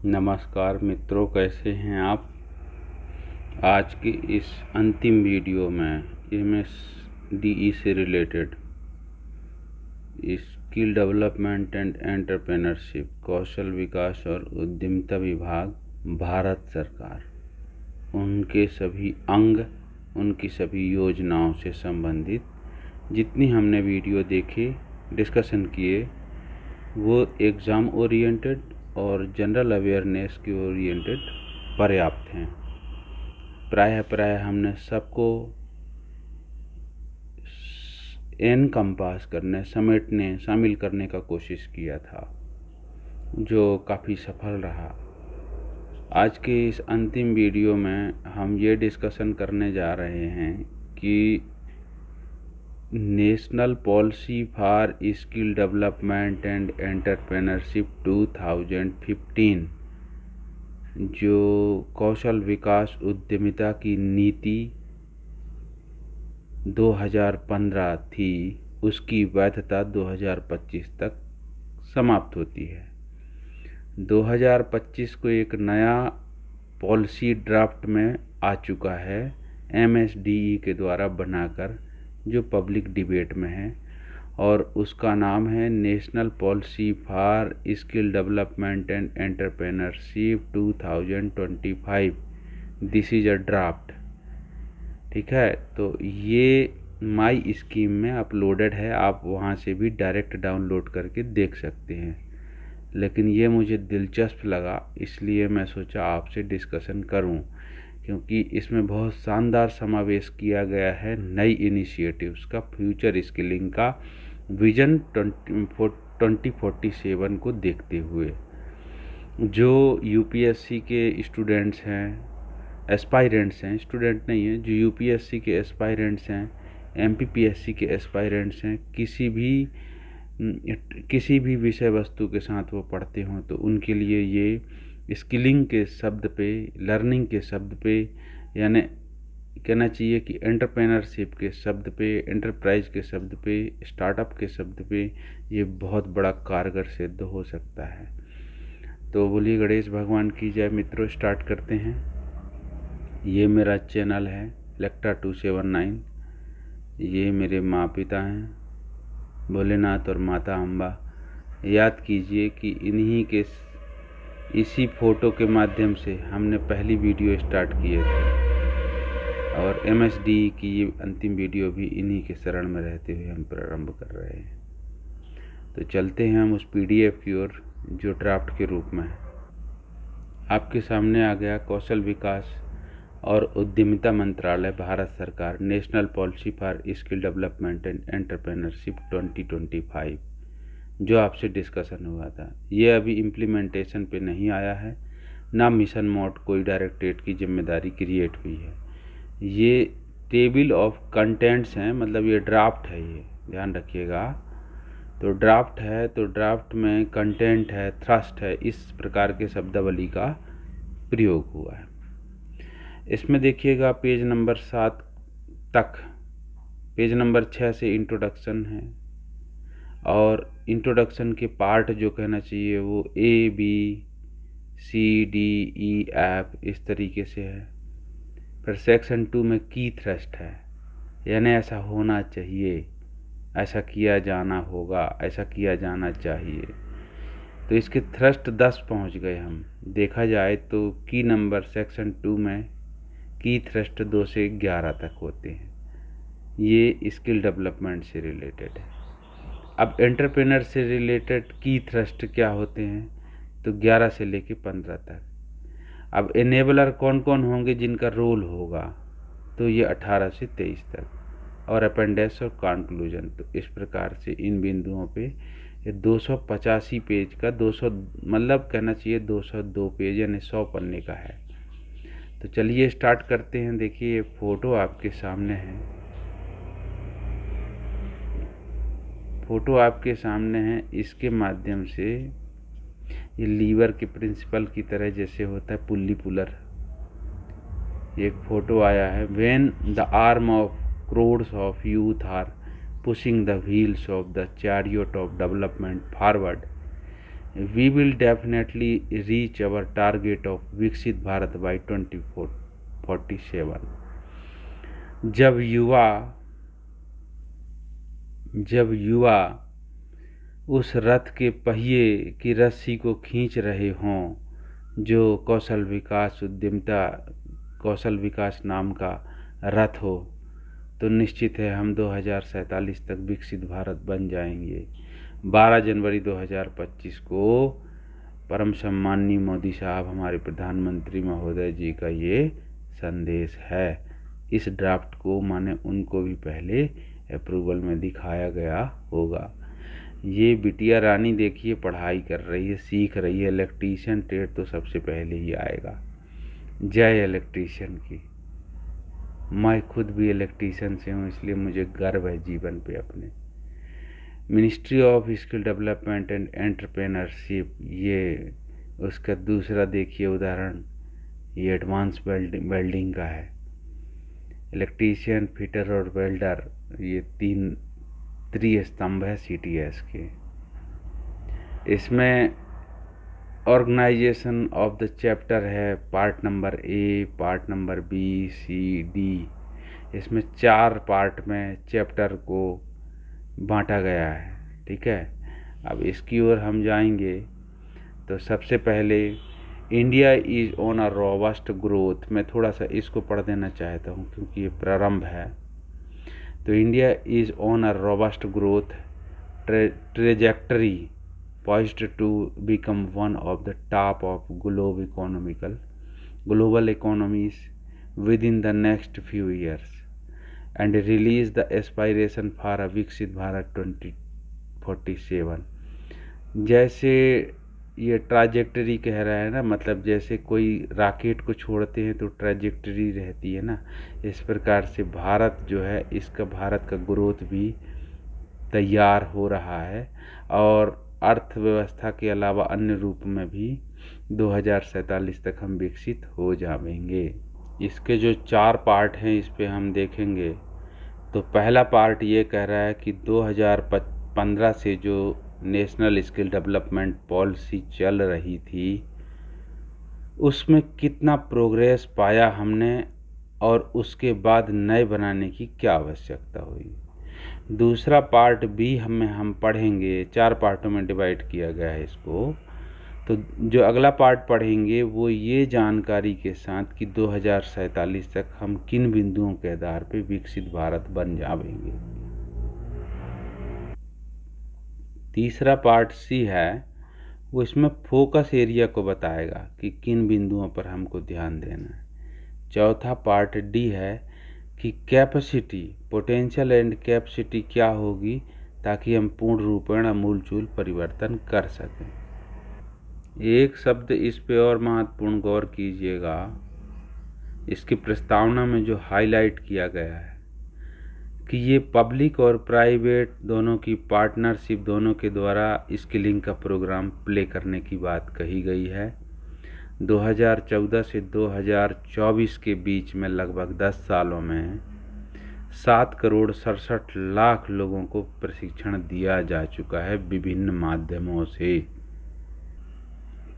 नमस्कार मित्रों, कैसे हैं आप। आज की इस अंतिम वीडियो में एमएसडीई से related skill development and entrepreneurship, कौशल विकास और उद्यमिता विभाग, भारत सरकार, उनके सभी अंग, उनकी सभी योजनाओं से संबंधित जितनी हमने वीडियो देखे, डिस्कशन किए, वो एग्ज़ाम ओरिएंटेड और जनरल अवेयरनेस के ओरिएंटेड पर्याप्त हैं। प्रायः हमने सबको एनकम्पास करने, समेटने, शामिल करने का कोशिश किया था, जो काफ़ी सफल रहा। आज के इस अंतिम वीडियो में हम ये डिस्कशन करने जा रहे हैं कि national policy for skill development and entrepreneurship 2015, जो कौशल विकास उद्यमिता की नीति 2015 थी, उसकी वैधता 2025 तक समाप्त होती है। 2025 को एक नया पॉलिसी ड्राफ्ट में आ चुका है एमएसडीई के द्वारा बनाकर, जो पब्लिक डिबेट में है, और उसका नाम है national policy for skill development and entrepreneurship 2025। This is a draft. ठीक है, तो ये माई स्कीम में अपलोडेड है, आप वहाँ से भी डायरेक्ट डाउनलोड करके देख सकते हैं। लेकिन ये मुझे दिलचस्प लगा, इसलिए मैं सोचा आपसे डिस्कशन करूं, क्योंकि इसमें बहुत शानदार समावेश किया गया है नई इनिशिएटिव्स का, फ्यूचर स्किलिंग का विजन 2047 को देखते हुए। जो यूपीएससी के स्टूडेंट्स हैं, एस्पायरेंट्स हैं, स्टूडेंट नहीं हैं, जो यूपीएससी के एस्पायरेंट्स हैं, एमपीपीएससी के एस्पायरेंट्स हैं, किसी भी विषय वस्तु के साथ वो पढ़ते हों, तो उनके लिए ये स्किलिंग के शब्द पे, लर्निंग के शब्द पे, यानी कहना चाहिए कि एंटरप्रेन्योरशिप के शब्द पे, एंटरप्राइज के शब्द पे, स्टार्टअप के शब्द पे, ये बहुत बड़ा कारगर सिद्ध हो सकता है। तो बोलिए गणेश भगवान की जय। मित्रों, स्टार्ट करते हैं। ये मेरा चैनल है लेक्टा 279। ये मेरे माँ पिता हैं, भोलेनाथ और माता अम्बा। याद कीजिए कि इसी फोटो के माध्यम से हमने पहली वीडियो स्टार्ट किए थे, और एमएसडी की ये अंतिम वीडियो भी इन्हीं के शरण में रहते हुए हम प्रारंभ कर रहे हैं। तो चलते हैं हम उस पीडीएफ की ओर, जो ड्राफ्ट के रूप में है। आपके सामने आ गया कौशल विकास और उद्यमिता मंत्रालय, भारत सरकार, national policy for skill development and entrepreneurship 2025, जो आपसे डिस्कशन हुआ था। ये अभी इम्प्लीमेंटेशन पे नहीं आया है, ना मिशन मोड कोई डायरेक्टरेट की जिम्मेदारी क्रिएट हुई है। ये टेबल ऑफ कंटेंट्स हैं, मतलब ये ड्राफ्ट है, ये ध्यान रखिएगा। तो ड्राफ्ट है, तो ड्राफ्ट में कंटेंट है, थ्रस्ट है, इस प्रकार के शब्दावली का प्रयोग हुआ है। इसमें देखिएगा पेज नंबर 7 तक, पेज नंबर 6 से इंट्रोडक्शन है, और इंट्रोडक्शन के पार्ट जो कहना चाहिए वो A B C D E F इस तरीके से है। फिर सेक्शन 2 में की थ्रस्ट है, यानी ऐसा होना चाहिए, ऐसा किया जाना होगा, ऐसा किया जाना चाहिए। तो इसके थ्रस्ट 10 पहुंच गए हम। देखा जाए तो की नंबर सेक्शन 2 में की थ्रस्ट 2 से 11 तक होते हैं। ये स्किल डेवलपमेंट से रिलेटेड है। अब एंटरप्रेन्योर से रिलेटेड की थ्रस्ट क्या होते हैं, तो 11 से लेके 15 तक। अब एनेबलर कौन कौन होंगे जिनका रोल होगा, तो ये 18 से 23 तक, और अपेंडिक्स और कंक्लूजन। तो इस प्रकार से इन बिंदुओं पे ये 285 पेज का 200, मतलब कहना चाहिए 202 पेज, यानी 100 पन्ने का है। तो चलिए स्टार्ट करते हैं। देखिए, ये फोटो आपके सामने है, फोटो आपके सामने है। इसके माध्यम से ये लीवर के प्रिंसिपल की तरह जैसे होता है पुल्ली पुलर, एक फोटो आया है। When the arm of crores of youth are pushing the wheels of the chariot of development forward, we will definitely reach our target of विकसित भारत बाई 2047। जब युवा उस रथ के पहिए की रस्सी को खींच रहे हों जो कौशल विकास नाम का रथ हो, तो निश्चित है हम 2047 तक विकसित भारत बन जाएंगे। 12 जनवरी 2025 को परम सम्माननीय मोदी साहब, हमारे प्रधानमंत्री महोदय जी का ये संदेश है। इस ड्राफ्ट को माने उनको भी पहले अप्रूवल में दिखाया गया होगा। ये बिटिया रानी देखिए पढ़ाई कर रही है, सीख रही है। इलेक्ट्रीशियन ट्रेड तो सबसे पहले ही आएगा। जय इलेक्ट्रीशियन की। मैं खुद भी इलेक्ट्रीशियन से हूँ, इसलिए मुझे गर्व है जीवन पे अपने। Ministry of skill development and entrepreneurship, ये उसका दूसरा देखिए उदाहरण, ये एडवांस वेल्डिंग का है। इलेक्ट्रीशियन, फिटर और वेल्डर, ये 3 त्रिस्तंभ है CTS के। इसमें ऑर्गेनाइजेशन ऑफ द चैप्टर है, part number A, part number B, C, D। इसमें 4 पार्ट में चैप्टर को बांटा गया है, ठीक है। अब इसकी ओर हम जाएंगे तो सबसे पहले India is on a robust growth. मैं थोड़ा सा इसको पढ़ देना चाहता हूँ क्योंकि ये प्रारंभ है। तो India is on a robust growth trajectory poised to become one of the top of global economies within the next few years, and release the aspiration for a Viksit Bharat 2047। जैसे ये ट्राजेक्टरी कह रहा है ना, मतलब जैसे कोई rocket को छोड़ते हैं तो ट्राजेक्टरी रहती है ना, इस प्रकार से भारत जो है, इसका भारत का ग्रोथ भी तैयार हो रहा है और अर्थव्यवस्था के अलावा अन्य रूप में भी 2047 तक हम विकसित हो जाएंगे। इसके जो 4 पार्ट हैं इस पे हम देखेंगे। तो पहला पार्ट ये कह रहा है कि 2015 से जो नेशनल स्किल डेवलपमेंट पॉलिसी चल रही थी उसमें कितना प्रोग्रेस पाया हमने और उसके बाद नए बनाने की क्या आवश्यकता हुई। दूसरा पार्ट भी हम पढ़ेंगे, 4 पार्टों में डिवाइड किया गया है इसको। तो जो अगला पार्ट पढ़ेंगे वो ये जानकारी के साथ कि 2047 तक हम किन बिंदुओं के आधार पर विकसित भारत बन जाएंगे। तीसरा पार्ट C है, वो इसमें फोकस एरिया को बताएगा कि किन बिंदुओं पर हमको ध्यान देना है। चौथा पार्ट D है कि कैपेसिटी, पोटेंशियल एंड कैपेसिटी क्या होगी ताकि हम पूर्ण रूपेण आमूलचूल परिवर्तन कर सकें। एक शब्द इस पे और महत्वपूर्ण गौर कीजिएगा, इसकी प्रस्तावना में जो हाईलाइट किया गया है कि ये पब्लिक और प्राइवेट दोनों की पार्टनरशिप, दोनों के द्वारा स्किलिंग का प्रोग्राम प्ले करने की बात कही गई है। 2014 से 2024 के बीच में लगभग 10 सालों में 7,67,00,000 लोगों को प्रशिक्षण दिया जा चुका है विभिन्न माध्यमों से।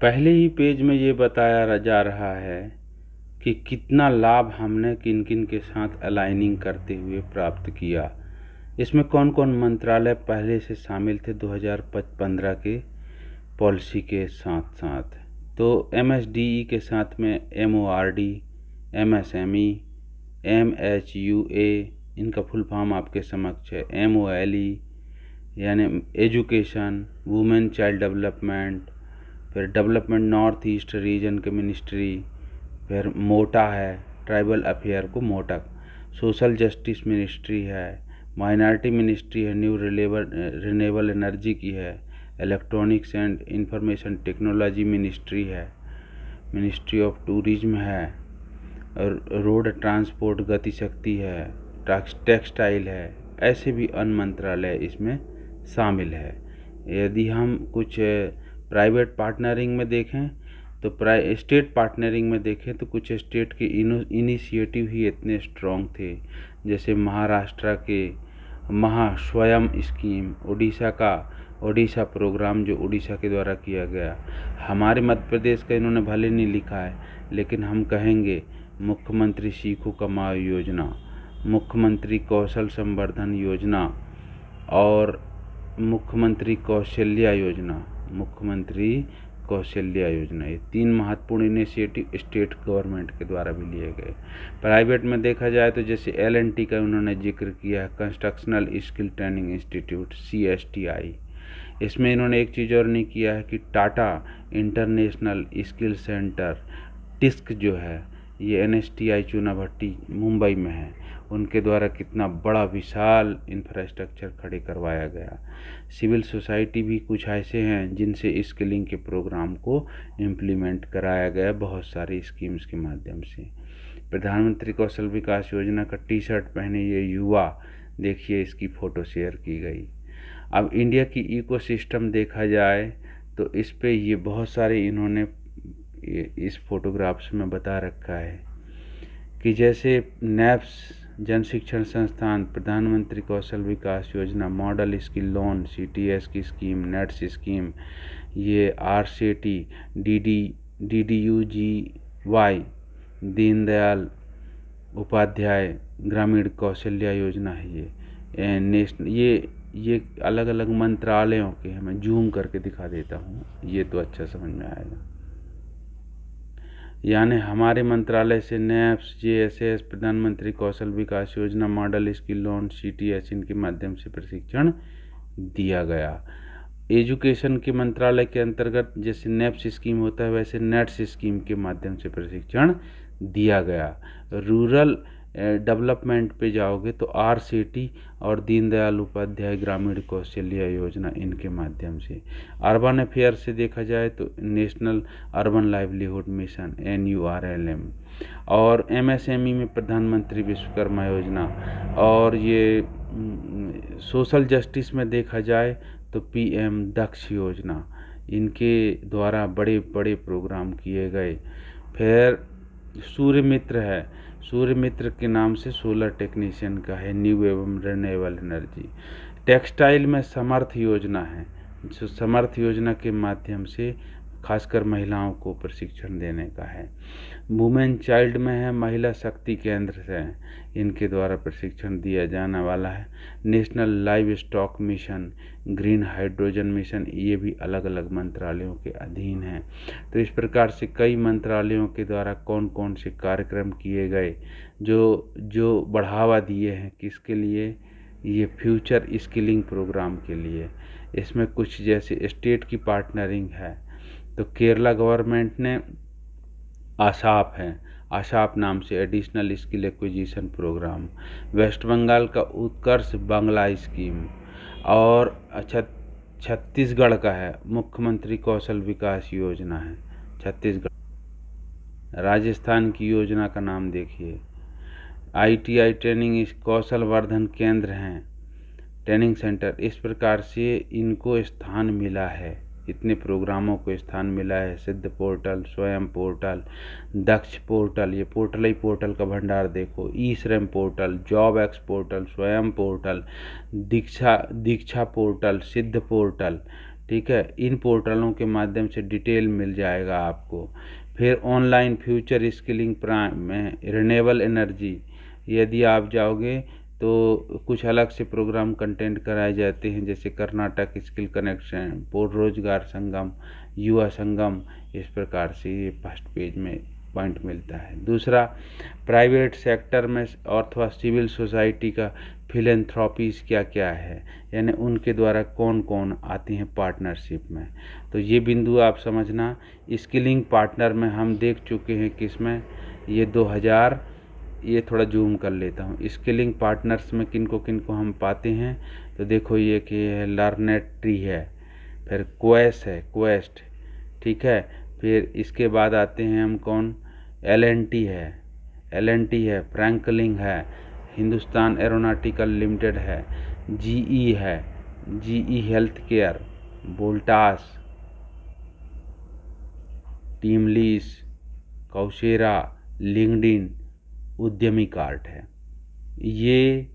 पहले ही पेज में ये बताया जा रहा है कि कितना लाभ हमने किन किन के साथ अलाइनिंग करते हुए प्राप्त किया। इसमें कौन कौन मंत्रालय पहले से शामिल थे 2015 के पॉलिसी के साथ साथ। तो MSDE के साथ में MORD, MSME, MHUA, इनका फुल फॉर्म आपके समक्ष है। MOLE यानी एजुकेशन, वुमेन चाइल्ड डेवलपमेंट, फिर डेवलपमेंट नॉर्थ ईस्ट रीजन के मिनिस्ट्री, फिर मोटा है, ट्राइबल अफेयर को मोटा, सोशल जस्टिस मिनिस्ट्री है, माइनॉरिटी मिनिस्ट्री है, न्यू रिन्यूएबल एनर्जी की है, electronics and information technology ministry है, मिनिस्ट्री ऑफ टूरिज्म है, और रोड ट्रांसपोर्ट गति शक्ति है, टेक्सटाइल है। ऐसे भी अन्य मंत्रालय इसमें शामिल है। यदि हम कुछ प्राइवेट पार्टनरिंग में देखें तो स्टेट पार्टनरिंग में देखें तो कुछ स्टेट के इनिशिएटिव ही इतने स्ट्रॉन्ग थे, जैसे महाराष्ट्र के महास्वयं स्कीम, उड़ीसा का ओडिशा प्रोग्राम जो उड़ीसा के द्वारा किया गया। हमारे मध्य प्रदेश का इन्होंने भले नहीं लिखा है, लेकिन हम कहेंगे मुख्यमंत्री सीखो कमाओ योजना, मुख्यमंत्री कौशल संवर्धन योजना और मुख्यमंत्री कौशल्या योजना, मुख्यमंत्री कौशल्या योजना, ये 3 महत्वपूर्ण इनिशिएटिव स्टेट गवर्नमेंट के द्वारा भी लिए गए। प्राइवेट में देखा जाए तो जैसे L&T का उन्होंने जिक्र किया है, constructional skill training institute CSTI। इसमें इन्होंने एक चीज़ और नहीं किया है कि टाटा इंटरनेशनल स्किल सेंटर टिस्क जो है ये NSTI चूनाभट्टी मुंबई में है, उनके द्वारा कितना बड़ा विशाल इंफ्रास्ट्रक्चर खड़े करवाया गया। सिविल सोसाइटी भी कुछ ऐसे हैं जिनसे स्किलिंग के प्रोग्राम को इम्प्लीमेंट कराया गया बहुत सारी स्कीम्स के माध्यम से। प्रधानमंत्री कौशल विकास योजना का T-शर्ट पहने ये युवा, देखिए इसकी फ़ोटो शेयर की गई। अब इंडिया की इकोसिस्टम देखा जाए तो इस पे ये बहुत सारे इन्होंने इस फोटोग्राफ्स में बता रखा है कि जैसे NAPS जन शिक्षण संस्थान, प्रधानमंत्री कौशल विकास योजना, मॉडल स्किल लोन, CTS की स्कीम, नेट्स स्कीम, ये RCT, DDUGY, दीनदयाल उपाध्याय ग्रामीण कौशल्या योजना है। ये नेशनल ये अलग अलग मंत्रालयों के हैं, मैं जूम करके दिखा देता हूँ, ये तो अच्छा समझ में आएगा। यानी हमारे मंत्रालय से NAPS, JSS, प्रधानमंत्री कौशल विकास योजना, मॉडल स्किल लोन, CTS इनके माध्यम से प्रशिक्षण दिया गया। एजुकेशन के मंत्रालय के अंतर्गत जैसे NAPS स्कीम होता है, वैसे नेट्स स्कीम के माध्यम से प्रशिक्षण दिया गया। रूरल डेवलपमेंट पे जाओगे तो RCT और दीनदयाल उपाध्याय ग्रामीण कौशल्या योजना इनके माध्यम से। अर्बन अफेयर से देखा जाए तो national urban livelihood mission NURLM, और MSME में प्रधानमंत्री विश्वकर्मा योजना, और ये सोशल जस्टिस में देखा जाए तो PM दक्ष योजना, इनके द्वारा बड़े बड़े प्रोग्राम किए गए। फिर सूर्य मित्र है, सूर्य मित्र के नाम से सोलर टेक्नीशियन का है, न्यू एवं रिन्यूएबल एनर्जी। टेक्सटाइल में समर्थ योजना है, जो समर्थ योजना के माध्यम से खासकर महिलाओं को प्रशिक्षण देने का है। वुमेन चाइल्ड में है, महिला शक्ति केंद्र से इनके द्वारा प्रशिक्षण दिया जाने वाला है। National live stock mission, green hydrogen mission, ये भी अलग अलग मंत्रालयों के अधीन है। तो इस प्रकार से कई मंत्रालयों के द्वारा कौन कौन से कार्यक्रम किए गए जो बढ़ावा दिए हैं, किसके लिए, ये फ्यूचर स्किलिंग प्रोग्राम के लिए। इसमें कुछ जैसे स्टेट की पार्टनरिंग है, तो केरला गवर्नमेंट ने आशाप नाम से additional skill acquisition program, West Bengal का उत्कर्ष बांग्ला स्कीम, और छत्तीसगढ़ का है मुख्यमंत्री कौशल विकास योजना है छत्तीसगढ़। राजस्थान की योजना का नाम देखिए, ITI ट्रेनिंग कौशल वर्धन केंद्र हैं, ट्रेनिंग सेंटर। इस प्रकार से इनको स्थान मिला है, इतने प्रोग्रामों को स्थान मिला है। सिद्ध पोर्टल, स्वयं पोर्टल, दक्ष पोर्टल, ये पोर्टल ही पोर्टल का भंडार देखो, e-Shram portal, job x portal, स्वयं पोर्टल, दीक्षा पोर्टल, सिद्ध पोर्टल, ठीक है। इन पोर्टलों के माध्यम से डिटेल मिल जाएगा आपको। फिर ऑनलाइन फ्यूचर स्किलिंग प्राइम में रिन्यूएबल एनर्जी, यदि आप जाओगे तो कुछ अलग से प्रोग्राम कंटेंट कराए जाते हैं, जैसे कर्नाटक स्किल कनेक्शन, पूर्ण रोजगार संगम, युवा संगम। इस प्रकार से ये फर्स्ट पेज में पॉइंट मिलता है। दूसरा, प्राइवेट सेक्टर में अथवा सिविल सोसाइटी का फिलेंथ्रोपीज क्या क्या है, यानी उनके द्वारा कौन कौन आते हैं पार्टनरशिप में। तो ये बिंदु आप समझना। स्किलिंग पार्टनर में हम देख चुके हैं किसमें, ये 2000, ये थोड़ा जूम कर लेता हूँ। स्किलिंग पार्टनर्स में किनको किनको हम पाते हैं, तो देखो ये कि है लर्नेट ट्री है, फिर क्वेस्ट, ठीक है। फिर इसके बाद आते हैं हम कौन, L&T है, फ्रैंकलिन है, हिंदुस्तान एरोनॉटिकल लिमिटेड है, GE है, GE health care, Voltas, TeamLease, Coursera, LinkedIn, Udyami Kart है। ये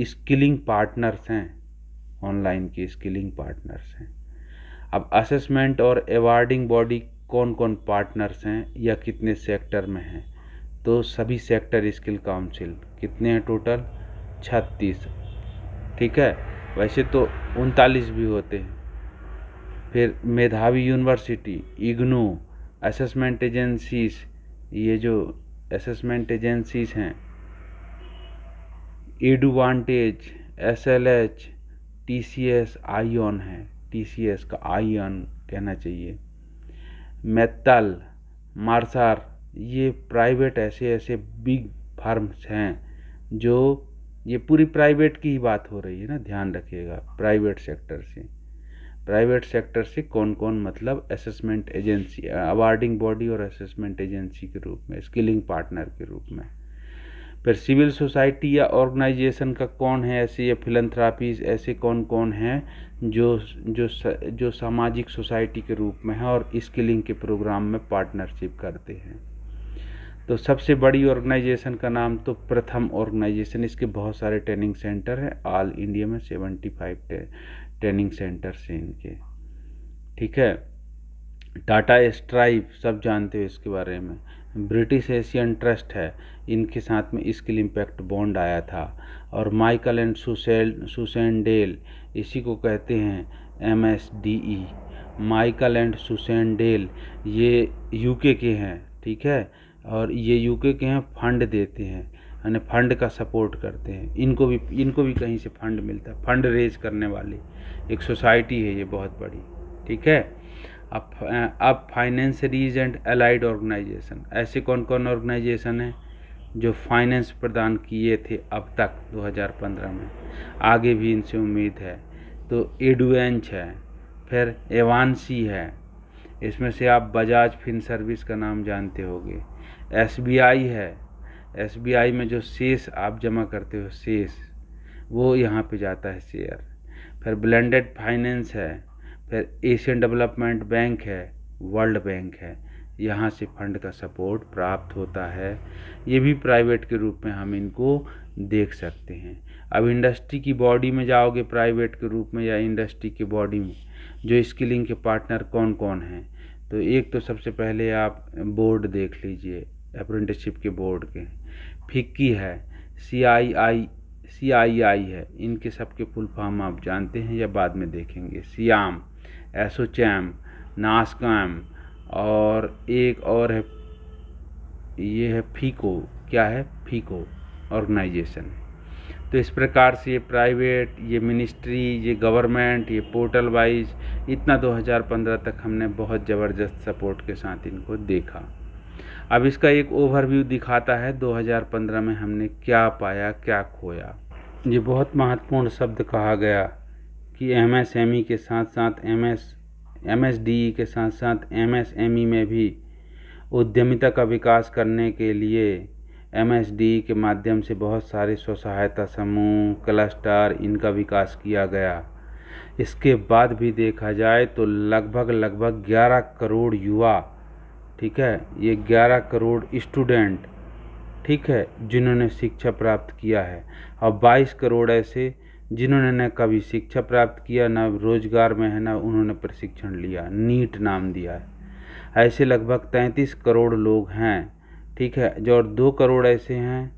स्किलिंग पार्टनर्स हैं ऑनलाइन की स्किलिंग पार्टनर्स हैं। अब असेसमेंट और अवार्डिंग बॉडी कौन कौन पार्टनर्स हैं या कितने सेक्टर में हैं, तो सभी सेक्टर स्किल काउंसिल कितने हैं टोटल 36, ठीक है। वैसे तो 39 भी होते हैं। फिर मेधावी यूनिवर्सिटी, इग्नू, असेसमेंट एजेंसीज, ये जो असेसमेंट एजेंसीज हैं एडवांटेज, SLH, TCS, आईऑन है, TCS का आईऑन कहना चाहिए, मेटल, मार्सार, ये प्राइवेट ऐसे बिग फार्म्स हैं जो, ये पूरी प्राइवेट की ही बात हो रही है ना, ध्यान रखिएगा। प्राइवेट सेक्टर से कौन कौन, मतलब असेसमेंट एजेंसी, अवार्डिंग बॉडी और असेसमेंट एजेंसी के रूप में, स्किलिंग पार्टनर के रूप में। फिर सिविल सोसाइटी या ऑर्गेनाइजेशन का कौन है ऐसे, या फिलंथ्रापीज, ऐसे कौन कौन हैं जो सामाजिक सोसाइटी के रूप में है और स्किलिंग के प्रोग्राम में पार्टनरशिप करते हैं। तो सबसे बड़ी ऑर्गेनाइजेशन का नाम तो प्रथम ऑर्गेनाइजेशन, इसके बहुत सारे ट्रेनिंग सेंटर हैं, ऑल इंडिया में 75 ट्रेनिंग सेंटर्स हैं इनके, ठीक है। टाटा स्ट्राइप, सब जानते हो इसके बारे में। ब्रिटिश एशियन ट्रस्ट है, इनके साथ में स्किल इम्पैक्ट बॉन्ड आया था। और माइकल एंड सुसैन डेल, इसी को कहते हैं MSDE। Michael and Susan Dell ये यूके के हैं, ठीक है, और ये यूके के हैं, फंड देते हैं, यानी फंड का सपोर्ट करते हैं। इनको भी कहीं से फंड मिलता है, फंड रेज करने वाली एक सोसाइटी है ये बहुत बड़ी, ठीक है। अब फाइनेंसरीज एंड अलाइड ऑर्गेनाइजेशन, ऐसे कौन कौन ऑर्गेनाइजेशन हैं जो फाइनेंस प्रदान किए थे अब तक 2015 में, आगे भी इनसे उम्मीद है। तो एडुएंच है, फिर एवांसी है, इसमें से आप बजाज फिन सर्विस का नाम जानते होंगे। SBI है, SBI में जो शेष आप जमा करते हो शेष, वो यहाँ पे जाता है शेयर। फिर ब्लेंडेड फाइनेंस है, फिर एशियन डेवलपमेंट बैंक है, वर्ल्ड बैंक है, यहाँ से फंड का सपोर्ट प्राप्त होता है। ये भी प्राइवेट के रूप में हम इनको देख सकते हैं। अब इंडस्ट्री की बॉडी में जाओगे प्राइवेट के रूप में या इंडस्ट्री की बॉडी में, जो स्किलिंग के पार्टनर कौन कौन हैं, तो एक तो सबसे पहले आप बोर्ड देख लीजिए, अप्रेंटिसशिप के बोर्ड के, फिक्की है, CII है, इनके सबके फुल फॉर्म आप जानते हैं या बाद में देखेंगे। सियाम, एसोचैम, नास्कैम, और एक और है, ये है फीको, क्या है, फीको ऑर्गेनाइजेशन। तो इस प्रकार से ये प्राइवेट, ये मिनिस्ट्री, ये गवर्नमेंट, ये पोर्टल वाइज, इतना 2015 तक हमने बहुत ज़बरदस्त सपोर्ट के साथ इनको देखा। अब इसका एक ओवरव्यू दिखाता है 2015 में हमने क्या पाया, क्या खोया। ये बहुत महत्वपूर्ण शब्द कहा गया कि MSME के साथ साथ MSDE के साथ साथ MSME में भी उद्यमिता का विकास करने के लिए MSDE के माध्यम से बहुत सारे स्व सहायता समूह, क्लस्टर, इनका विकास किया गया। इसके बाद भी देखा जाए तो लगभग 11 करोड़ युवा, ठीक है, ये 11 करोड़ स्टूडेंट, ठीक है, जिन्होंने शिक्षा प्राप्त किया है, और 22 करोड़ ऐसे जिन्होंने न कभी शिक्षा प्राप्त किया, न रोजगार में है, न उन्होंने प्रशिक्षण लिया, नीट नाम दिया है। ऐसे लगभग 33 करोड़ लोग हैं, ठीक है, जो, और 2 करोड़ ऐसे हैं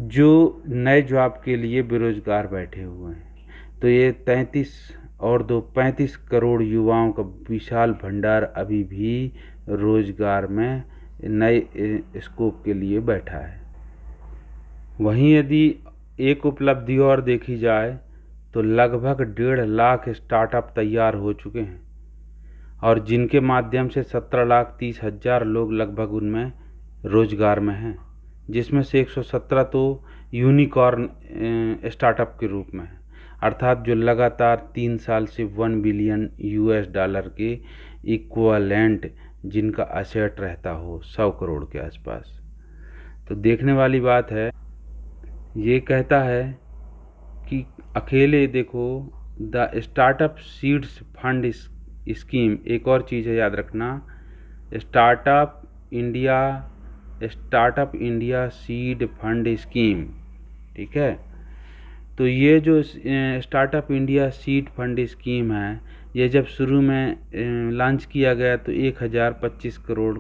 जो नए जॉब के लिए बेरोजगार बैठे हुए हैं। तो ये 33 और 2 35 करोड़ युवाओं का विशाल भंडार अभी भी रोजगार में नए स्कोप के लिए बैठा है। वहीं यदि एक उपलब्धि और देखी जाए तो लगभग 1.5 लाख स्टार्टअप तैयार हो चुके हैं, और जिनके माध्यम से 17,30,000 लोग लगभग उनमें रोजगार में हैं, जिसमें से 117 तो यूनिकॉर्न स्टार्टअप के रूप में है, अर्थात जो लगातार 3 साल से $1 बिलियन के इक्वलेंट जिनका असेट रहता हो 100 करोड़ के आसपास। तो देखने वाली बात है, ये कहता है कि अकेले देखो the startup seeds fund scheme, एक और चीज़ है याद रखना, startup India seed fund scheme, ठीक है। तो ये जो startup India seed fund scheme है, ये जब शुरू में लॉन्च किया गया तो 1025 करोड़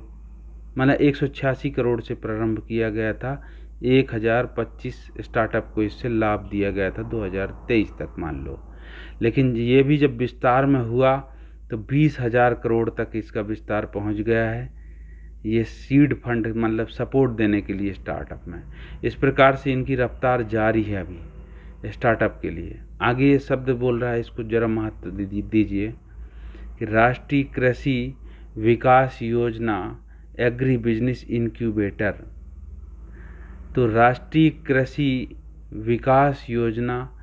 मतलब 186 करोड़ से प्रारंभ किया गया था। 1025 स्टार्टअप को इससे लाभ दिया गया था 2023 तक मान लो। लेकिन ये भी जब विस्तार में हुआ तो 20,000 करोड़ तक इसका विस्तार पहुंच गया है। ये सीड फंड मतलब सपोर्ट देने के लिए स्टार्टअप में। इस प्रकार से इनकी रफ्तार जारी है अभी स्टार्टअप के लिए। आगे ये शब्द बोल रहा है, इसको जरा महत्व दीजिए कि राष्ट्रीय कृषि विकास योजना एग्री बिजनेस इनक्यूबेटर। तो राष्ट्रीय कृषि विकास योजना,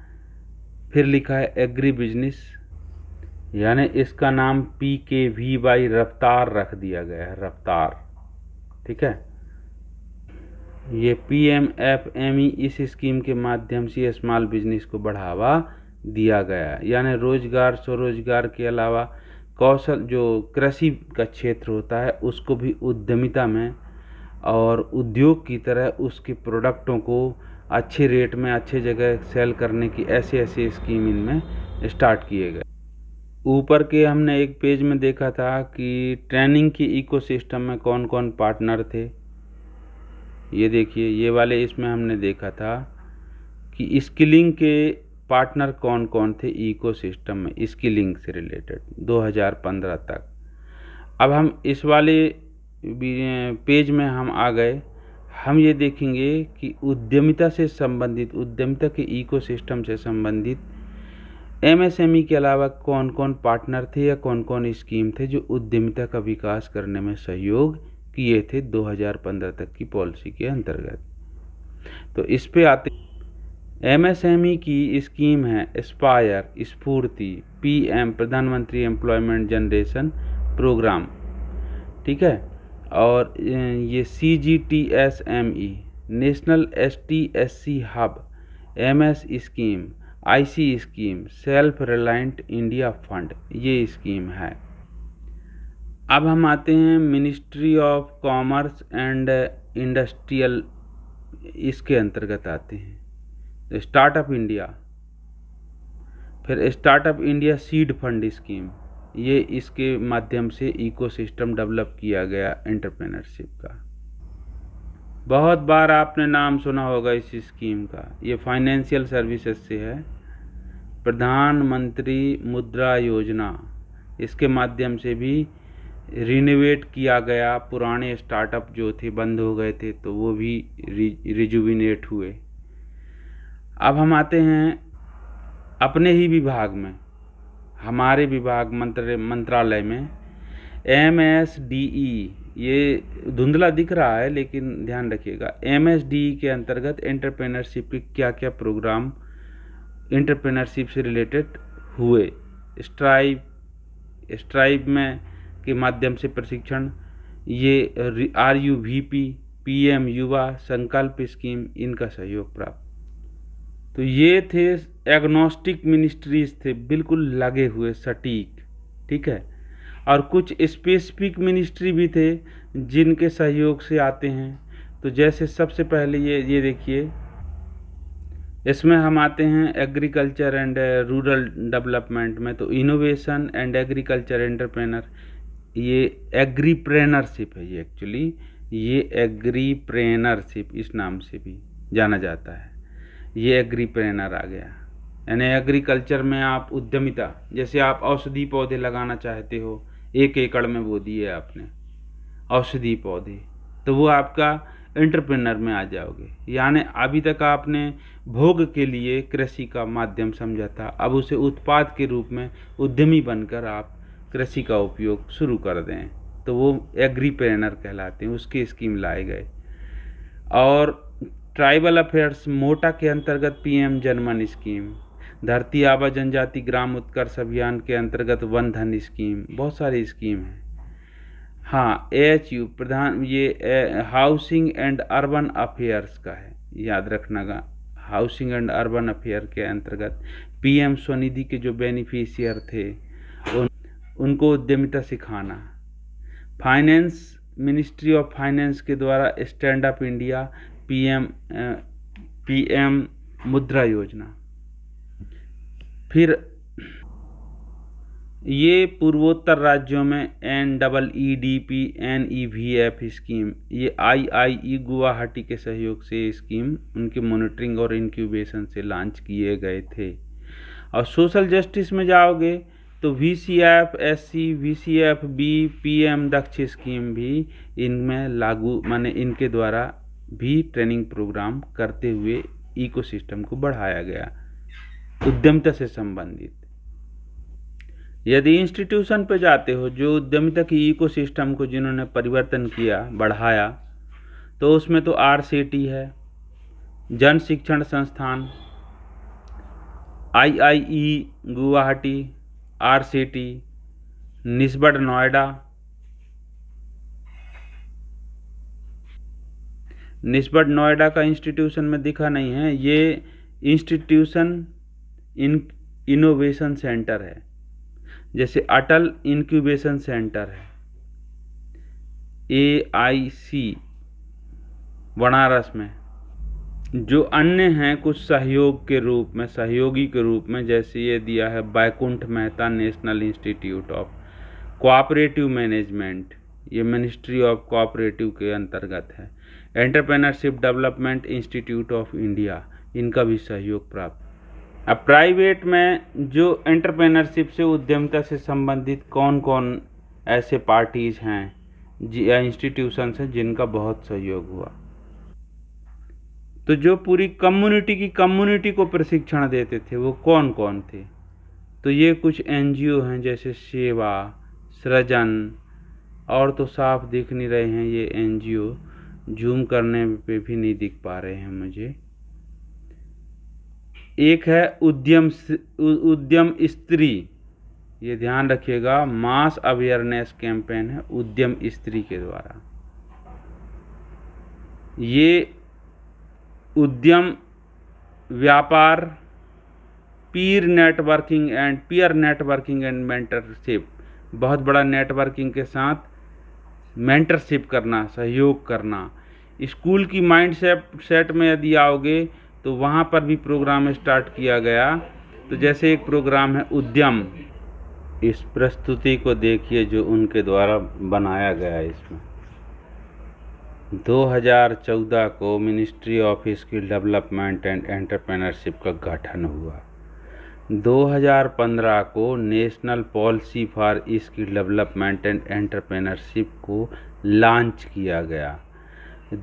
फिर लिखा है एग्री बिजनेस, यानी इसका नाम PKVY रफ्तार रख दिया गया है, रफ्तार। ठीक है। ये PMFME इस स्कीम के माध्यम से स्मॉल बिजनेस को बढ़ावा दिया गया, यानी रोजगार स्वरोजगार के अलावा कौशल जो कृषि का क्षेत्र होता है उसको भी उद्यमिता में और उद्योग की तरह उसके प्रोडक्टों को अच्छे रेट में अच्छे जगह सेल करने की ऐसे स्कीम इनमें स्टार्ट किए गए। ऊपर के हमने एक पेज में देखा था कि ट्रेनिंग की इकोसिस्टम में कौन कौन पार्टनर थे। ये देखिए, ये वाले इसमें हमने देखा था कि स्किलिंग के पार्टनर कौन कौन थे इकोसिस्टम में, स्किलिंग से रिलेटेड 2015 तक। अब हम इस वाले पेज में हम आ गए, हम ये देखेंगे कि उद्यमिता से संबंधित, उद्यमिता के इकोसिस्टम से संबंधित MSME के अलावा कौन कौन पार्टनर थे या कौन कौन स्कीम थे जो उद्यमिता का विकास करने में सहयोग किए थे 2015 तक की पॉलिसी के अंतर्गत। तो इस पे आते, MSME की स्कीम है एस्पायर, स्फूर्ति, PM प्रधानमंत्री एम्प्लॉयमेंट जनरेशन प्रोग्राम। ठीक है। और ये CGTSME national STSC hub, MS scheme, IC scheme, self reliant India fund, ये स्कीम है। अब हम आते हैं ministry of commerce and industrial, इसके अंतर्गत आते हैं स्टार्टअप इंडिया, फिर startup India seed fund scheme, ये इसके माध्यम से इकोसिस्टम डेवलप किया गया एंटरप्रेन्योरशिप का। बहुत बार आपने नाम सुना होगा इस स्कीम का। ये फाइनेंशियल सर्विसेज से है, प्रधानमंत्री मुद्रा योजना, इसके माध्यम से भी रिनोवेट किया गया, पुराने स्टार्टअप जो थे बंद हो गए थे तो वो भी रिजुविनेट हुए। अब हम आते हैं अपने ही विभाग में, हमारे विभाग मंत्रालय में MSDE, ये धुंधला दिख रहा है लेकिन ध्यान रखिएगा, MSDE के अंतर्गत एंटरप्रेन्योरशिप के क्या क्या प्रोग्राम एंटरप्रेन्योरशिप से रिलेटेड हुए। स्ट्राइप में के माध्यम से प्रशिक्षण, ये RUVP, PM युवा संकल्प स्कीम, इनका सहयोग प्राप्त। तो ये थे एग्नोस्टिक मिनिस्ट्रीज थे, बिल्कुल लगे हुए सटीक। ठीक है। और कुछ स्पेसिफिक मिनिस्ट्री भी थे जिनके सहयोग से आते हैं। तो जैसे सबसे पहले ये देखिए, इसमें हम आते हैं एग्रीकल्चर एंड रूरल डेवलपमेंट में। तो इनोवेशन एंड एग्रीकल्चर एंटरप्रेनर, ये एग्रीप्रेनरशिप है। ये एक्चुअली ये एग्रीप्रेनरशिप इस नाम से भी जाना जाता है। ये एग्रीप्रेनर आ गया, यानी एग्रीकल्चर में आप उद्यमिता, जैसे आप औषधि पौधे लगाना चाहते हो, 1 एकड़ में बो दिए आपने औषधि पौधे, तो वो आपका एंटरप्रेनर में आ जाओगे। यानी अभी तक आपने भोग के लिए कृषि का माध्यम समझा था, अब उसे उत्पाद के रूप में उद्यमी बनकर आप कृषि का उपयोग शुरू कर दें, तो वो एग्रीप्रेनर कहलाते हैं, उसके स्कीम लाए गए। और ट्राइबल अफेयर्स मोटा के अंतर्गत PM जनमन स्कीम, धरती आबा जनजाति ग्राम उत्कर्ष अभियान के अंतर्गत वन धन स्कीम, बहुत सारी स्कीम है। हाँ, AHU प्रधान, ये हाउसिंग एंड अर्बन अफेयर्स का है, याद रखना। हाउसिंग एंड अर्बन अफेयर के अंतर्गत PM स्वनिधि के जो बेनिफिशियर थे उनको उद्यमिता सिखाना। फाइनेंस, मिनिस्ट्री ऑफ फाइनेंस के द्वारा स्टैंड अप इंडिया, PM मुद्रा योजना, फिर ये पूर्वोत्तर राज्यों में NEEDP NEVF स्कीम, ये IIE गुवाहाटी के सहयोग से स्कीम उनके मॉनिटरिंग और इंक्यूबेशन से लॉन्च किए गए थे। और सोशल जस्टिस में जाओगे तो VCF SC VCF B PM दक्ष स्कीम भी इनमें लागू, माने इनके द्वारा भी ट्रेनिंग प्रोग्राम करते हुए इकोसिस्टम को बढ़ाया गया उद्यमिता से संबंधित। यदि इंस्टीट्यूशन पे जाते हो जो उद्यमिता की इकोसिस्टम को जिन्होंने परिवर्तन किया, बढ़ाया, तो उसमें तो RCT है, जन शिक्षण संस्थान, IIE गुवाहाटी, RCT, निस्बड नोएडा, निस्बड नोएडा का इंस्टीट्यूशन में दिखा नहीं है, ये इंस्टीट्यूशन इनोवेशन सेंटर है। जैसे अटल इंक्यूबेशन सेंटर है, AIC बनारस में। जो अन्य हैं कुछ सहयोग के रूप में, सहयोगी के रूप में, जैसे ये दिया है Baikunth Mehta national institute of cooperative management, ये मिनिस्ट्री ऑफ कोऑपरेटिव के अंतर्गत है। Entrepreneurship development institute of India, इनका भी सहयोग प्राप्त। अब प्राइवेट में जो एंटरप्रेन्योरशिप से, उद्यमिता से संबंधित कौन कौन ऐसे पार्टीज हैं या इंस्टीट्यूशंस हैं जिनका बहुत सहयोग हुआ, तो जो पूरी कम्युनिटी को प्रशिक्षण देते थे वो कौन कौन थे, तो ये कुछ NGO हैं जैसे सेवा, सृजन, और तो साफ दिख नहीं रहे हैं ये NGO, जूम करने पे भी नहीं दिख पा रहे हैं मुझे। एक है उद्यम स्त्री, ये ध्यान रखिएगा, मास अवेयरनेस कैंपेन है उद्यम स्त्री के द्वारा। ये उद्यम व्यापार, पीयर नेटवर्किंग एंड मेंटरशिप, बहुत बड़ा नेटवर्किंग के साथ मेंटरशिप करना, सहयोग करना। स्कूल की माइंड सेट में यदि आओगे तो वहाँ पर भी प्रोग्राम स्टार्ट किया गया। तो जैसे एक प्रोग्राम है उद्यम, इस प्रस्तुति को देखिए जो उनके द्वारा बनाया गया है। इसमें 2014 को ministry of skill development and entrepreneurship का गठन हुआ। 2015 को national policy for skill development and entrepreneurship को लॉन्च किया गया।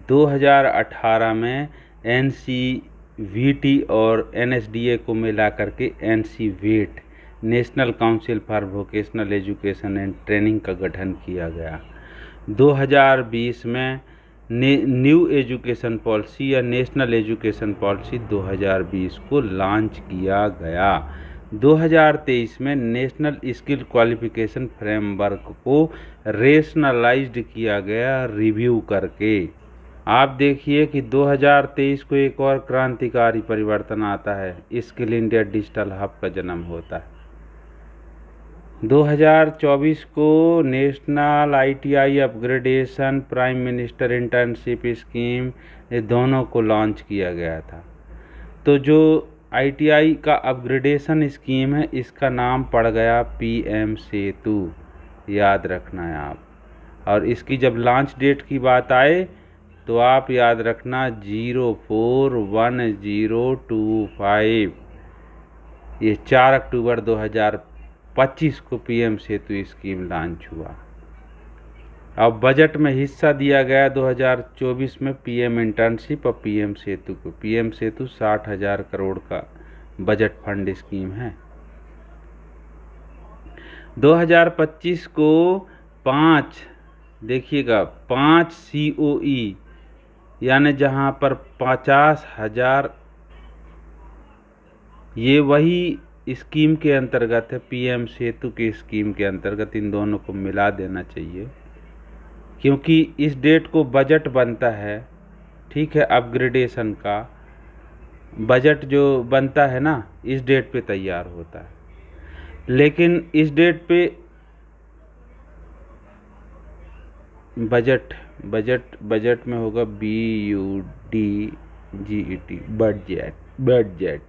2018 में NCVT और NSDA को मिला करके NCVET, national council for vocational education and training का गठन किया गया। 2020 में न्यू एजुकेशन पॉलिसी या नेशनल एजुकेशन पॉलिसी 2020 को लॉन्च किया गया। 2023 में नेशनल स्किल क्वालिफिकेशन फ्रेमवर्क को रेशनलाइज्ड किया गया रिव्यू करके। आप देखिए कि 2023 को एक और क्रांतिकारी परिवर्तन आता है, स्किल इंडिया डिजिटल हब का जन्म होता है। 2024 को national ITI upgradation, prime minister internship scheme, ये दोनों को लॉन्च किया गया था। तो जो ITI का अपग्रेडेशन स्कीम है इसका नाम पड़ गया PM सेतु, याद रखना है आप। और इसकी जब लॉन्च डेट की बात आए तो आप याद रखना 041025, ये 4 अक्टूबर 2025 को PM सेतु स्कीम लॉन्च हुआ। अब बजट में हिस्सा दिया गया 2024 में PM इंटर्नशिप और PM सेतु को। PM सेतु 60,000 करोड़ का बजट फंड स्कीम है। 2025 को 5 COE, यानी जहाँ पर 50,000, ये वही स्कीम के अंतर्गत है, PM सेतु की स्कीम के अंतर्गत। इन दोनों को मिला देना चाहिए क्योंकि इस डेट को बजट बनता है, ठीक है, अपग्रेडेशन का बजट जो बनता है ना, इस डेट पे तैयार होता है। लेकिन इस डेट पे बजट में होगा BUDGET, बजट।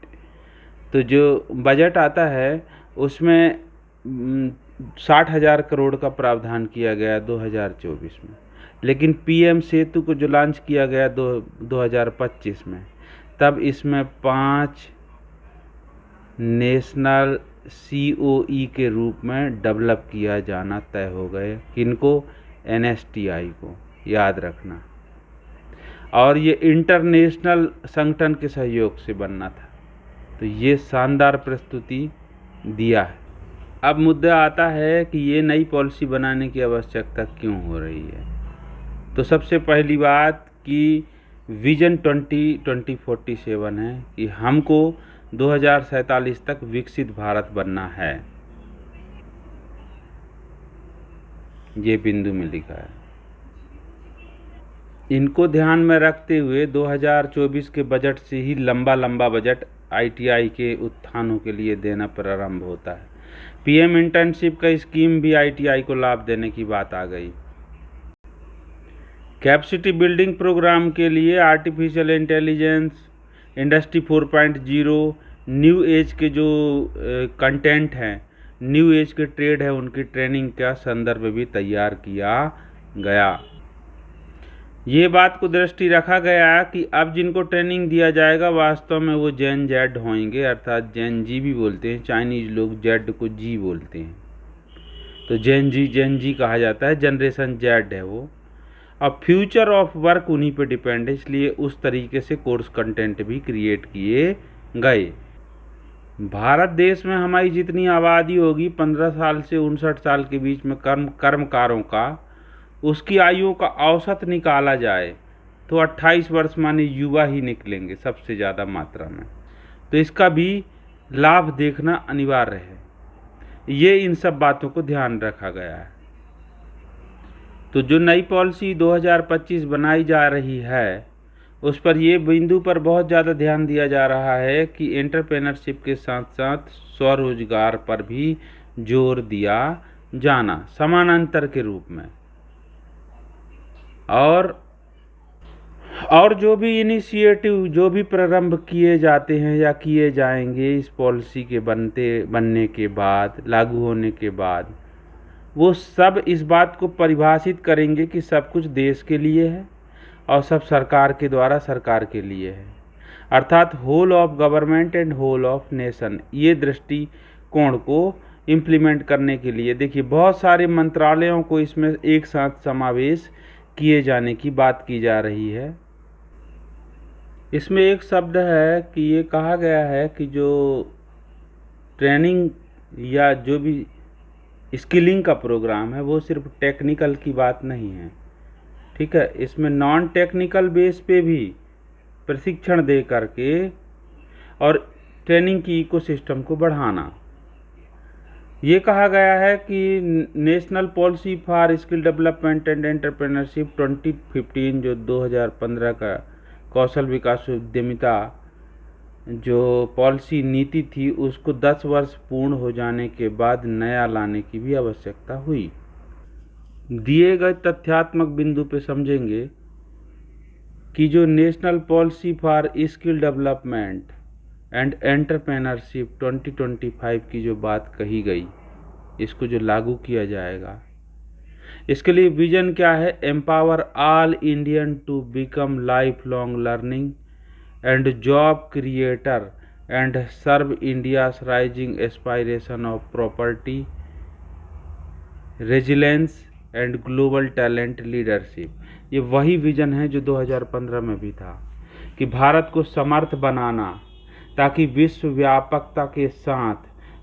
तो जो बजट आता है उसमें 60,000 करोड़ का प्रावधान किया गया 2024 में, लेकिन पीएम सेतु को जो लॉन्च किया गया 2025 में, तब इसमें 5 नेशनल सीओई के रूप में डेवलप किया जाना तय हो गए। किनको? एनएसटीआई को, याद रखना। और ये इंटरनेशनल संगठन के सहयोग से बनना था। तो ये शानदार प्रस्तुति दिया है। अब मुद्दा आता है कि ये नई पॉलिसी बनाने की आवश्यकता क्यों हो रही है। तो सबसे पहली बात कि विजन 2047 है कि हमको 2047 तक विकसित भारत बनना है। ये बिंदु में लिखा है। इनको ध्यान में रखते हुए 2024 के बजट से ही लंबा बजट आईटीआई के उत्थानों के लिए देना प्रारंभ होता है। पीएम इंटर्नशिप का स्कीम भी आईटीआई को लाभ देने की बात आ गई। कैपेसिटी बिल्डिंग प्रोग्राम के लिए artificial intelligence, industry 4.0, new age के जो कंटेंट हैं, न्यू एज के ट्रेड है, उनकी ट्रेनिंग का संदर्भ भी तैयार किया गया। ये बात को दृष्टि रखा गया कि अब जिनको ट्रेनिंग दिया जाएगा वास्तव में वो जेन जेड होंगे, अर्थात जेन जी भी बोलते हैं, चाइनीज लोग जेड को जी बोलते हैं, तो जेन जी कहा जाता है, जनरेशन जेड है वो। अब फ्यूचर ऑफ वर्क उन्हीं पे डिपेंड है, इसलिए उस तरीके से कोर्स कंटेंट भी क्रिएट किए गए। भारत देश में हमारी जितनी आबादी होगी 15 साल से 59 साल के बीच में कर्मकारों का, उसकी आयु का औसत निकाला जाए तो 28 वर्ष माने युवा ही निकलेंगे सबसे ज़्यादा मात्रा में। तो इसका भी लाभ देखना अनिवार्य है। ये इन सब बातों को ध्यान रखा गया है। तो जो नई पॉलिसी 2025 बनाई जा रही है उस पर ये बिंदु पर बहुत ज़्यादा ध्यान दिया जा रहा है कि एंटरप्रेन्योरशिप के साथ साथ स्वरोजगार पर भी जोर दिया जाना समानांतर के रूप में। और जो भी इनिशिएटिव, जो भी प्रारंभ किए जाते हैं या किए जाएंगे इस पॉलिसी के बनने के बाद, लागू होने के बाद, वो सब इस बात को परिभाषित करेंगे कि सब कुछ देश के लिए है और सब सरकार के द्वारा सरकार के लिए है, अर्थात whole of government and whole of nation. ये दृष्टिकोण को इम्प्लीमेंट करने के लिए देखिए बहुत सारे मंत्रालयों को इसमें एक साथ समावेश किए जाने की बात की जा रही है। इसमें एक शब्द है कि ये कहा गया है कि जो ट्रेनिंग या जो भी स्किलिंग का प्रोग्राम है वो सिर्फ टेक्निकल की बात नहीं है, ठीक है। इसमें नॉन टेक्निकल बेस पे भी प्रशिक्षण दे करके और ट्रेनिंग की इकोसिस्टम को बढ़ाना। ये कहा गया है कि national policy for skill development and entrepreneurship 2015 जो 2015 का कौशल विकास उद्यमिता जो पॉलिसी नीति थी उसको 10 वर्ष पूर्ण हो जाने के बाद नया लाने की भी आवश्यकता हुई। दिए गए तथ्यात्मक बिंदु पे समझेंगे कि जो national policy for skill development and entrepreneurship 2025 की जो बात कही गई, इसको जो लागू किया जाएगा, इसके लिए विजन क्या है? Empower all Indian to become life long learning and job creator and serve India's rising aspiration of property resilience and global talent leadership. ये वही विजन है जो 2015 में भी था कि भारत को समर्थ बनाना ताकि विश्व व्यापकता के साथ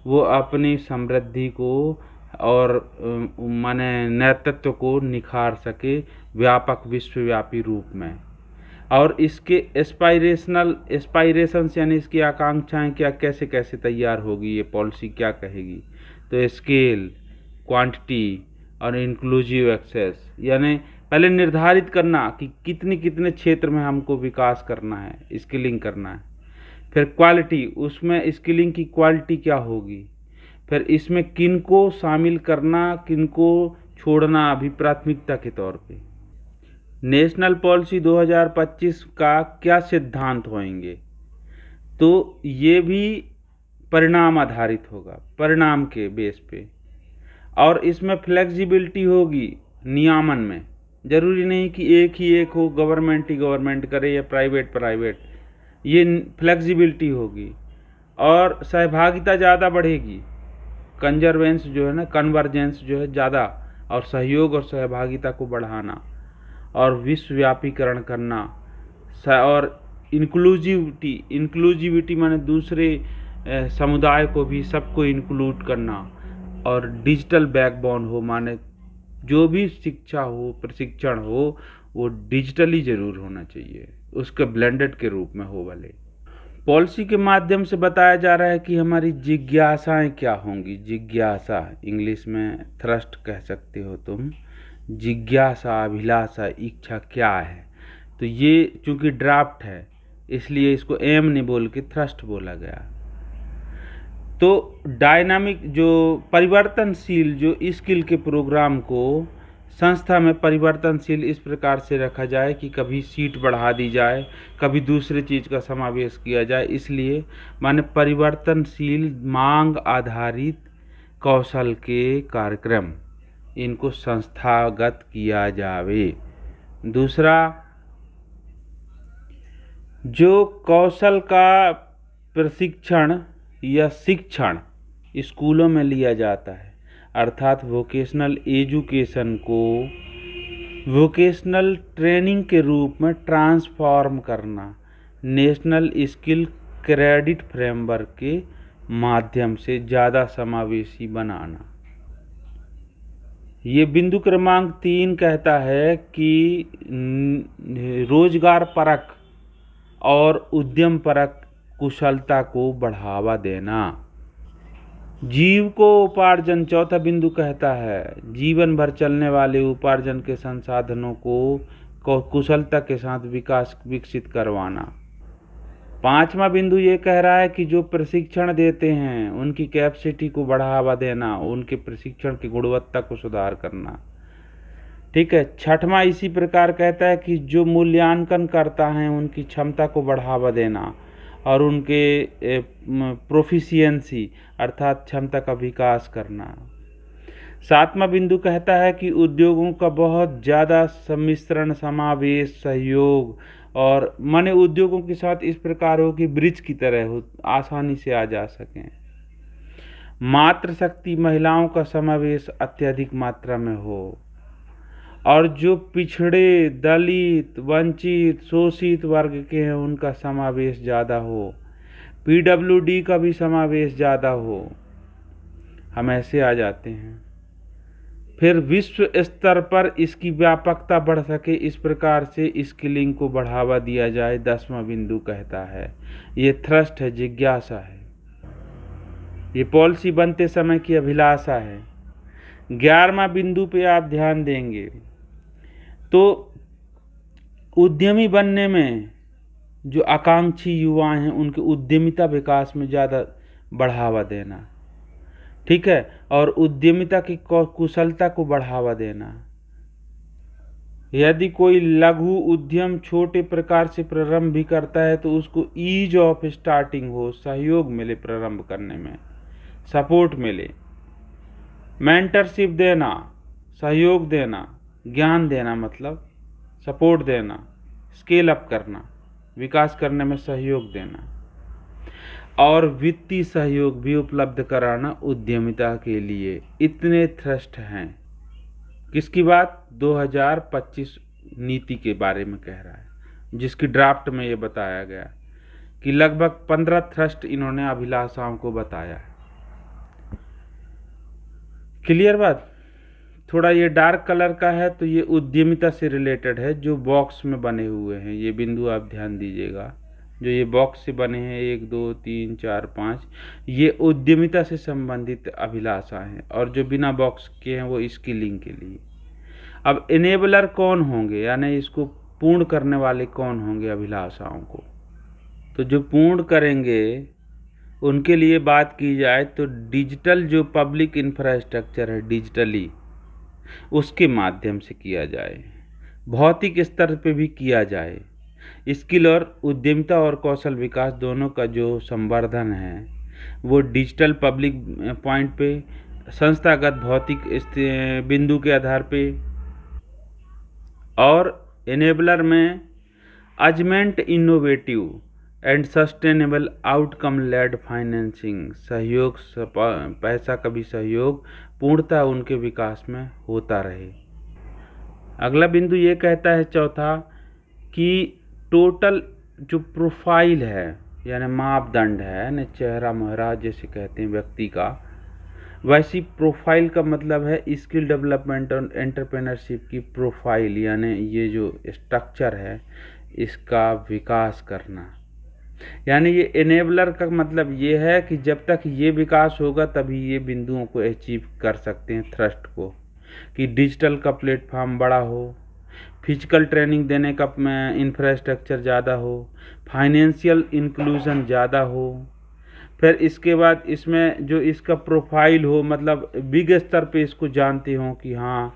वो अपनी समृद्धि को और माने नेतृत्व को निखार सके व्यापक विश्वव्यापी रूप में। और इसके एस्पायरेशंस यानी इसकी आकांक्षाएं क्या, कैसे कैसे तैयार होगी, ये पॉलिसी क्या कहेगी? तो स्केल, क्वांटिटी और इंक्लूसिव एक्सेस, यानी पहले निर्धारित करना कि कितने क्षेत्र में हमको विकास करना है, स्किलिंग करना है। फिर क्वालिटी, उसमें स्किलिंग की क्वालिटी क्या होगी। फिर इसमें किनको शामिल करना, किनको छोड़ना अभी प्राथमिकता के तौर पे। नेशनल पॉलिसी 2025 का क्या सिद्धांत होंगे, तो ये भी परिणाम आधारित होगा, परिणाम के बेस पे। और इसमें फ्लेक्सिबिलिटी होगी नियामन में। ज़रूरी नहीं कि एक ही एक हो, गवर्नमेंट ही गवर्नमेंट करे या प्राइवेट प्राइवेट, ये फ्लेक्सिबिलिटी होगी। और सहभागिता ज़्यादा बढ़ेगी, कन्वर्जेंस जो है ना, कन्वर्जेंस जो है ज़्यादा, और सहयोग और सहभागिता को बढ़ाना और विश्वव्यापीकरण करना, और इंक्लूसिविटी माने दूसरे समुदाय को भी, सबको इंक्लूड करना। और डिजिटल बैकबोन हो, माने जो भी शिक्षा हो, प्रशिक्षण हो, वो डिजिटली ज़रूर होना चाहिए, उसके ब्लेंडेड के रूप में हो भले। पॉलिसी के माध्यम से बताया जा रहा है कि हमारी जिज्ञासाएं क्या होंगी। जिज्ञासा इंग्लिश में थ्रस्ट कह सकते हो तुम। जिज्ञासा, अभिलाषा, इच्छा क्या है। तो ये चूंकि ड्राफ्ट है इसलिए इसको एम नहीं बोल के थ्रस्ट बोला गया। तो डायनामिक जो परिवर्तनशील जो स्किल के प्रोग्राम को संस्था में परिवर्तनशील इस प्रकार से रखा जाए कि कभी सीट बढ़ा दी जाए, कभी दूसरे चीज़ का समावेश किया जाए। इसलिए माने परिवर्तनशील मांग आधारित कौशल के कार्यक्रम, इनको संस्थागत किया जावे। दूसरा, जो कौशल का प्रशिक्षण या शिक्षण स्कूलों में लिया जाता है, अर्थात वोकेशनल एजुकेशन को वोकेशनल ट्रेनिंग के रूप में ट्रांसफॉर्म करना, नेशनल स्किल क्रेडिट फ्रेमवर्क के माध्यम से ज़्यादा समावेशी बनाना। ये बिंदु क्रमांक 3 कहता है कि रोजगार परक और उद्यम परक कुशलता को बढ़ावा देना। जीव को उपार्जन, चौथा बिंदु कहता है जीवन भर चलने वाले उपार्जन के संसाधनों को कुशलता के साथ विकसित करवाना। 5वां बिंदु ये कह रहा है कि जो प्रशिक्षण देते हैं उनकी कैपेसिटी को बढ़ावा देना, उनके प्रशिक्षण की गुणवत्ता को सुधार करना। ठीक है। 6वां इसी प्रकार कहता है कि जो मूल्यांकन करता है उनकी क्षमता को बढ़ावा देना और उनके प्रोफिशिएंसी अर्थात क्षमता का विकास करना। 7वां बिंदु कहता है कि उद्योगों का बहुत ज़्यादा सम्मिश्रण, समावेश, सहयोग, और माने उद्योगों के साथ इस प्रकार हो कि ब्रिज की तरह हो, आसानी से आ जा सकें। मातृशक्ति, महिलाओं का समावेश अत्यधिक मात्रा में हो, और जो पिछड़े, दलित, वंचित, शोषित वर्ग के हैं उनका समावेश ज़्यादा हो। PWD का भी समावेश ज़्यादा हो। हम ऐसे आ जाते हैं। फिर विश्व स्तर पर इसकी व्यापकता बढ़ सके, इस प्रकार से स्किलिंग को बढ़ावा दिया जाए। 10वां बिंदु कहता है, ये थ्रस्ट है, जिज्ञासा है, ये पॉलिसी बनते समय की अभिलाषा है। 11वां बिंदु पे आप ध्यान देंगे तो उद्यमी बनने में जो आकांक्षी युवा हैं उनके उद्यमिता विकास में ज़्यादा बढ़ावा देना। ठीक है। और उद्यमिता की कुशलता को बढ़ावा देना। यदि कोई लघु उद्यम छोटे प्रकार से प्रारंभ भी करता है तो उसको ईज ऑफ स्टार्टिंग हो, सहयोग मिले प्रारंभ करने में, सपोर्ट मिले, मेंटरशिप देना, सहयोग देना, ज्ञान देना, मतलब सपोर्ट देना, स्केल अप करना, विकास करने में सहयोग देना, और वित्तीय सहयोग भी उपलब्ध कराना उद्यमिता के लिए। इतने थ्रस्ट हैं। किसकी बात? 2025 नीति के बारे में कह रहा है, जिसकी ड्राफ्ट में ये बताया गया कि लगभग 15 थ्रस्ट इन्होंने अभिलाषाओं को बताया है। क्लियर बात? थोड़ा ये डार्क कलर का है तो ये उद्यमिता से रिलेटेड है, जो बॉक्स में बने हुए हैं। ये बिंदु आप ध्यान दीजिएगा, जो ये बॉक्स से बने हैं 1 2 3 4 5, ये उद्यमिता से संबंधित अभिलाषा हैं, और जो बिना बॉक्स के हैं वो स्किलिंग के लिए। अब इनेबलर कौन होंगे, यानी इसको पूर्ण करने वाले कौन होंगे अभिलाषाओं को? तो जो पूर्ण करेंगे उनके लिए बात की जाए तो डिजिटल जो पब्लिक इंफ्रास्ट्रक्चर है डिजिटली, उसके माध्यम से किया जाए, भौतिक स्तर पे भी किया जाए। स्किल और उद्यमिता और कौशल विकास दोनों का जो संवर्धन है वो डिजिटल पब्लिक पॉइंट पे, संस्थागत भौतिक बिंदु के आधार पे, और इनेबलर में augment innovative and sustainable outcome led financing, सहयोग पैसा का भी सहयोग पूर्णतः उनके विकास में होता रहे। अगला बिंदु ये कहता है चौथा कि टोटल जो प्रोफाइल है यानी मापदंड है न, चेहरा मोहरा जैसे कहते हैं व्यक्ति का, वैसी प्रोफाइल का मतलब है स्किल डेवलपमेंट और एंटरप्रेन्योरशिप की प्रोफाइल, यानी ये जो स्ट्रक्चर है इसका विकास करना। यानी ये इनेबलर का मतलब ये है कि जब तक ये विकास होगा तभी ये बिंदुओं को अचीव कर सकते हैं थ्रस्ट को, कि डिजिटल का प्लेटफॉर्म बड़ा हो, फिजिकल ट्रेनिंग देने का इंफ्रास्ट्रक्चर ज़्यादा हो, फाइनेंशियल इंक्लूजन ज़्यादा हो, फिर इसके बाद इसमें जो इसका प्रोफाइल हो, मतलब बिग स्तर पे इसको जानते हो कि हाँ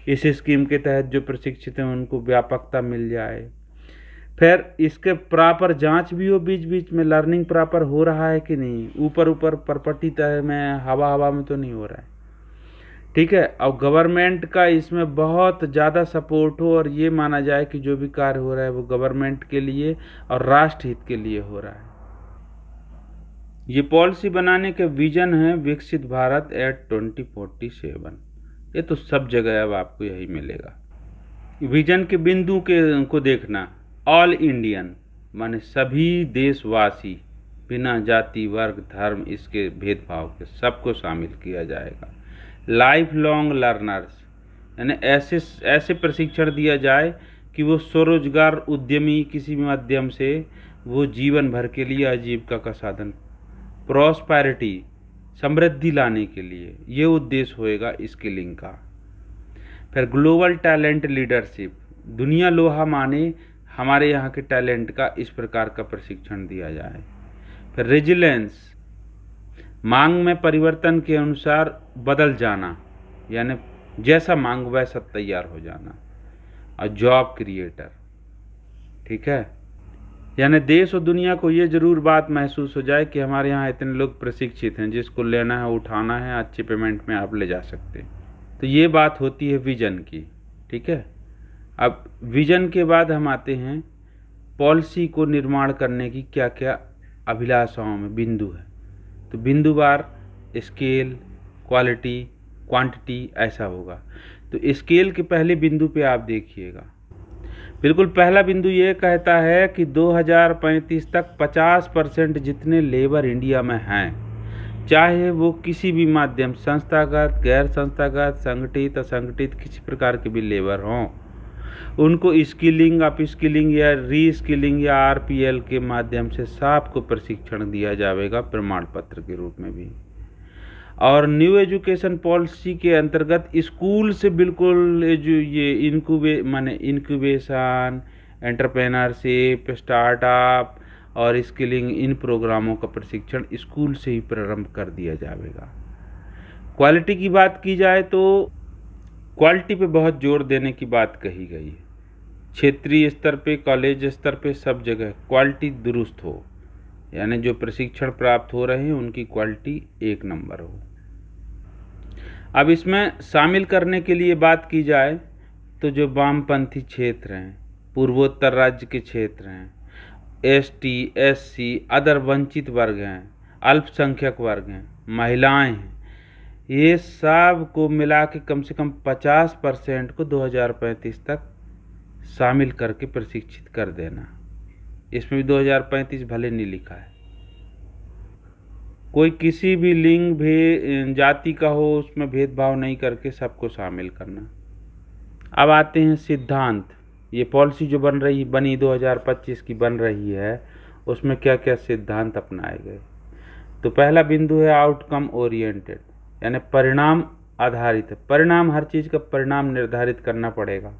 इस स्कीम के तहत जो प्रशिक्षित हैं उनको व्यापकता मिल जाए, फिर इसके प्रॉपर जांच भी हो बीच बीच में, लर्निंग प्रॉपर हो रहा है कि नहीं, ऊपर ऊपर परपटी तरह में हवा में तो नहीं हो रहा है, ठीक है। और गवर्नमेंट का इसमें बहुत ज़्यादा सपोर्ट हो और ये माना जाए कि जो भी कार्य हो रहा है वो गवर्नमेंट के लिए और राष्ट्र हित के लिए हो रहा है। ये पॉलिसी बनाने के विजन है विकसित भारत एट 2047। ये तो सब जगह अब आपको यही मिलेगा। विजन के बिंदु को देखना, ऑल इंडियन माने सभी देशवासी, बिना जाति वर्ग धर्म इसके भेदभाव के सबको शामिल किया जाएगा। लाइफ लॉन्ग लर्नर्स यानी ऐसे प्रशिक्षण दिया जाए कि वो स्वरोजगार उद्यमी किसी भी माध्यम से वो जीवन भर के लिए आजीविका का साधन, प्रॉस्पेरिटी समृद्धि लाने के लिए ये उद्देश्य होएगा स्किलिंग का। फिर ग्लोबल टैलेंट लीडरशिप, दुनिया लोहा माने हमारे यहाँ के टैलेंट का इस प्रकार का प्रशिक्षण दिया जाए। फिर रेजिलेंस, मांग में परिवर्तन के अनुसार बदल जाना, यानी जैसा मांग वैसा तैयार हो जाना। और जॉब क्रिएटर, ठीक है, यानी देश और दुनिया को ये ज़रूर बात महसूस हो जाए कि हमारे यहाँ इतने लोग प्रशिक्षित हैं, जिसको लेना है उठाना है अच्छे पेमेंट में आप ले जा सकते हैं। तो ये बात होती है विजन की, ठीक है। अब विजन के बाद हम आते हैं पॉलिसी को निर्माण करने की क्या क्या अभिलाषाओं में बिंदु है। तो बिंदुवार स्केल, क्वालिटी, क्वांटिटी ऐसा होगा। तो स्केल के पहले बिंदु पे आप देखिएगा, बिल्कुल पहला बिंदु ये कहता है कि 2035 तक 50% जितने लेबर इंडिया में हैं, चाहे वो किसी भी माध्यम संस्थागत, गैर संस्थागत, संगठित, असंगठित किसी प्रकार के भी लेबर हों, उनको स्किलिंग, अप स्किलिंग या री स्किलिंग या RPL के माध्यम से सबको प्रशिक्षण दिया जाएगा प्रमाण पत्र के रूप में भी। और न्यू एजुकेशन पॉलिसी के अंतर्गत स्कूल से बिल्कुल ये इंक्यूबेशन, एंटरप्रेन्योरशिप, स्टार्टअप और स्किलिंग, इन प्रोग्रामों का प्रशिक्षण स्कूल से ही प्रारंभ कर दिया जाएगा। क्वालिटी की बात की जाए तो क्वालिटी पे बहुत जोर देने की बात कही गई है। क्षेत्रीय स्तर पे, कॉलेज स्तर पे, सब जगह क्वालिटी दुरुस्त हो, यानी जो प्रशिक्षण प्राप्त हो रहे हैं उनकी क्वालिटी 1 नंबर हो। अब इसमें शामिल करने के लिए बात की जाए तो जो वामपंथी क्षेत्र हैं, पूर्वोत्तर राज्य के क्षेत्र हैं, ST, SC, अदर वंचित वर्ग हैं, अल्पसंख्यक वर्ग हैं, महिलाएं हैं, ये सब को मिला के कम से कम 50% को 2035 तक शामिल करके प्रशिक्षित कर देना। इसमें भी 2035 भले नहीं लिखा है, कोई किसी भी लिंग जाति का हो उसमें भेदभाव नहीं करके सबको शामिल करना। अब आते हैं सिद्धांत। ये पॉलिसी जो बनी 2025 की बन रही है, उसमें क्या क्या सिद्धांत अपनाए गए। तो पहला बिंदु है आउटकम ओरिएंटेड, यानी परिणाम आधारित है। परिणाम, हर चीज़ का परिणाम निर्धारित करना पड़ेगा।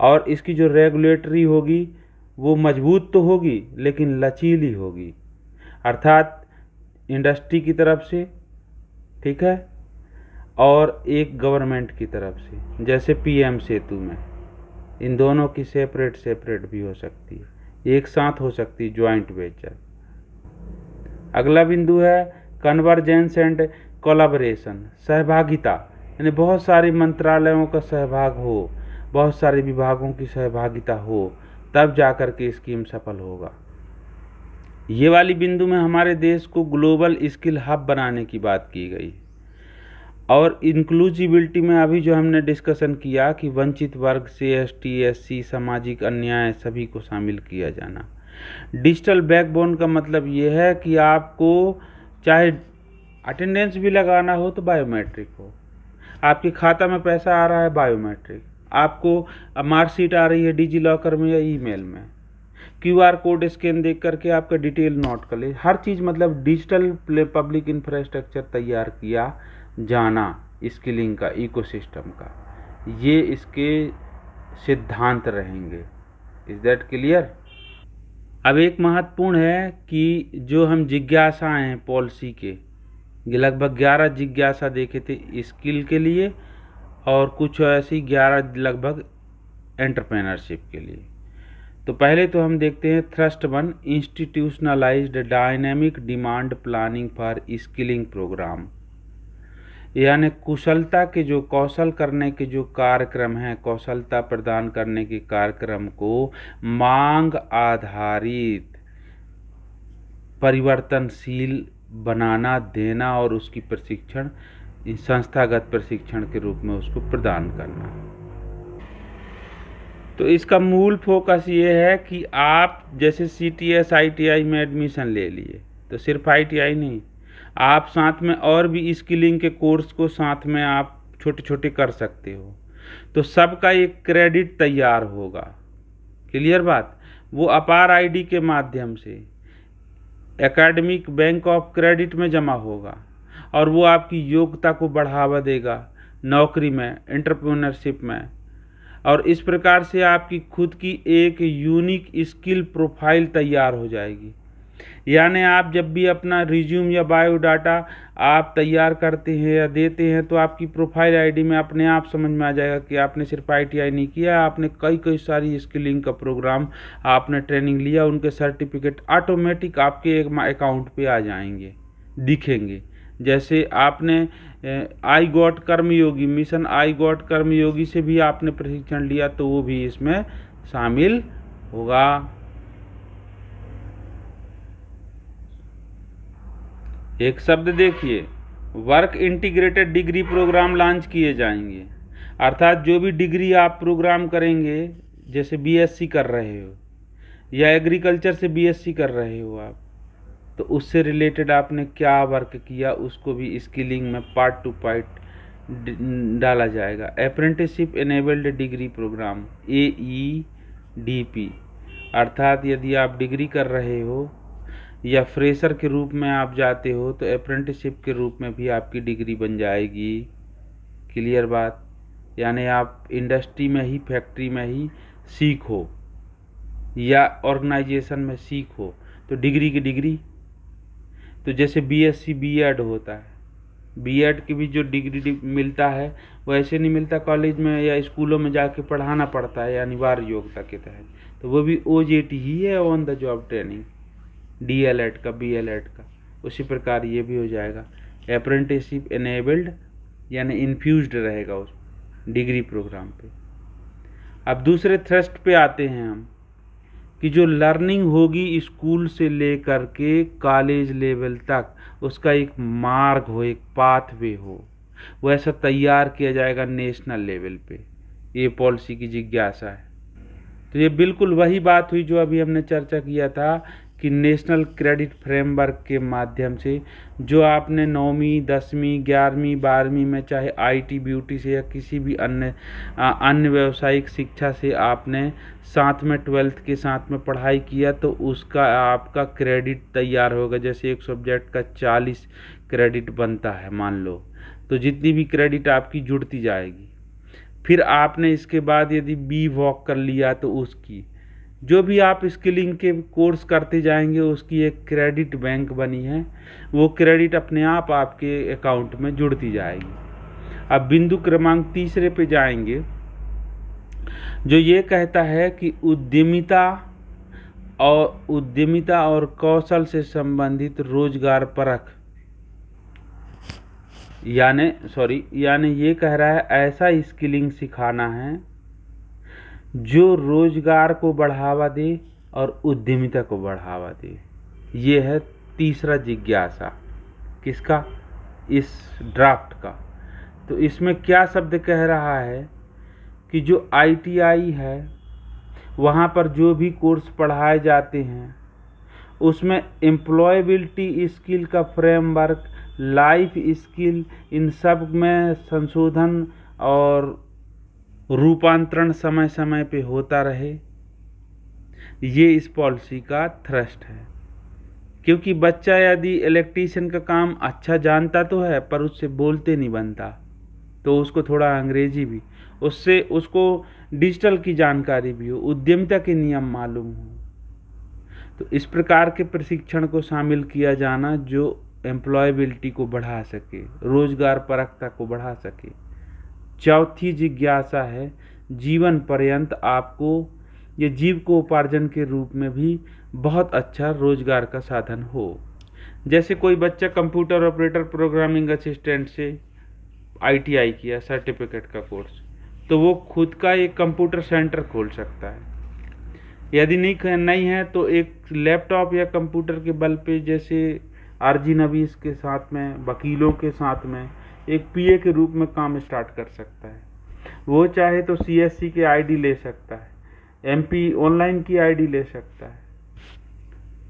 और इसकी जो रेगुलेटरी होगी वो मजबूत तो होगी लेकिन लचीली होगी, अर्थात इंडस्ट्री की तरफ से, ठीक है, और एक गवर्नमेंट की तरफ से, जैसे PM सेतु में। इन दोनों की सेपरेट भी हो सकती है, एक साथ हो सकती है, ज्वाइंट वेंचर। अगला बिंदु है कन्वर्जेंस एंड कोलैबोरेशन, सहभागिता, यानी बहुत सारे मंत्रालयों का सहभाग हो, बहुत सारे विभागों की सहभागिता हो, तब जाकर के स्कीम सफल होगा। ये वाली बिंदु में हमारे देश को ग्लोबल स्किल हब बनाने की बात की गई। और इंक्लूसिविटी में अभी जो हमने डिस्कशन किया कि वंचित वर्ग से एसटी एससी सामाजिक अन्याय सभी को शामिल किया जाना। डिजिटल बैकबोन का मतलब ये है कि आपको चाहे अटेंडेंस भी लगाना हो तो बायोमेट्रिक हो, आपके खाता में पैसा आ रहा है बायोमेट्रिक, आपको मार्कशीट आ रही है डिजी लॉकर में या ईमेल में, क्यूआर कोड स्कैन देख करके आपका डिटेल नोट कर ले, हर चीज़ मतलब डिजिटल पब्लिक इंफ्रास्ट्रक्चर तैयार किया जाना स्किलिंग का, इकोसिस्टम का, ये इसके सिद्धांत रहेंगे। Is that clear? अब एक महत्वपूर्ण है कि जो हम जिज्ञासाएं हैं पॉलिसी के, ये लगभग 11 जिज्ञासा देखे थे स्किल के लिए और कुछ ऐसी 11 लगभग एंटरप्रेन्योरशिप के लिए। तो पहले तो हम देखते हैं thrust 1, institutionalized dynamic demand planning for skilling program, यानी कुशलता के जो कौशल करने के जो कार्यक्रम हैं, कौशलता प्रदान करने के कार्यक्रम को मांग आधारित परिवर्तनशील बनाना, देना और उसकी प्रशिक्षण संस्थागत प्रशिक्षण के रूप में उसको प्रदान करना। तो इसका मूल फोकस ये है कि आप जैसे CTS ITI में एडमिशन ले लिए तो सिर्फ ITI नहीं, आप साथ में और भी स्किलिंग के कोर्स को साथ में आप छोटे छोटे कर सकते हो, तो सबका एक क्रेडिट तैयार होगा। क्लियर बात? वो अपार ID के माध्यम से एकेडमिक बैंक ऑफ क्रेडिट में जमा होगा और वो आपकी योग्यता को बढ़ावा देगा नौकरी में, एंटरप्रेन्योरशिप में, और इस प्रकार से आपकी खुद की एक यूनिक स्किल प्रोफाइल तैयार हो जाएगी। यानी आप जब भी अपना रिज्यूम या बायोडाटा आप तैयार करते हैं या देते हैं तो आपकी प्रोफाइल आईडी में अपने आप समझ में आ जाएगा कि आपने सिर्फ ITI नहीं किया, आपने कई सारी स्किलिंग का प्रोग्राम आपने ट्रेनिंग लिया, उनके सर्टिफिकेट ऑटोमेटिक आपके एक अकाउंट पे आ जाएंगे, दिखेंगे। जैसे आपने iGOT Karmayogi, mission iGOT Karmayogi से भी आपने प्रशिक्षण लिया तो वो भी इसमें शामिल होगा। एक शब्द देखिए, work integrated degree program launch किए जाएंगे, अर्थात जो भी डिग्री आप प्रोग्राम करेंगे, जैसे BSc कर रहे हो या एग्रीकल्चर से BSc कर रहे हो आप, तो उससे रिलेटेड आपने क्या वर्क किया उसको भी स्किलिंग में पार्ट टू पार्ट डाला जाएगा। Apprenticeship enabled degree program AEDP, अर्थात यदि आप डिग्री कर रहे हो या फ्रेशर के रूप में आप जाते हो तो अप्रेंटिसशिप के रूप में भी आपकी डिग्री बन जाएगी। क्लियर बात? यानी आप इंडस्ट्री में ही, फैक्ट्री में ही सीखो या ऑर्गेनाइजेशन में सीखो तो डिग्री की डिग्री। तो जैसे BSc B.Ed होता है, B.Ed की भी जो डिग्री मिलता है वो ऐसे नहीं मिलता, कॉलेज में या स्कूलों में जाके पढ़ाना पड़ता है अनिवार्य योग्यता के तहत, तो वो भी OJT ही है, on the job training, DLED का, BLED का। उसी प्रकार ये भी हो जाएगा अप्रेंटिसशिप एनेबल्ड, यानी इन्फ्यूज्ड रहेगा उस डिग्री प्रोग्राम पे। अब दूसरे थ्रस्ट पे आते हैं हम कि जो लर्निंग होगी स्कूल से लेकर के कॉलेज लेवल तक, उसका एक मार्ग हो, एक पाथवे हो, वो ऐसा तैयार किया जाएगा नेशनल लेवल पे। ये पॉलिसी की जिज्ञासा है। तो ये बिल्कुल वही बात हुई जो अभी हमने चर्चा किया था कि नेशनल क्रेडिट फ्रेमवर्क के माध्यम से जो आपने 9वीं 10वीं 11वीं 12वीं में चाहे IT ब्यूटी से या किसी भी अन्य व्यावसायिक शिक्षा से आपने साथ में 12th के साथ में पढ़ाई किया तो उसका आपका क्रेडिट तैयार होगा। जैसे एक सब्जेक्ट का 40 क्रेडिट बनता है मान लो, तो जितनी भी क्रेडिट आपकी जुड़ती जाएगी। फिर आपने इसके बाद यदि BVOC कर लिया तो उसकी जो भी आप स्किलिंग के कोर्स करते जाएंगे उसकी एक क्रेडिट बैंक बनी है, वो क्रेडिट अपने आप आपके अकाउंट में जुड़ती जाएगी। अब बिंदु क्रमांक 3 पे जाएंगे जो ये कहता है कि उद्यमिता और उद्यमिता और कौशल से संबंधित रोजगार परख, यानी ये कह रहा है ऐसा स्किलिंग सिखाना है जो रोजगार को बढ़ावा दे और उद्यमिता को बढ़ावा दे। ये है तीसरा जिज्ञासा किसका, इस ड्राफ्ट का। तो इसमें क्या शब्द कह रहा है कि जो ITI है वहाँ पर जो भी कोर्स पढ़ाए जाते हैं उसमें एम्प्लॉयबिलिटी स्किल का फ्रेमवर्क, लाइफ स्किल, इन सब में संशोधन और रूपांतरण समय समय पे होता रहे। ये इस पॉलिसी का थ्रस्ट है। क्योंकि बच्चा यदि इलेक्ट्रीशियन का काम अच्छा जानता तो है पर उससे बोलते नहीं बनता, तो उसको थोड़ा अंग्रेजी भी, उससे उसको डिजिटल की जानकारी भी हो, उद्यमिता के नियम मालूम हो। तो इस प्रकार के प्रशिक्षण को शामिल किया जाना जो एम्प्लॉयबिलिटी को बढ़ा सके, रोजगार परकता को बढ़ा सके। चौथी जिज्ञासा है जीवन पर्यंत आपको ये जीविकोपार्जन के रूप में भी बहुत अच्छा रोजगार का साधन हो। जैसे कोई बच्चा कंप्यूटर ऑपरेटर, प्रोग्रामिंग असिस्टेंट से ITI किया, सर्टिफिकेट का कोर्स, तो वो खुद का एक कंप्यूटर सेंटर खोल सकता है। यदि नहीं है तो एक लैपटॉप या कंप्यूटर के बल पे, जैसे RG नवीस के साथ में, वकीलों के साथ में एक PA के रूप में काम स्टार्ट कर सकता है। वो चाहे तो CSC के ID ले सकता है, MP ऑनलाइन की ID ले सकता है।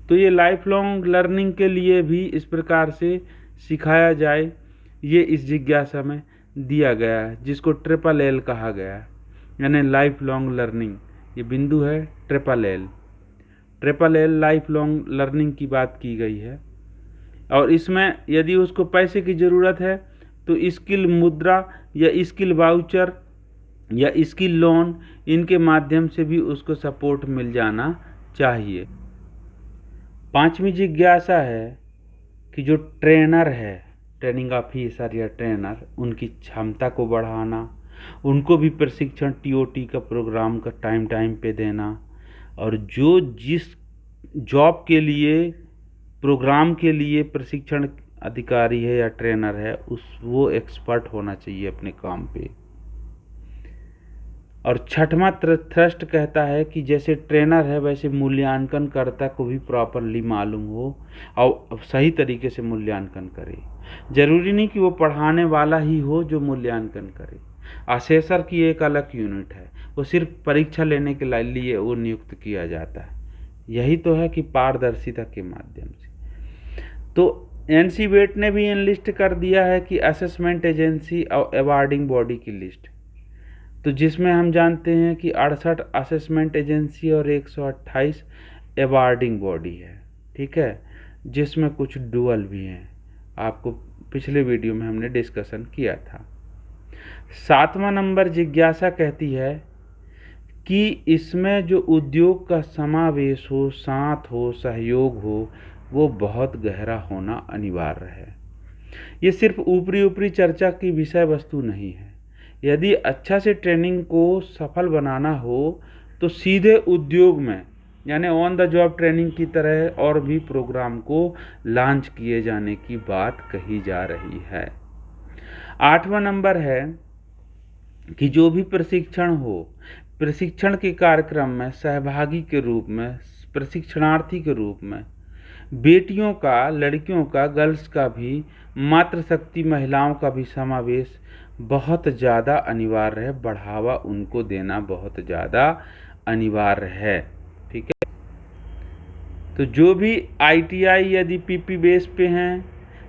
तो ये लाइफ लॉन्ग लर्निंग के लिए भी इस प्रकार से सिखाया जाए, ये इस जिज्ञासा में दिया गया है, जिसको LLL कहा गया है, यानी लाइफ लॉन्ग लर्निंग। ये बिंदु है LLL लाइफ लॉन्ग लर्निंग की बात की गई है। और इसमें यदि उसको पैसे की ज़रूरत है तो स्किल मुद्रा या स्किल वाउचर या स्किल लोन, इनके माध्यम से भी उसको सपोर्ट मिल जाना चाहिए। पांचवी जिज्ञासा है कि जो ट्रेनर है, ट्रेनिंग ऑफिसर या ट्रेनर, उनकी क्षमता को बढ़ाना, उनको भी प्रशिक्षण TOT का प्रोग्राम का टाइम पे देना, और जो जिस जॉब के लिए, प्रोग्राम के लिए प्रशिक्षण अधिकारी है या ट्रेनर है, वो एक्सपर्ट होना चाहिए अपने काम पे। और छठवां थ्रस्ट कहता है कि जैसे ट्रेनर है वैसे मूल्यांकनकर्ता को भी प्रॉपरली मालूम हो और सही तरीके से मूल्यांकन करे। जरूरी नहीं कि वो पढ़ाने वाला ही हो जो मूल्यांकन करे। असेसर की एक अलग यूनिट है, वो सिर्फ परीक्षा लेने के लिए वो नियुक्त किया जाता है। यही तो है कि पारदर्शिता के माध्यम से। तो NCBAT ने भी इनलिस्ट कर दिया है कि असेसमेंट एजेंसी और अवार्डिंग बॉडी की लिस्ट, तो जिसमें हम जानते हैं कि 68 असेसमेंट एजेंसी और 128 अवार्डिंग बॉडी है, ठीक है, जिसमें कुछ डुअल भी हैं। आपको पिछले वीडियो में हमने डिस्कशन किया था। 7वां नंबर जिज्ञासा कहती है कि इसमें जो उद्योग का समावेश हो, साथ हो, सहयोग हो, वो बहुत गहरा होना अनिवार्य है। ये सिर्फ ऊपरी चर्चा की विषय वस्तु नहीं है। यदि अच्छा से ट्रेनिंग को सफल बनाना हो तो सीधे उद्योग में, यानी ऑन द जॉब ट्रेनिंग की तरह और भी प्रोग्राम को लॉन्च किए जाने की बात कही जा रही है। 8वां नंबर है कि जो भी प्रशिक्षण हो, प्रशिक्षण के कार्यक्रम में सहभागी के रूप में, प्रशिक्षणार्थी के रूप में बेटियों का, लड़कियों का, गर्ल्स का भी, मातृशक्ति महिलाओं का भी समावेश बहुत ज़्यादा अनिवार्य है। बढ़ावा उनको देना बहुत ज़्यादा अनिवार्य है, ठीक है। तो जो भी ITI यदि PP बेस पे हैं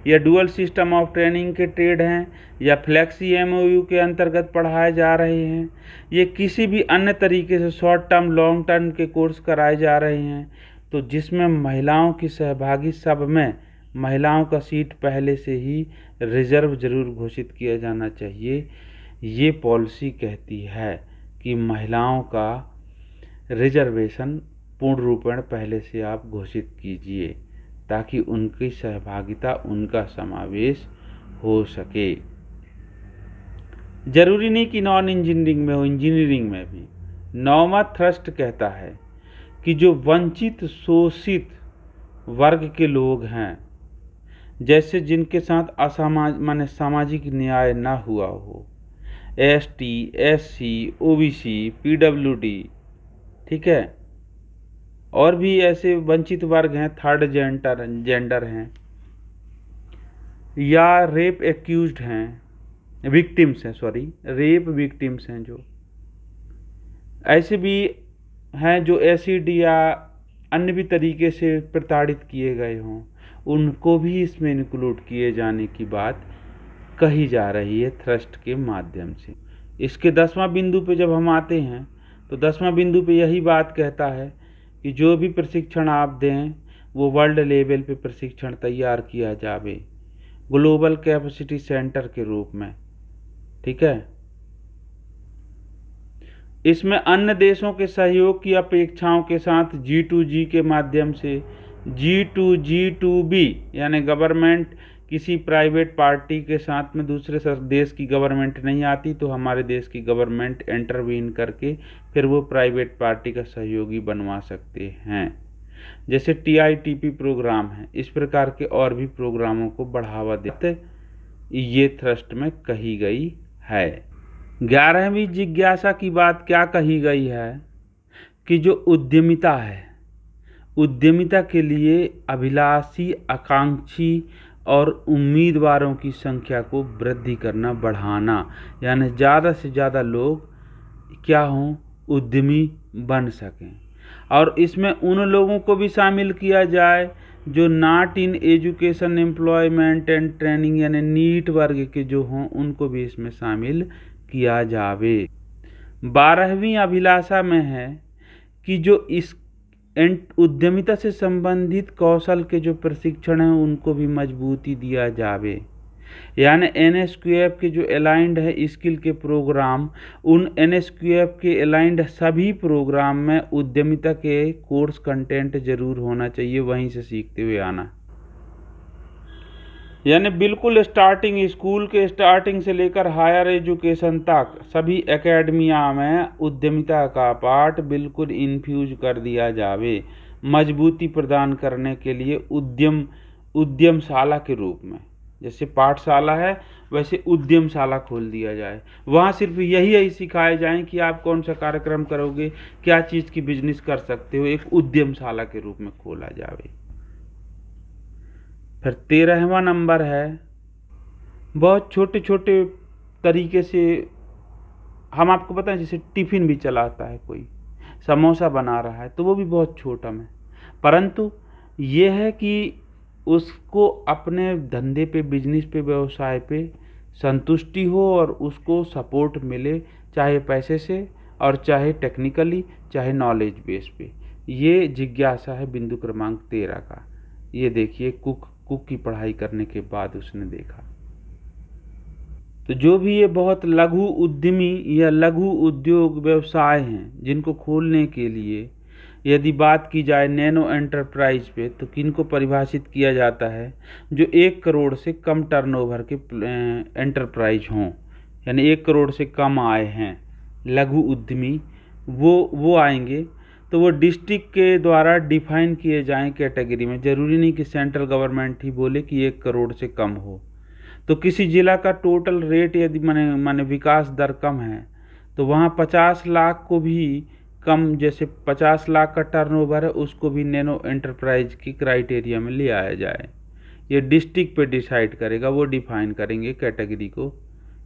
या डुअल सिस्टम ऑफ ट्रेनिंग के ट्रेड हैं या फ्लेक्सी MOU के अंतर्गत पढ़ाए जा रहे हैं, ये किसी भी अन्य तरीके से शॉर्ट टर्म, लॉन्ग टर्म के कोर्स कराए जा रहे हैं, तो जिसमें महिलाओं की सहभागी, सब में महिलाओं का सीट पहले से ही रिजर्व जरूर घोषित किया जाना चाहिए। ये पॉलिसी कहती है कि महिलाओं का रिजर्वेशन पूर्ण रूपेण पहले से आप घोषित कीजिए ताकि उनकी सहभागिता, उनका समावेश हो सके। जरूरी नहीं कि नॉन इंजीनियरिंग में हो, इंजीनियरिंग में भी। 9वां थ्रस्ट कहता है कि जो वंचित शोषित वर्ग के लोग हैं, जैसे जिनके साथ माने सामाजिक न्याय ना हुआ हो, एसटी, एससी, ओबीसी, पीडब्ल्यूडी, ठीक है, और भी ऐसे वंचित वर्ग हैं, थर्ड जेंडर हैं, या रेप एक्यूज्ड हैं, विक्टिम्स हैं, सॉरी रेप विक्टिम्स हैं, जो ऐसे भी हैं जो एसिड या अन्य भी तरीके से प्रताड़ित किए गए हों, उनको भी इसमें इंक्लूड किए जाने की बात कही जा रही है थ्रस्ट के माध्यम से। इसके 10वां बिंदु पे जब हम आते हैं तो 10वां बिंदु पे यही बात कहता है कि जो भी प्रशिक्षण आप दें वो वर्ल्ड लेवल पे प्रशिक्षण तैयार किया जावे, ग्लोबल कैपेसिटी सेंटर के रूप में, ठीक है। इसमें अन्य देशों के सहयोग की अपेक्षाओं के साथ G2G के माध्यम से G2G2B यानी गवर्नमेंट किसी प्राइवेट पार्टी के साथ में दूसरे देश की गवर्नमेंट नहीं आती तो हमारे देश की गवर्नमेंट इंटरवीन करके फिर वो प्राइवेट पार्टी का सहयोगी बनवा सकते हैं। जैसे TITP प्रोग्राम है, इस प्रकार के और भी प्रोग्रामों को बढ़ावा देते ये थ्रस्ट में कही गई है। 11वीं जिज्ञासा की बात क्या कही गई है कि जो उद्यमिता है, उद्यमिता के लिए अभिलाषी, आकांक्षी और उम्मीदवारों की संख्या को वृद्धि करना, बढ़ाना, यानी ज़्यादा से ज़्यादा लोग क्या हों, उद्यमी बन सकें। और इसमें उन लोगों को भी शामिल किया जाए जो not in education, employment and training यानी नीट वर्ग के जो हों, उनको भी इसमें शामिल किया जावे। 12वीं अभिलाषा में है कि जो इस उद्यमिता से संबंधित कौशल के जो प्रशिक्षण हैं उनको भी मजबूती दिया जावे, यानी NSQF के जो अलाइंड है स्किल के प्रोग्राम, उन NSQF के अलाइंड सभी प्रोग्राम में उद्यमिता के कोर्स कंटेंट जरूर होना चाहिए, वहीं से सीखते हुए आना, यानी बिल्कुल स्टार्टिंग, स्कूल के स्टार्टिंग से लेकर हायर एजुकेशन तक सभी एकेडमिया में उद्यमिता का पाठ बिल्कुल इन्फ्यूज कर दिया जावे, मजबूती प्रदान करने के लिए उद्यमशाला के रूप में। जैसे पाठशाला है वैसे उद्यमशाला खोल दिया जाए, वहाँ सिर्फ यही सिखाए जाएं कि आप कौन सा कार्यक्रम करोगे, क्या चीज़ की बिजनेस कर सकते हो, एक उद्यमशाला के रूप में खोला जावे। फिर 13वां नंबर है, बहुत छोटे छोटे तरीके से हम आपको बताएं, जैसे टिफ़िन भी चलाता है, कोई समोसा बना रहा है तो वो भी बहुत छोटा में, परंतु ये है कि उसको अपने धंधे पे, बिजनेस पे, व्यवसाय पे संतुष्टि हो और उसको सपोर्ट मिले, चाहे पैसे से और चाहे टेक्निकली, चाहे नॉलेज बेस पे। ये जिज्ञासा है बिंदु क्रमांक 13 का। ये देखिए कुक की पढ़ाई करने के बाद उसने देखा। तो जो भी ये बहुत लघु उद्यमी या लघु उद्योग व्यवसाय हैं जिनको खोलने के लिए यदि बात की जाए नैनो एंटरप्राइज पे, तो किनको परिभाषित किया जाता है, जो 1 करोड़ से कम टर्नओवर के एंटरप्राइज हों, यानी 1 करोड़ से कम आए हैं लघु उद्यमी, वो आएंगे। तो वो डिस्ट्रिक्ट के द्वारा डिफाइन किए जाएं कैटेगरी में, ज़रूरी नहीं कि सेंट्रल गवर्नमेंट ही बोले कि 1 करोड़ से कम हो। तो किसी जिला का टोटल रेट यदि माने विकास दर कम है तो वहाँ 50 लाख को भी कम, जैसे 50 लाख का टर्नओवर है उसको भी नैनो एंटरप्राइज की क्राइटेरिया में ले आया जाए। ये डिस्ट्रिक्ट पे डिसाइड करेगा, वो डिफाइन करेंगे कैटेगरी को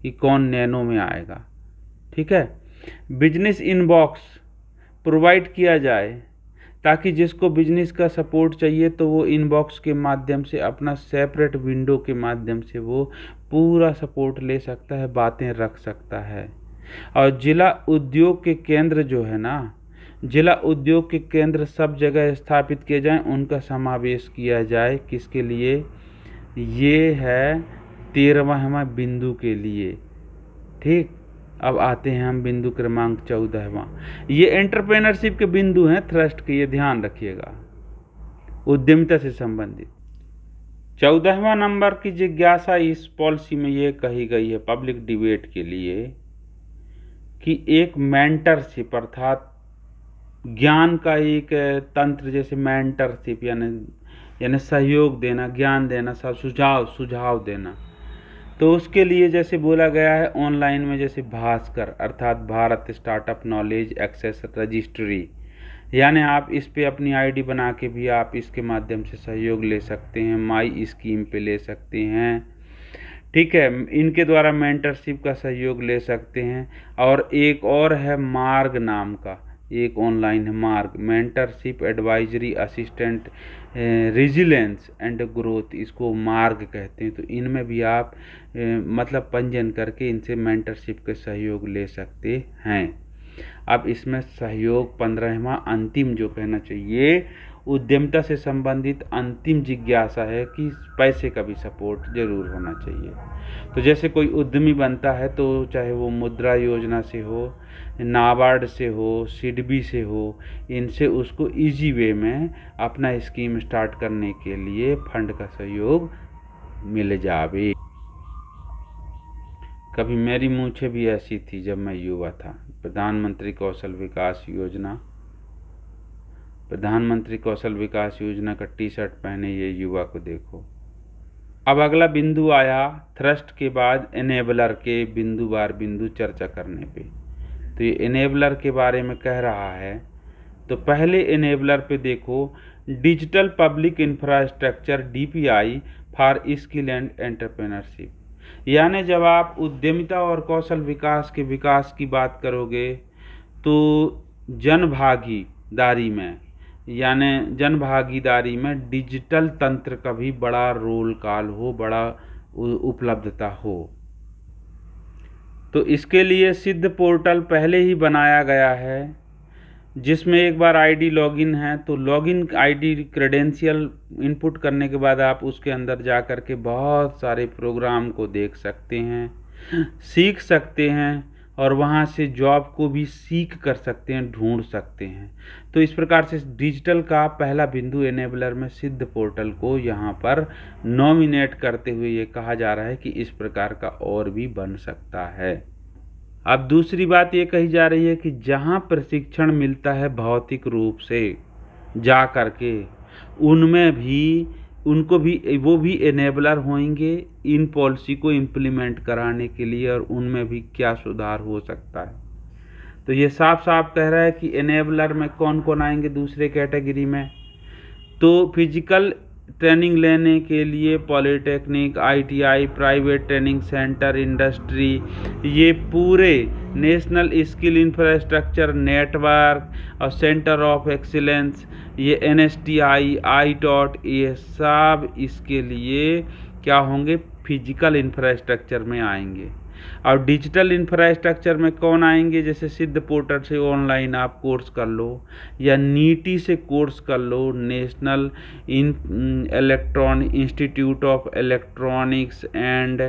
कि कौन नैनो में आएगा, ठीक है। बिजनेस इनबॉक्स प्रोवाइड किया जाए ताकि जिसको बिजनेस का सपोर्ट चाहिए तो वो इनबॉक्स के माध्यम से अपना सेपरेट विंडो के माध्यम से वो पूरा सपोर्ट ले सकता है, बातें रख सकता है। और जिला उद्योग के केंद्र जो है ना, जिला उद्योग के केंद्र सब जगह स्थापित किए जाएं, उनका समावेश किया जाए। किसके लिए? ये है 13वां बिंदु के लिए, ठीक। अब आते हैं हम बिंदु क्रमांक 14वां। ये एंटरप्रेन्योरशिप के बिंदु हैं थ्रस्ट के, ये ध्यान रखिएगा, उद्यमिता से संबंधित। 14वां नंबर की जिज्ञासा इस पॉलिसी में ये कही गई है पब्लिक डिबेट के लिए कि एक मेंटरशिप अर्थात ज्ञान का एक तंत्र, जैसे मेंटरशिप यानी सहयोग देना, ज्ञान देना, सुझाव देना। तो उसके लिए जैसे बोला गया है ऑनलाइन में, जैसे भास्कर अर्थात Bharat startup knowledge access registry, यानी आप इस पे अपनी आईडी बना के भी आप इसके माध्यम से सहयोग ले सकते हैं, माई स्कीम पे ले सकते हैं, ठीक है। इनके द्वारा मेंटरशिप का सहयोग ले सकते हैं। और एक और है मार्ग नाम का, एक ऑनलाइन है मार्ग, mentorship advisory assistant resilience and growth, इसको मार्ग कहते हैं। तो इनमें भी आप मतलब पंजीयन करके इनसे मेंटरशिप के सहयोग ले सकते हैं। अब इसमें सहयोग 15वां अंतिम जो कहना चाहिए, उद्यमिता से संबंधित अंतिम जिज्ञासा है कि पैसे का भी सपोर्ट जरूर होना चाहिए। तो जैसे कोई उद्यमी बनता है तो चाहे वो मुद्रा योजना से हो, नाबार्ड से हो, सिडबी से हो, इनसे उसको इजी वे में अपना स्कीम स्टार्ट करने के लिए फंड का सहयोग मिल जावे। कभी मेरी मूंछें भी ऐसी थी जब मैं युवा था। प्रधानमंत्री कौशल विकास विकास योजना का टी शर्ट पहने ये युवा को देखो। अब अगला बिंदु आया थ्रस्ट के बाद एनेबलर के बिंदु चर्चा करने पे। तो ये एनेबलर के बारे में कह रहा है। तो पहले एनेबलर पे देखो, digital public infrastructure DPI for skill and entrepreneurship, यानी जब आप उद्यमिता और कौशल विकास की बात करोगे तो जन भागीदारी में डिजिटल तंत्र का भी बड़ा रोल कॉल हो, बड़ा उपलब्धता हो। तो इसके लिए सिद्ध पोर्टल पहले ही बनाया गया है, जिसमें एक बार आईडी लॉगिन है तो लॉगिन आईडी क्रेडेंशियल इनपुट करने के बाद आप उसके अंदर जा कर के बहुत सारे प्रोग्राम को देख सकते हैं, सीख सकते हैं, और वहाँ से जॉब को भी सीख कर सकते हैं, ढूंढ सकते हैं। तो इस प्रकार से डिजिटल का पहला बिंदु एनेबलर में सिद्ध पोर्टल को यहाँ पर नॉमिनेट करते हुए ये कहा जा रहा है कि इस प्रकार का और भी बन सकता है। अब दूसरी बात ये कही जा रही है कि जहाँ प्रशिक्षण मिलता है भौतिक रूप से जा कर के, उनमें भी वो भी एनेबलर होंगे इन पॉलिसी को इम्प्लीमेंट कराने के लिए, और उनमें भी क्या सुधार हो सकता है। तो ये साफ साफ कह रहा है कि एनेबलर में कौन कौन आएंगे दूसरे कैटेगरी में। तो फिजिकल ट्रेनिंग लेने के लिए polytechnic, ITI, private training centre, industry, ये पूरे नेशनल स्किल इंफ्रास्ट्रक्चर नेटवर्क और सेंटर ऑफ एक्सीलेंस, ये NSTI, ITOT, ये सब इसके लिए क्या होंगे, फिजिकल इंफ्रास्ट्रक्चर में आएंगे। और डिजिटल इंफ्रास्ट्रक्चर में कौन आएंगे, जैसे सिद्ध पोर्टल से ऑनलाइन आप कोर्स कर लो या नीटी से कोर्स कर लो, national institute of electronics and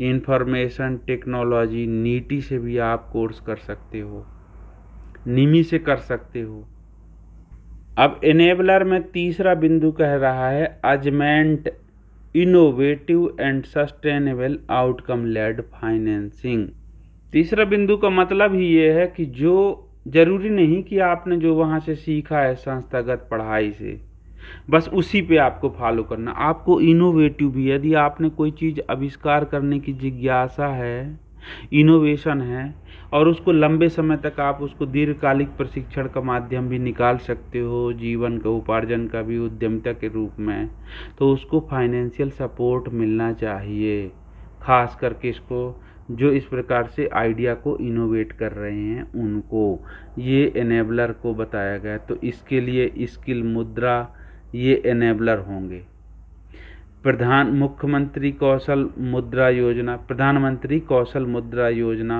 information technology, NIELIT से भी आप कोर्स कर सकते हो, निमी से कर सकते हो। अब एनेबलर में तीसरा बिंदु कह रहा है augment innovative and sustainable outcome led financing. तीसरा बिंदु का मतलब ही ये है कि जो जरूरी नहीं कि आपने जो वहाँ से सीखा है संस्थागत पढ़ाई से बस उसी पे आपको फॉलो करना, आपको इनोवेटिव भी, यदि आपने कोई चीज़ आविष्कार करने की जिज्ञासा है, इनोवेशन है, और उसको लंबे समय तक आप उसको दीर्घकालिक प्रशिक्षण का माध्यम भी निकाल सकते हो, जीवन का उपार्जन का भी उद्यमिता के रूप में, तो उसको फाइनेंशियल सपोर्ट मिलना चाहिए। खास करके इसको जो इस प्रकार से आइडिया को इनोवेट कर रहे हैं उनको, ये एनेबलर को बताया गया। तो इसके लिए स्किल मुद्रा ये एनेबलर होंगे। प्रधानमंत्री कौशल मुद्रा योजना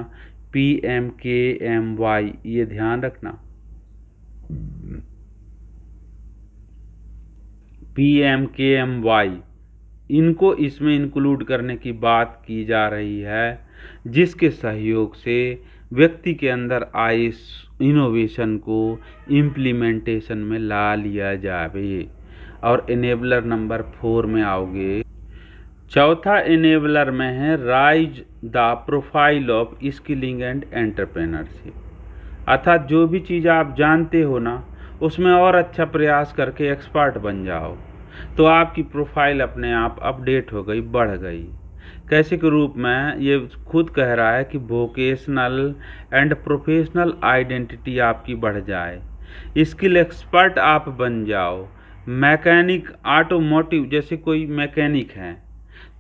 PMKMY, ये ध्यान रखना, PMKMY इनको इसमें इंक्लूड करने की बात की जा रही है, जिसके सहयोग से व्यक्ति के अंदर आए इनोवेशन को इम्प्लीमेंटेशन में ला लिया जावे। और एनेबलर नंबर 4 में आओगे। चौथा एनेबलर में है rise the profile of skilling and entrepreneurship. अर्थात जो भी चीज़ आप जानते हो ना, उसमें और अच्छा प्रयास करके एक्सपर्ट बन जाओ, तो आपकी प्रोफाइल अपने आप अपडेट हो गई, बढ़ गई। कैसे के रूप में ये खुद कह रहा है कि वोकेशनल एंड प्रोफेशनल आइडेंटिटी आपकी बढ़ जाए, स्किल एक्सपर्ट आप बन जाओ। मैकेनिक ऑटोमोटिव, जैसे कोई मैकेनिक है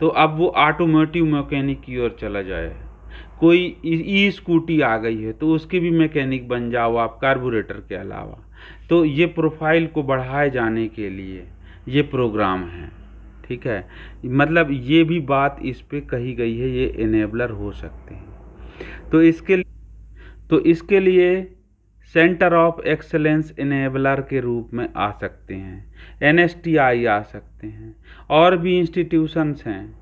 तो अब वो ऑटोमोटिव मैकेनिक की ओर चला जाए। कोई ई स्कूटी आ गई है तो उसके भी मैकेनिक बन जाओ आप, कार्बोरेटर के अलावा। तो ये प्रोफाइल को बढ़ाए जाने के लिए ये प्रोग्राम है, ठीक है। मतलब ये भी बात इस पे कही गई है, ये इनेबलर हो सकते हैं। तो इसके लिए सेंटर ऑफ एक्सेलेंस इनेबलर के रूप में आ सकते हैं, एनएसटीआई आ सकते हैं, और भी इंस्टीट्यूशंस हैं।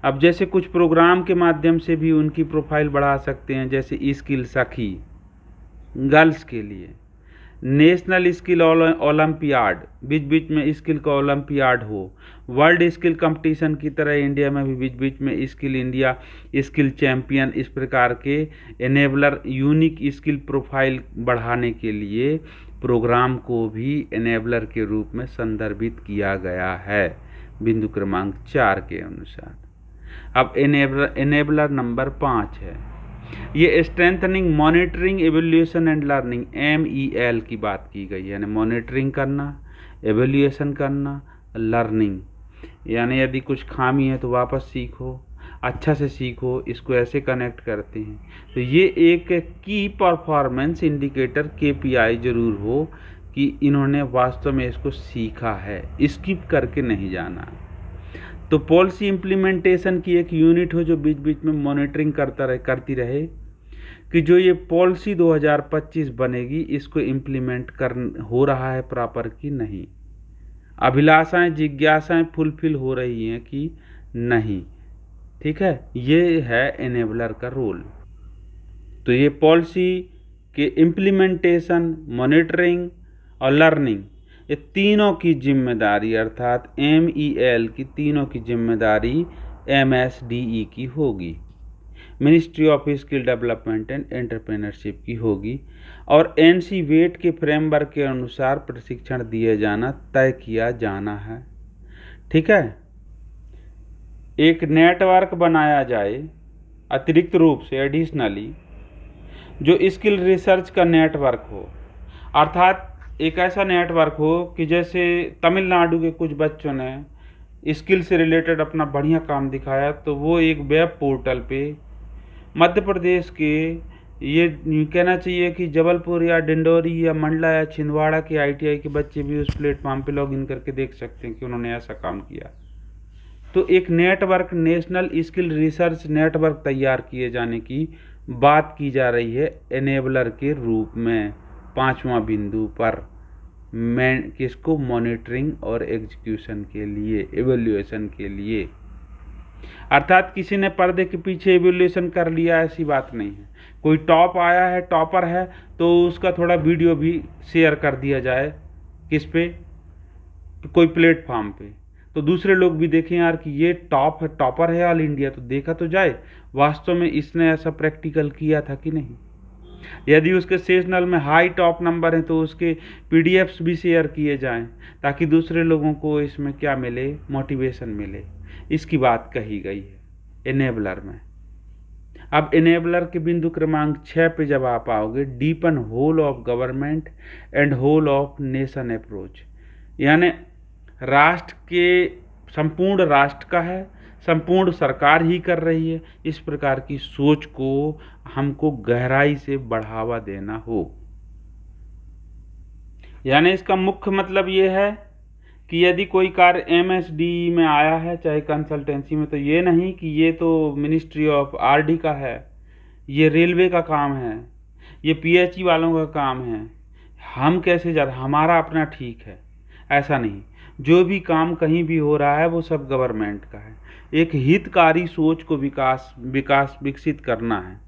अब जैसे कुछ प्रोग्राम के माध्यम से भी उनकी प्रोफाइल बढ़ा सकते हैं, जैसे स्किल सखी गर्ल्स के लिए, नेशनल स्किल ओलंपियाड, बीच बीच में स्किल का ओलंपियाड हो, वर्ल्ड स्किल कंपटीशन की तरह इंडिया में भी बीच बीच में स्किल इंडिया, स्किल चैंपियन, इस प्रकार के एनेबलर यूनिक स्किल प्रोफाइल बढ़ाने के लिए प्रोग्राम को भी एनेबलर के रूप में संदर्भित किया गया है बिंदु क्रमांक 4 के अनुसार। अब एनेबलर नंबर 5 है, ये strengthening monitoring evaluation and learning, MEL की बात की गई है, यानी मॉनिटरिंग करना, एवेल्यूएशन करना, लर्निंग, यानी यदि कुछ खामी है तो वापस सीखो, अच्छा से सीखो, इसको ऐसे कनेक्ट करते हैं। तो ये एक की परफॉर्मेंस इंडिकेटर KPI जरूर हो कि इन्होंने वास्तव में इसको सीखा है, स्किप करके नहीं जाना। तो पॉलिसी इम्प्लीमेंटेशन की एक यूनिट हो जो बीच बीच में मॉनिटरिंग करती रहे कि जो ये पॉलिसी 2025 बनेगी इसको इम्प्लीमेंट हो रहा है प्रॉपर कि नहीं, अभिलाषाएं जिज्ञासाएं फुलफिल हो रही हैं कि नहीं, ठीक है। ये है एनेबलर का रोल। तो ये पॉलिसी के इम्प्लीमेंटेशन, मॉनिटरिंग और लर्निंग, ये तीनों की जिम्मेदारी, अर्थात MEL की तीनों की जिम्मेदारी MSDE की होगी, ministry of skill development and entrepreneurship की होगी, और NC-VET के फ्रेमवर्क के अनुसार प्रशिक्षण दिए जाना तय किया जाना है, ठीक है। एक नेटवर्क बनाया जाए अतिरिक्त रूप से, एडिशनली, जो स्किल रिसर्च का नेटवर्क हो, अर्थात एक ऐसा नेटवर्क हो कि जैसे तमिलनाडु के कुछ बच्चों ने स्किल से रिलेटेड अपना बढ़िया काम दिखाया, तो वो एक वेब पोर्टल पे मध्य प्रदेश के, ये कहना चाहिए कि जबलपुर या डिंडोरी या मंडला या छिंदवाड़ा के ITI के बच्चे भी उस प्लेटफॉर्म पे लॉगिन करके देख सकते हैं कि उन्होंने ऐसा काम किया। तो एक network, national skill research network तैयार किए जाने की बात की जा रही है एनेबलर के रूप में 5वां बिंदु पर, मैं किसको, मॉनिटरिंग और एग्जीक्यूशन के लिए, एवेल्यूएशन के लिए। अर्थात किसी ने पर्दे के पीछे एवेल्यूएशन कर लिया, ऐसी बात नहीं है। कोई टॉप आया है, टॉपर है, तो उसका थोड़ा वीडियो भी शेयर कर दिया जाए, किस पे, कोई प्लेटफॉर्म पे, तो दूसरे लोग भी देखें यार कि ये टॉपर है ऑल इंडिया, तो देखा तो जाए वास्तव में इसने ऐसा प्रैक्टिकल किया था कि नहीं। यदि उसके सेशनल में हाई टॉप नंबर हैं तो उसके PDFs भी शेयर किए जाएं, ताकि दूसरे लोगों को इसमें क्या मिले, मोटिवेशन मिले। इसकी बात कही गई है एनेबलर में। अब एनेबलर के बिंदु क्रमांक 6 पे जब आप आओगे, deepen whole of government and whole of nation approach, यानी राष्ट्र के, संपूर्ण राष्ट्र का है, संपूर्ण सरकार ही कर रही है, इस प्रकार की सोच को हमको गहराई से बढ़ावा देना हो। यानी इसका मुख्य मतलब ये है कि यदि कोई कार्य MSDE में आया है, चाहे कंसल्टेंसी में, तो ये नहीं कि ये तो मिनिस्ट्री ऑफ RD का है, ये रेलवे का काम है, ये PHE वालों का काम है, हम कैसे हमारा अपना ठीक है, ऐसा नहीं। जो भी काम कहीं भी हो रहा है वो सब गवर्नमेंट का है। एक हितकारी सोच को विकसित करना है।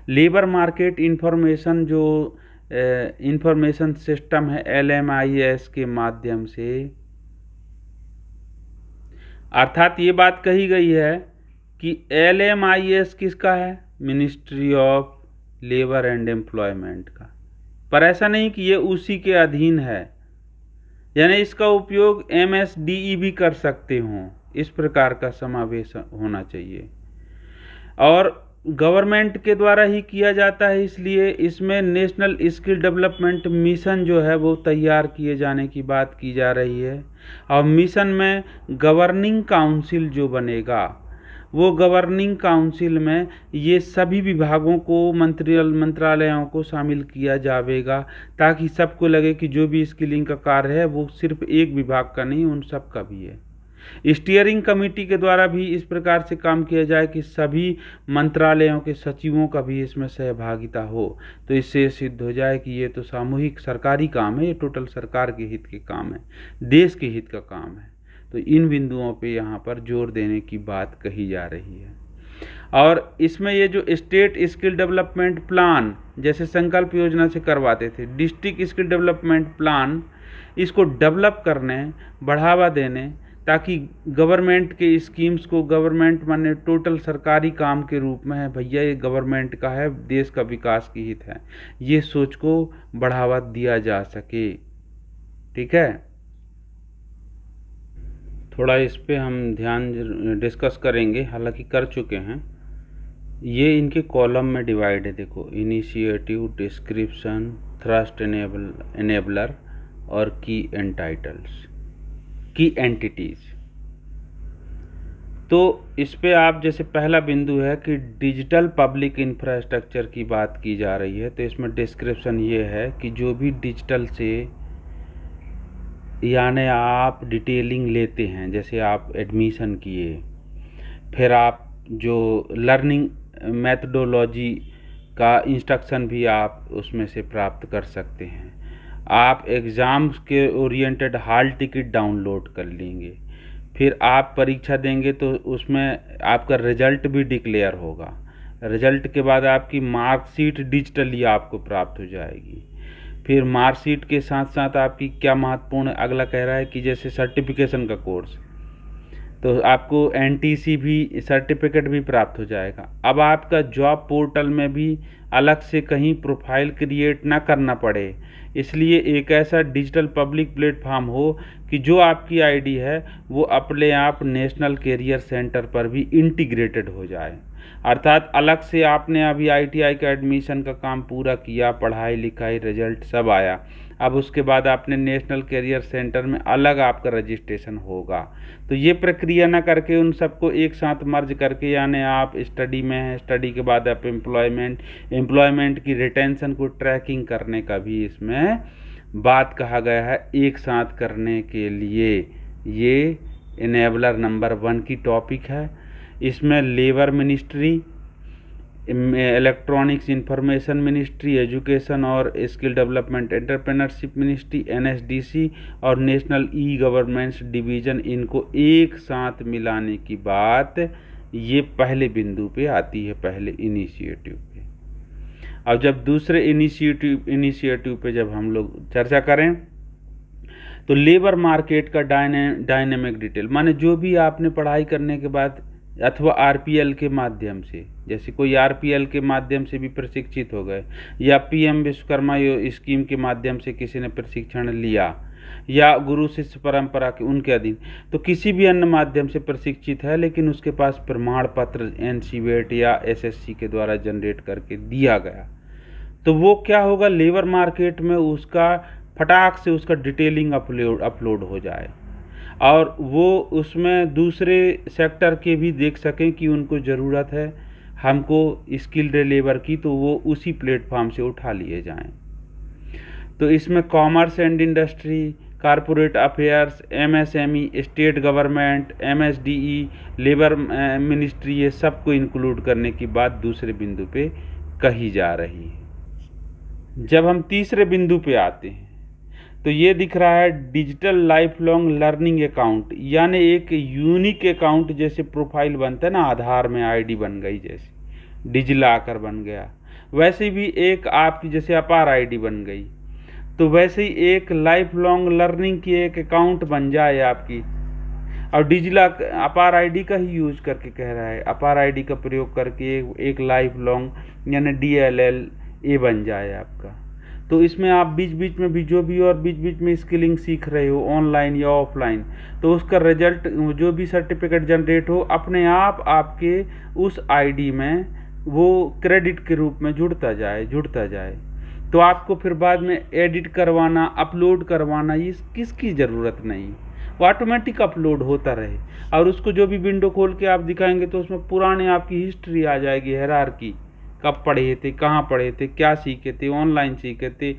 लेबर मार्केट इंफॉर्मेशन, जो इंफॉर्मेशन सिस्टम है LMIS के माध्यम से, अर्थात ये बात कही गई है कि LMIS किसका है, ministry of labour and employment का। पर ऐसा नहीं कि ये उसी के अधीन है, यानी इसका उपयोग MSDE भी कर सकते हों, इस प्रकार का समावेश होना चाहिए। और गवर्नमेंट के द्वारा ही किया जाता है, इसलिए इसमें नेशनल स्किल डेवलपमेंट मिशन जो है वो तैयार किए जाने की बात की जा रही है। और मिशन में गवर्निंग काउंसिल जो बनेगा, वो गवर्निंग काउंसिल में ये सभी विभागों को, मंत्रालयों को शामिल किया जाएगा, ताकि सबको लगे कि जो भी स्किलिंग का कार्य है वो सिर्फ एक विभाग का नहीं, उन सब का भी है। स्टीयरिंग कमेटी के द्वारा भी इस प्रकार से काम किया जाए कि सभी मंत्रालयों के सचिवों का भी इसमें सहभागिता हो, तो इससे सिद्ध हो जाए कि ये तो सामूहिक सरकारी काम है, ये टोटल सरकार के हित के काम है, देश के हित का काम है। तो इन बिंदुओं पे यहाँ पर जोर देने की बात कही जा रही है। और इसमें ये जो स्टेट स्किल डेवलपमेंट प्लान जैसे संकल्प योजना से करवाते थे, डिस्ट्रिक्ट स्किल डेवलपमेंट प्लान, इसको डेवलप करने, बढ़ावा देने, ताकि गवर्नमेंट के स्कीम्स को, गवर्नमेंट माने टोटल सरकारी काम के रूप में है, भैया ये गवर्नमेंट का है, देश का विकास की हित है, ये सोच को बढ़ावा दिया जा सके। ठीक है, थोड़ा इस पे हम ध्यान डिस्कस करेंगे, हालांकि कर चुके हैं। ये इनके कॉलम में डिवाइड है, देखो, इनिशिएटिव, डिस्क्रिप्शन, थ्रस्ट एनेबलर और की एंटाइटल्स, की एंटिटीज। तो इस पे आप जैसे पहला बिंदु है कि डिजिटल पब्लिक इंफ्रास्ट्रक्चर की बात की जा रही है, तो इसमें डिस्क्रिप्शन ये है कि जो भी डिजिटल से यानी आप डिटेलिंग लेते हैं, जैसे आप एडमिशन किए, फिर आप जो लर्निंग मेथडोलॉजी का इंस्ट्रक्शन भी आप उसमें से प्राप्त कर सकते हैं। आप एग्ज़ाम्स के ओरिएंटेड हॉल टिकट डाउनलोड कर लेंगे, फिर आप परीक्षा देंगे तो उसमें आपका रिजल्ट भी डिक्लेयर होगा। रिजल्ट के बाद आपकी मार्कशीट डिजिटली आपको प्राप्त हो जाएगी। फिर मार्कशीट के साथ साथ आपकी क्या महत्वपूर्ण अगला कह रहा है कि जैसे सर्टिफिकेशन का कोर्स, तो आपको NTC भी सर्टिफिकेट भी प्राप्त हो जाएगा। अब आपका जॉब पोर्टल में भी अलग से कहीं प्रोफाइल क्रिएट ना करना पड़े, इसलिए एक ऐसा डिजिटल पब्लिक प्लेटफॉर्म हो कि जो आपकी आईडी है वो अपने आप नेशनल कैरियर सेंटर पर भी इंटीग्रेटेड हो जाए। अर्थात अलग से आपने अभी ITI का एडमिशन का काम पूरा किया, पढ़ाई लिखाई रिजल्ट सब आया, अब उसके बाद आपने नेशनल कैरियर सेंटर में अलग आपका रजिस्ट्रेशन होगा। तो ये प्रक्रिया ना करके उन सबको एक साथ मर्ज करके, यानी आप स्टडी में हैं, स्टडी के बाद आप एम्प्लॉयमेंट की रिटेंशन को ट्रैकिंग करने का भी इसमें बात कहा गया है, एक साथ करने के लिए। ये इनेबलर नंबर 1 की टॉपिक है। इसमें labour ministry, electronics information ministry, education और skill development entrepreneurship ministry, NSDC और नेशनल ई-गवर्नेंस डिवीज़न, इनको एक साथ मिलाने की बात ये पहले बिंदु पे आती है, पहले इनिशिएटिव पे। अब जब दूसरे इनिशिएटिव पे जब हम लोग चर्चा करें तो लेबर मार्केट का डायनेमिक डिटेल, माने जो भी आपने पढ़ाई करने के बाद अथवा RPL के माध्यम से, जैसे कोई RPL के माध्यम से भी प्रशिक्षित हो गए, या PM विश्वकर्मा स्कीम के माध्यम से किसी ने प्रशिक्षण लिया, या गुरु शिष्य परंपरा के उनके अधीन, तो किसी भी अन्य माध्यम से प्रशिक्षित है लेकिन उसके पास प्रमाण पत्र NCVET या SSC के द्वारा जनरेट करके दिया गया, तो वो क्या होगा, लेबर मार्केट में उसका फटाक से उसका डिटेलिंग अपलोड हो जाए, और वो उसमें दूसरे सेक्टर के भी देख सकें कि उनको ज़रूरत है हमको स्किल्ड लेबर की, तो वो उसी प्लेटफॉर्म से उठा लिए जाएं। तो इसमें commerce and industry, corporate affairs, MSME, state government, MSDE, labour ministry, ये सबको इंक्लूड करने की बात दूसरे बिंदु पे कही जा रही है। जब हम तीसरे बिंदु पे आते हैं तो ये दिख रहा है digital life long learning account, यानी एक यूनिक अकाउंट, जैसे प्रोफाइल बनता है ना, आधार में ID बन गई, जैसे डिजिलॉकर बन गया, वैसे भी एक आपकी जैसे अपार ID बन गई, तो वैसे ही एक लाइफ लॉन्ग लर्निंग की एक अकाउंट बन जाए आपकी। और डिजिलॉकर अपार ID का ही यूज करके कह रहा है, अपार ID का प्रयोग करके एक लाइफ लॉन्ग यानी DLLA बन जाए आपका। तो इसमें आप बीच बीच में भी जो भी और बीच बीच में स्किलिंग सीख रहे हो ऑनलाइन या ऑफलाइन, तो उसका रिजल्ट जो भी सर्टिफिकेट जनरेट हो अपने आप आपके उस आईडी में वो क्रेडिट के रूप में जुड़ता जाए। तो आपको फिर बाद में एडिट करवाना, अपलोड करवाना, ये किसकी ज़रूरत नहीं, वो ऑटोमेटिक अपलोड होता रहे। और उसको जो भी विंडो खोल के आप दिखाएंगे तो उसमें पुराने आपकी हिस्ट्री आ जाएगी, हायरार्की, कब पढ़े थे, कहाँ पढ़े थे, क्या सीखे थे, ऑनलाइन सीखे थे,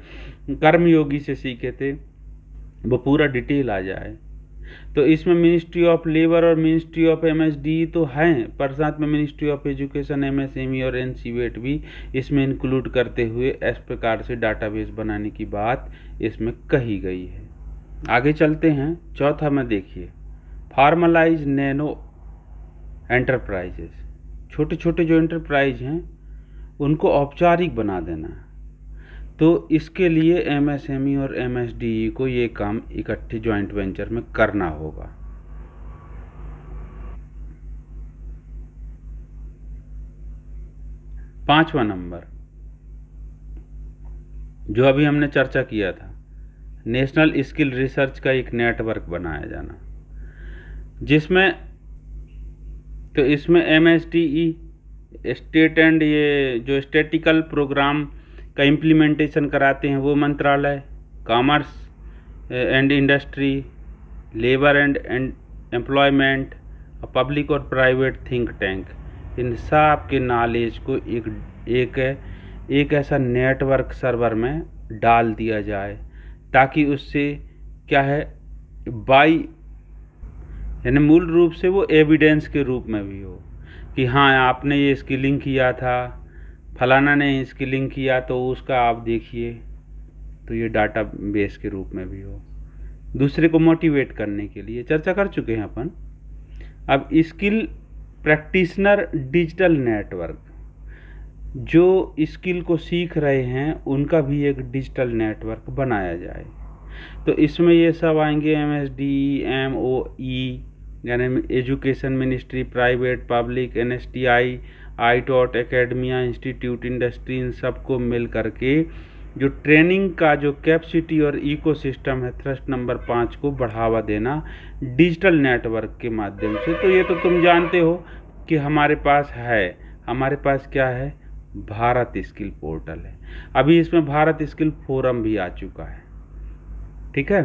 कर्मयोगी से सीखे थे, वो पूरा डिटेल आ जाए। तो इसमें मिनिस्ट्री ऑफ लेबर और मिनिस्ट्री ऑफ एमएसडी तो हैं, पर साथ में मिनिस्ट्री ऑफ एजुकेशन, एमएसएमई और एनसीवेट भी इसमें इंक्लूड करते हुए इस प्रकार से डाटाबेस बनाने की बात इसमें कही गई है। आगे चलते हैं, चौथा में देखिए, फार्मलाइज नैनो एंटरप्राइजेस। छोटे छोटे जो एंटरप्राइज हैं उनको औपचारिक बना देना। तो इसके लिए एमएसएमई और एमएसडीई को ये काम इकट्ठे जॉइंट वेंचर में करना होगा। पांचवा नंबर जो अभी हमने चर्चा किया था, नेशनल स्किल रिसर्च का एक नेटवर्क बनाया जाना, जिसमें तो इसमें एमएसडीई स्टेट एंड ये जो स्टैटिकल प्रोग्राम का इम्प्लीमेंटेशन कराते हैं वो मंत्रालय, commerce and industry, labour and employment, public और प्राइवेट थिंक टैंक, इन सब के नॉलेज को एक ऐसा नेटवर्क सर्वर में डाल दिया जाए, ताकि उससे क्या है, यानी मूल रूप से वो एविडेंस के रूप में भी हो कि हाँ आपने ये स्किलिंग किया था, फलाना ने स्किलिंग किया, तो उसका आप देखिए, तो ये डाटा बेस के रूप में भी हो। दूसरे को मोटिवेट करने के लिए चर्चा कर चुके हैं अपन। अब स्किल प्रैक्टिशनर डिजिटल नेटवर्क, जो स्किल को सीख रहे हैं उनका भी एक डिजिटल नेटवर्क बनाया जाए। तो इसमें ये सब आएंगे, एमएसडी, एमओई यानी education ministry, private, public, NSTI, ITOT, academia, institute, industry, इन सबको मिल करके जो ट्रेनिंग का जो कैपेसिटी और इकोसिस्टम है, थ्रस्ट नंबर 5 को बढ़ावा देना डिजिटल नेटवर्क के माध्यम से। तो ये तो तुम जानते हो कि हमारे पास क्या है, भारत स्किल पोर्टल है। अभी इसमें भारत स्किल फोरम भी आ चुका है, ठीक है।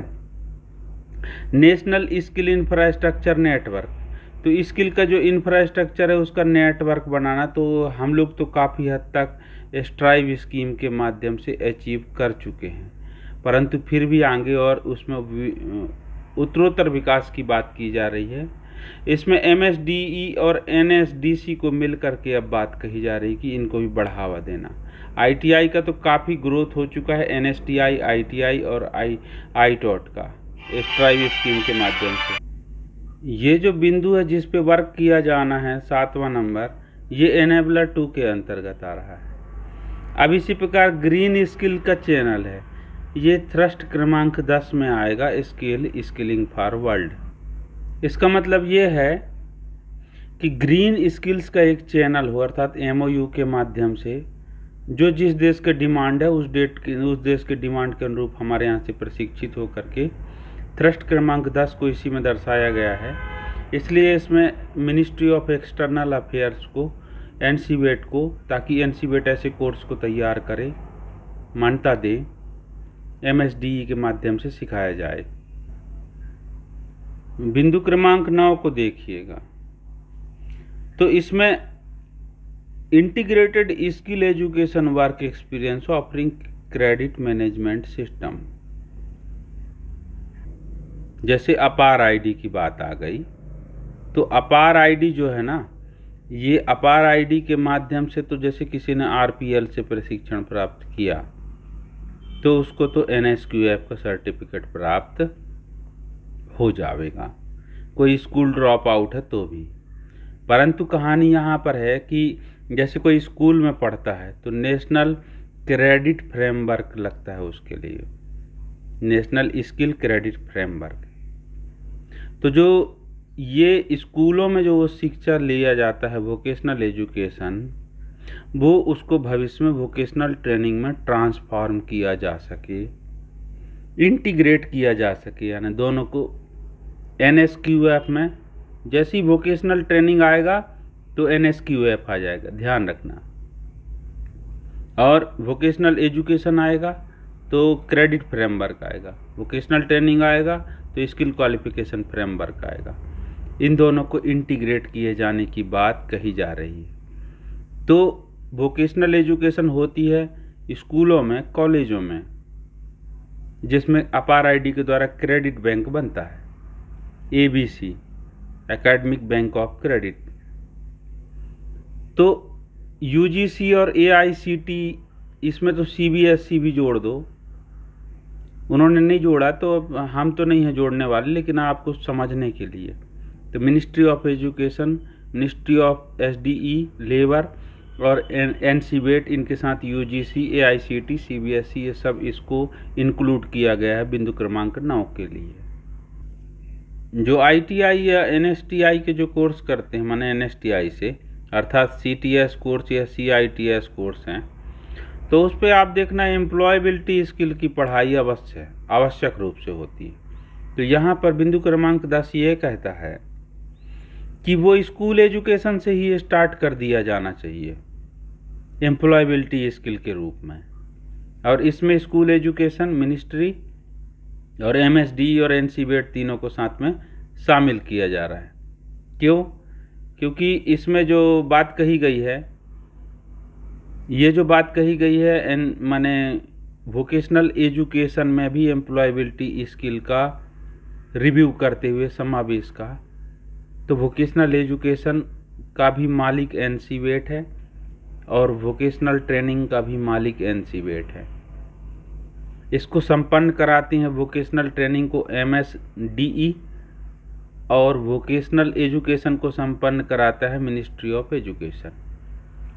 नेशनल स्किल इंफ्रास्ट्रक्चर नेटवर्क, तो स्किल का जो इंफ्रास्ट्रक्चर है उसका नेटवर्क बनाना, तो हम लोग तो काफ़ी हद तक स्ट्राइव स्कीम के माध्यम से अचीव कर चुके हैं, परंतु फिर भी आगे और उसमें उत्तरोत्तर विकास की बात की जा रही है। इसमें एमएसडीई और एनएसडीसी को मिल करके अब बात कही जा रही है कि इनको भी बढ़ावा देना। आईटीआई का तो काफ़ी ग्रोथ हो चुका है, एनएसटीआई, आईटीआई और आईटॉट का स्ट्राइव स्कीम के माध्यम से। ये जो बिंदु है जिस पे वर्क किया जाना है, 7वां नंबर, ये एनेबलर 2 के अंतर्गत आ रहा है। अब इसी प्रकार ग्रीन स्किल का चैनल है, ये थ्रस्ट क्रमांक 10 में आएगा, स्किलिंग फॉर वर्ल्ड। इसका मतलब ये है कि ग्रीन स्किल्स का एक चैनल हो, अर्थात एमओयू के माध्यम से जो जिस देश का डिमांड है उस देश के डिमांड के अनुरूप हमारे यहाँ से प्रशिक्षित हो करके थ्रस्ट क्रमांक 10 को इसी में दर्शाया गया है। इसलिए इसमें मिनिस्ट्री ऑफ एक्सटर्नल अफेयर्स को, एनसीवेट को, ताकि एनसीवेट ऐसे कोर्स को तैयार करे, मान्यता दे, एमएसडीई के माध्यम से सिखाया जाए। बिंदु क्रमांक 9 को देखिएगा, तो इसमें integrated skill education work experience offering credit management system, जैसे अपार आईडी की बात आ गई, तो अपार आईडी जो है ना, ये अपार आईडी के माध्यम से, तो जैसे किसी ने आरपीएल से प्रशिक्षण प्राप्त किया तो उसको तो एनएसक्यूएफ का सर्टिफिकेट प्राप्त हो जाएगा, कोई स्कूल ड्रॉप आउट है तो भी। परंतु कहानी यहाँ पर है कि जैसे कोई स्कूल में पढ़ता है तो नेशनल क्रेडिट फ्रेमवर्क लगता है उसके लिए, नेशनल स्किल क्रेडिट फ्रेमवर्क। तो जो ये स्कूलों में जो वो शिक्षा लिया जाता है, वोकेशनल एजुकेशन, वो उसको भविष्य में वोकेशनल ट्रेनिंग में ट्रांसफॉर्म किया जा सके, इंटीग्रेट किया जा सके, यानी दोनों को NSQF में जैसी वोकेशनल ट्रेनिंग आएगा तो NSQF आ जाएगा, ध्यान रखना। और वोकेशनल एजुकेशन आएगा तो क्रेडिट फ्रेमवर्क आएगा, वोकेशनल ट्रेनिंग आएगा तो स्किल क्वालिफिकेशन फ्रेमवर्क आएगा। इन दोनों को इंटीग्रेट किए जाने की बात कही जा रही है। तो वोकेशनल एजुकेशन होती है स्कूलों में, कॉलेजों में, जिसमें अपार आईडी के द्वारा क्रेडिट बैंक बनता है, ABC academic bank of credit. तो UGC और AICT इसमें तो CBSE भी जोड़ दो, उन्होंने नहीं जोड़ा तो हम तो नहीं है जोड़ने वाले, लेकिन आपको समझने के लिए। तो ministry of education, ministry of SDE, labour और NCBET, इनके साथ UGC, AICT, CBSE, ये सब इसको इंक्लूड किया गया है बिंदु क्रमांक 9 के लिए। जो ITI या NSTI के जो कोर्स करते हैं, माने NSTI से अर्थात CTS कोर्स या CITS कोर्स हैं, तो उस पर आप देखना एम्प्लॉयबिलिटी स्किल की पढ़ाई आवश्यक रूप से होती है। तो यहाँ पर बिंदु क्रमांक 10 ये कहता है कि वो स्कूल एजुकेशन से ही स्टार्ट कर दिया जाना चाहिए एम्प्लॉयबिलिटी स्किल के रूप में। और इसमें स्कूल एजुकेशन, मिनिस्ट्री और MSD और NCBET तीनों को साथ में शामिल किया जा रहा है। क्यों? क्योंकि इसमें जो बात कही गई है, ये जो बात कही गई है माने वोकेशनल एजुकेशन में भी एम्प्लॉयबिलिटी स्किल का रिव्यू करते हुए समावेश का, तो वोकेशनल एजुकेशन का भी मालिक NCBET है और वोकेशनल ट्रेनिंग का भी मालिक NCBET है। इसको संपन्न कराती हैं वोकेशनल ट्रेनिंग को MSDE और वोकेशनल एजुकेशन को संपन्न कराता है मिनिस्ट्री ऑफ एजुकेशन,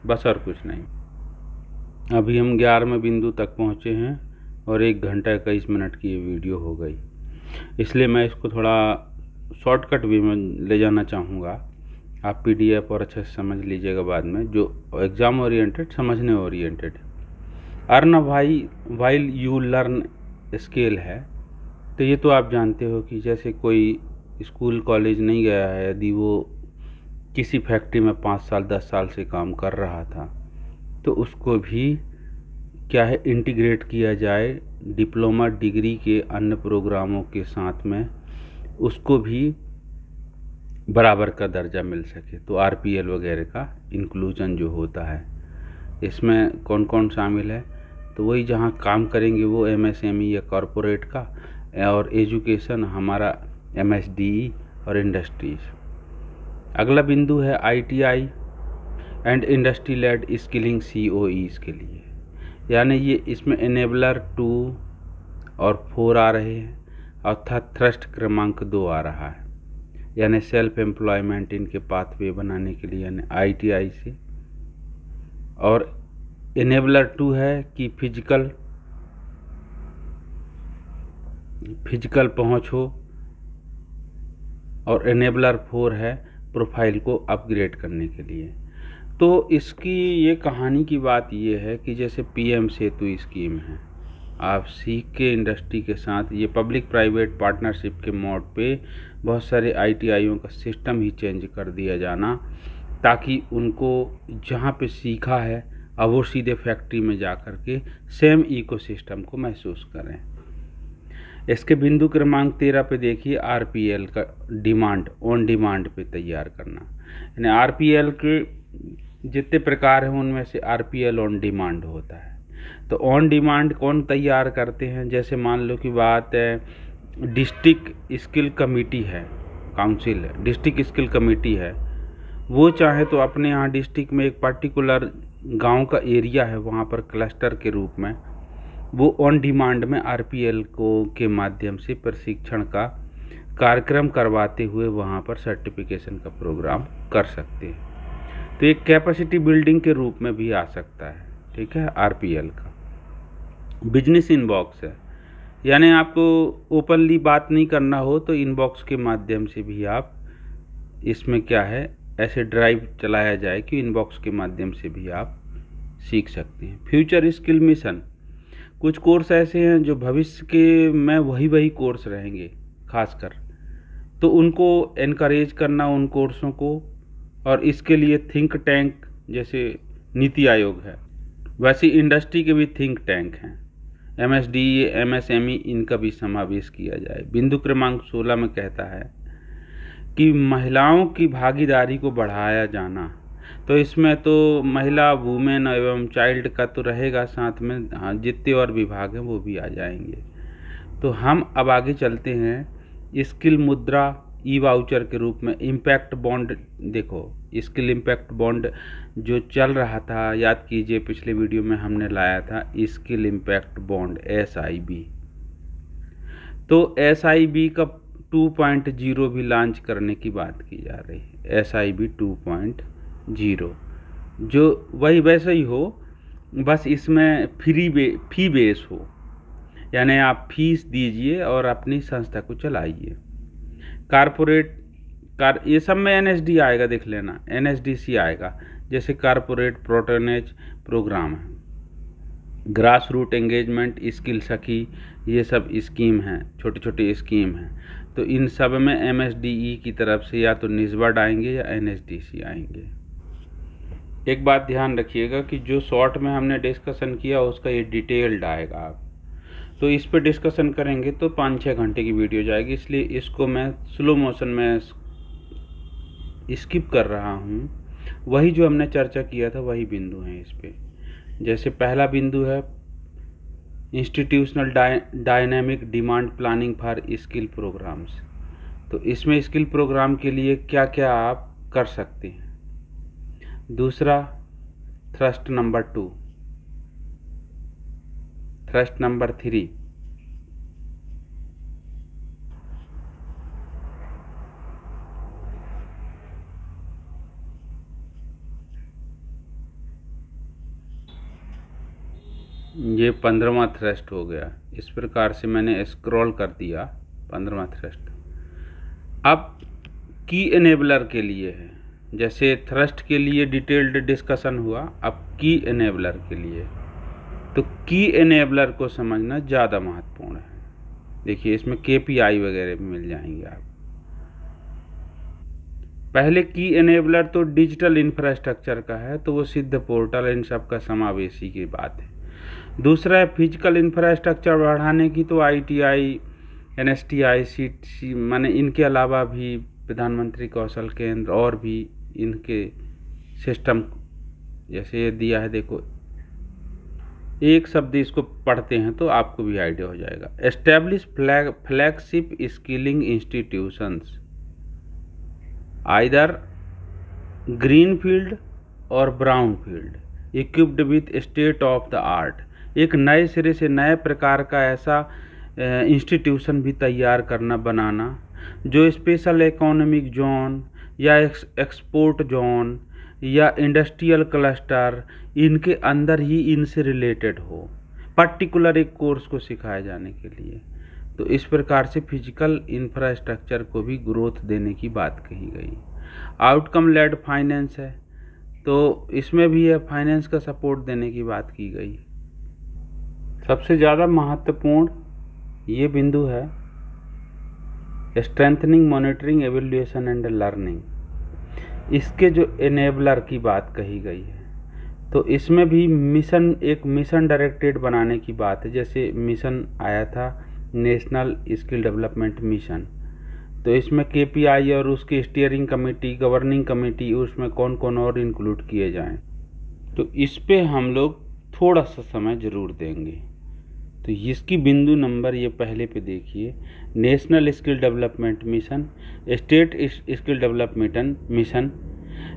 बस और कुछ नहीं। अभी हम 11वें बिंदु तक पहुँचे हैं और 1 घंटा 21 मिनट की ये वीडियो हो गई, इसलिए मैं इसको थोड़ा शॉर्टकट वे में ले जाना चाहूँगा। आप PDF और अच्छे से समझ लीजिएगा बाद में, जो एग्ज़ाम ओरिएंटेड, समझने oriented. Earn while you learn skill है, तो ये तो आप जानते हो कि जैसे कोई स्कूल कॉलेज नहीं गया है, यदि वो किसी फैक्ट्री में 5 साल 10 साल से काम कर रहा था, तो उसको भी क्या है, इंटीग्रेट किया जाए डिप्लोमा डिग्री के अन्य प्रोग्रामों के साथ में, उसको भी बराबर का दर्जा मिल सके। तो RPL वगैरह का इंक्लूजन जो होता है, इसमें कौन कौन शामिल है, तो वही जहाँ काम करेंगे वो MSME या कॉरपोरेट का, और एजुकेशन हमारा MSDE और इंडस्ट्रीज। अगला बिंदु है ITI and industry led skilling COEs के लिए, यानी ये इसमें एनेबलर 2 और 4 आ रहे हैं, अर्थात थ्रस्ट क्रमांक 2 आ रहा है, यानी सेल्फ एम्प्लॉयमेंट इनके पाथवे बनाने के लिए, यानी ITI से। और एनेबलर 2 है कि फिजिकल पहुंच हो, और एनेबलर 4 है प्रोफाइल को अपग्रेड करने के लिए। तो इसकी ये कहानी की बात ये है कि जैसे PM सेतु स्कीम है, आप सीख के इंडस्ट्री के साथ, ये पब्लिक प्राइवेट पार्टनरशिप के मोड पे बहुत सारे ITIयों का सिस्टम ही चेंज कर दिया जाना, ताकि उनको जहाँ पे सीखा है अब वो सीधे फैक्ट्री में जा कर के सेम इकोसिस्टम को महसूस करें। इसके बिंदु क्रमांक 13 पे देखिए, RPL का डिमांड ऑन डिमांड पे तैयार करना, यानी RPL के जितने प्रकार हैं उनमें से RPL ऑन डिमांड होता है। तो ऑन डिमांड कौन तैयार करते हैं, जैसे मान लो कि बात है डिस्ट्रिक्ट स्किल कमेटी है, काउंसिल है, डिस्ट्रिक्ट स्किल कमेटी है, वो चाहे तो अपने यहाँ डिस्ट्रिक्ट में एक पर्टिकुलर गांव का एरिया है, वहाँ पर क्लस्टर के रूप में वो ऑन डिमांड में RPL के माध्यम से प्रशिक्षण का कार्यक्रम करवाते हुए वहाँ पर सर्टिफिकेशन का प्रोग्राम कर सकते हैं। तो एक कैपेसिटी बिल्डिंग के रूप में भी आ सकता है, ठीक है। RPL का बिजनेस इनबॉक्स है, यानी आपको ओपनली बात नहीं करना हो तो इनबॉक्स के माध्यम से भी आप इसमें क्या है, ऐसे ड्राइव चलाया जाए कि इनबॉक्स के माध्यम से भी आप सीख सकते हैं। फ्यूचर स्किल मिशन, कुछ कोर्स ऐसे हैं जो भविष्य के में वही कोर्स रहेंगे खासकर, तो उनको एनकरेज करना उन कोर्सों को, और इसके लिए थिंक टैंक जैसे नीति आयोग है, वैसे इंडस्ट्री के भी थिंक टैंक हैं, MSD, MSME, इनका भी समावेश किया जाए। बिंदु क्रमांक 16 में कहता है कि महिलाओं की भागीदारी को बढ़ाया जाना, तो इसमें तो महिला, वुमेन एवं चाइल्ड का तो रहेगा साथ में, हाँ जितने और विभाग हैं वो भी आ जाएंगे। तो हम अब आगे चलते हैं स्किल मुद्रा ई वाउचर के रूप में। इम्पैक्ट बॉन्ड, देखो स्किल इम्पैक्ट बॉन्ड जो चल रहा था, याद कीजिए पिछले वीडियो में हमने लाया था स्किल इम्पैक्ट बॉन्ड SIB। तो SIB का 2.0 भी लॉन्च करने की बात की जा रही है। SIB 2.0 जो वही वैसे ही हो, बस इसमें फी बेस हो, यानी आप फीस दीजिए और अपनी संस्था को चलाइए। ये सब में NSD आएगा, देख लेना, NSDC आएगा, जैसे कारपोरेट प्रोटोनेज प्रोग्राम है, ग्रास रूट एंगेजमेंट, स्किल सखी, ये सब स्कीम हैं, छोटी छोटी स्कीम हैं। तो इन सब में MSDE की तरफ से या तो निस्बड आएंगे या NSDC आएंगे। एक बात ध्यान रखिएगा कि जो शॉर्ट में हमने डिस्कशन किया उसका ये डिटेल्ड आएगा। आप तो इस पर डिस्कशन करेंगे तो 5-6 घंटे की वीडियो जाएगी, इसलिए इसको मैं स्लो मोशन में स्किप कर रहा हूँ। वही जो हमने चर्चा किया था वही बिंदु हैं इस पे। जैसे पहला बिंदु है institutional dynamic demand planning for skill programs. तो इसमें स्किल प्रोग्राम के लिए क्या क्या आप कर सकते हैं। दूसरा थ्रस्ट नंबर 2, थ्रस्ट नंबर 3, ये 15वां थ्रस्ट हो गया। इस प्रकार से मैंने स्क्रॉल कर दिया 15वां थ्रस्ट। अब की एनेबलर के लिए है, जैसे थ्रस्ट के लिए डिटेल्ड डिस्कशन हुआ, अब की एनेबलर के लिए। तो की एनेबलर को समझना ज़्यादा महत्वपूर्ण है। देखिए इसमें KPI वगैरह भी मिल जाएंगे आप। पहले की एनेबलर तो डिजिटल इंफ्रास्ट्रक्चर का है, तो वो सिद्ध पोर्टल इन सब का समावेशी की बात है। दूसरा है फिजिकल इंफ्रास्ट्रक्चर बढ़ाने की, तो ITI, NSTI, CTC, माने इनके अलावा भी प्रधानमंत्री कौशल केंद्र और भी इनके सिस्टम, जैसे ये दिया है, देखो एक शब्द इसको पढ़ते हैं तो आपको भी आइडिया हो जाएगा। Establish flagship skilling institutions, either greenfield और brownfield, equipped with state of the art. एक नए सिरे से नए प्रकार का ऐसा इंस्टीट्यूशन भी तैयार करना, बनाना, जो स्पेशल इकोनॉमिक जोन या एक्सपोर्ट जोन या इंडस्ट्रियल क्लस्टर, इनके अंदर ही इनसे रिलेटेड हो, पर्टिकुलर एक कोर्स को सिखाए जाने के लिए। तो इस प्रकार से फिजिकल इंफ्रास्ट्रक्चर को भी ग्रोथ देने की बात कही गई। आउटकम लेड फाइनेंस है, तो इसमें भी है फाइनेंस का सपोर्ट देने की बात की गई। सबसे ज़्यादा महत्वपूर्ण ये बिंदु है strengthening monitoring evaluation and learning. इसके जो एनेबलर की बात कही गई है, तो इसमें भी मिशन, एक मिशन डायरेक्टेड बनाने की बात है। जैसे मिशन आया था नेशनल स्किल डेवलपमेंट मिशन, तो इसमें KPI और उसकी स्टीयरिंग कमेटी, गवर्निंग कमेटी, उसमें कौन कौन और इंक्लूड किए जाएं, तो इस पे हम लोग थोड़ा सा समय ज़रूर देंगे। तो इसकी बिंदु नंबर ये पहले पे देखिए, national skill development mission, state skill development mission,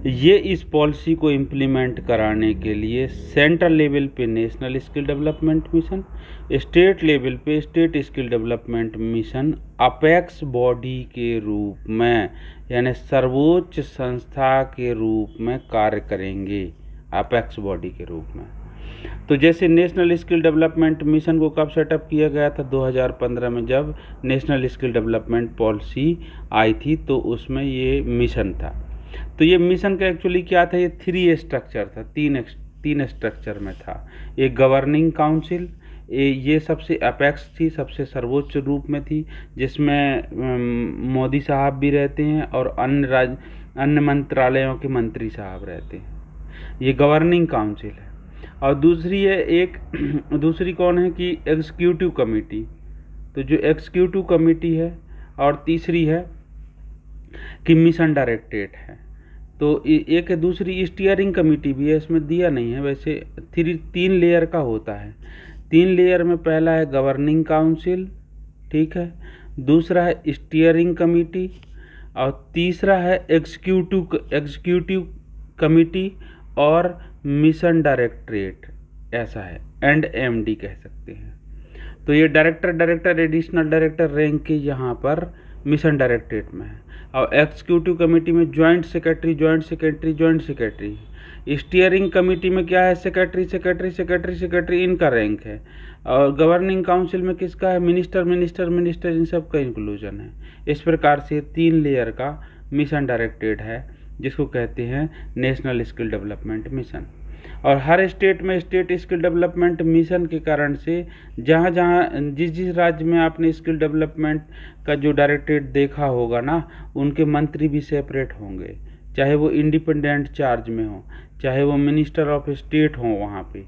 ये इस पॉलिसी को इम्प्लीमेंट कराने के लिए सेंट्रल लेवल पे national skill development mission, state level पे state skill development mission apex body के रूप में, यानी सर्वोच्च संस्था के रूप में कार्य करेंगे, अपेक्स बॉडी के रूप में। तो जैसे नेशनल स्किल डेवलपमेंट मिशन को कब सेटअप किया गया था, 2015 में, जब नेशनल स्किल डेवलपमेंट पॉलिसी आई थी, तो उसमें ये मिशन था। तो ये मिशन का एक्चुअली क्या था, ये 3 स्ट्रक्चर था, 3 स्ट्रक्चर में था। एक गवर्निंग काउंसिल, ये सबसे अपेक्स थी, सबसे सर्वोच्च रूप में थी, जिसमें मोदी साहब भी रहते हैं और अन्य मंत्रालयों के मंत्री साहब रहते हैं। ये गवर्निंग काउंसिल है। और दूसरी है दूसरी कौन है कि एग्जीक्यूटिव कमेटी, तो जो एग्जीक्यूटिव कमेटी है। और तीसरी है कि मिशन डायरेक्टरेट है। तो एक दूसरी स्टीयरिंग कमेटी भी है, इसमें दिया नहीं है वैसे। 3 लेयर का होता है। 3 लेयर में पहला है गवर्निंग काउंसिल, ठीक है, दूसरा है स्टीयरिंग कमेटी, और तीसरा है एग्जीक्यूटिव कमेटी और मिशन डायरेक्टरेट, ऐसा है, एंड एमडी कह सकते हैं। तो ये डायरेक्टर एडिशनल डायरेक्टर रैंक के यहाँ पर मिशन डायरेक्टरेट में है। और एग्जीक्यूटिव कमेटी में जॉइंट सेक्रेटरी। स्टीयरिंग कमेटी में क्या है, सेक्रेटरी इनका रैंक है। और गवर्निंग काउंसिल में किसका है, मिनिस्टर, इन सब का इंक्लूजन है। इस प्रकार से 3 लेयर का मिशन डायरेक्टरेट है, जिसको कहते हैं नेशनल स्किल डेवलपमेंट मिशन। और हर स्टेट में स्टेट स्किल डेवलपमेंट मिशन के कारण से जिस राज्य में आपने स्किल डेवलपमेंट का जो डायरेक्टरेट देखा होगा ना, उनके मंत्री भी सेपरेट होंगे, चाहे वो इंडिपेंडेंट चार्ज में हो, चाहे वो मिनिस्टर ऑफ स्टेट हो वहाँ पे,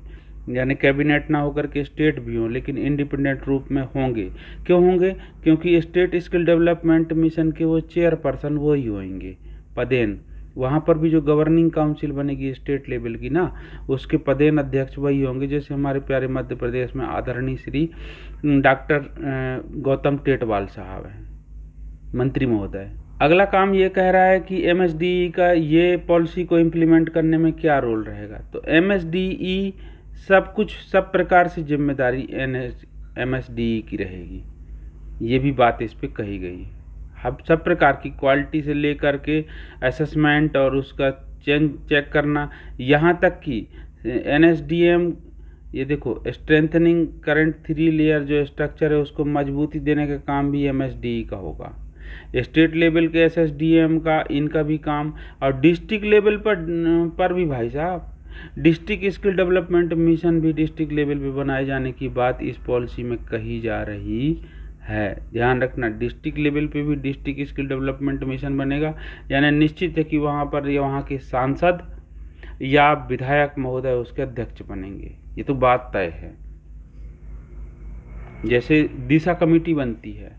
यानी कैबिनेट ना होकर के स्टेट भी हों, लेकिन इंडिपेंडेंट रूप में होंगे। क्यों होंगे? क्योंकि स्टेट स्किल डेवलपमेंट मिशन के वो चेयरपर्सन वो ही होंगे, पदेन। वहाँ पर भी जो गवर्निंग काउंसिल बनेगी स्टेट लेवल की ना, उसके पदेन अध्यक्ष वही होंगे। जैसे हमारे प्यारे मध्य प्रदेश में आदरणीय श्री डॉक्टर गौतम टेटवाल साहब हैं, मंत्री महोदय। अगला काम ये कह रहा है कि MSDE का ये पॉलिसी को इम्प्लीमेंट करने में क्या रोल रहेगा। तो MSDE सब प्रकार से जिम्मेदारी MSDE की रहेगी, ये भी बात इस पे कही गई है। अब सब प्रकार की क्वालिटी से लेकर के असेसमेंट और उसका चेक करना, यहाँ तक कि NSDM, ये देखो स्ट्रेंथनिंग करंट 3 लेयर जो स्ट्रक्चर है उसको मजबूती देने का काम भी MSDE का होगा। स्टेट लेवल के SSDM का, इनका भी काम। और डिस्ट्रिक्ट लेवल पर भी भाई साहब, डिस्ट्रिक्ट स्किल डेवलपमेंट मिशन भी डिस्ट्रिक्ट लेवल पे बनाए जाने की बात इस पॉलिसी में कही जा रही है। ध्यान रखना, डिस्ट्रिक्ट लेवल पे भी डिस्ट्रिक्ट स्किल डेवलपमेंट मिशन बनेगा, यानी निश्चित है कि वहाँ पर वहाँ के सांसद या विधायक महोदय उसके अध्यक्ष बनेंगे, ये तो बात तय है। जैसे दिशा कमेटी बनती है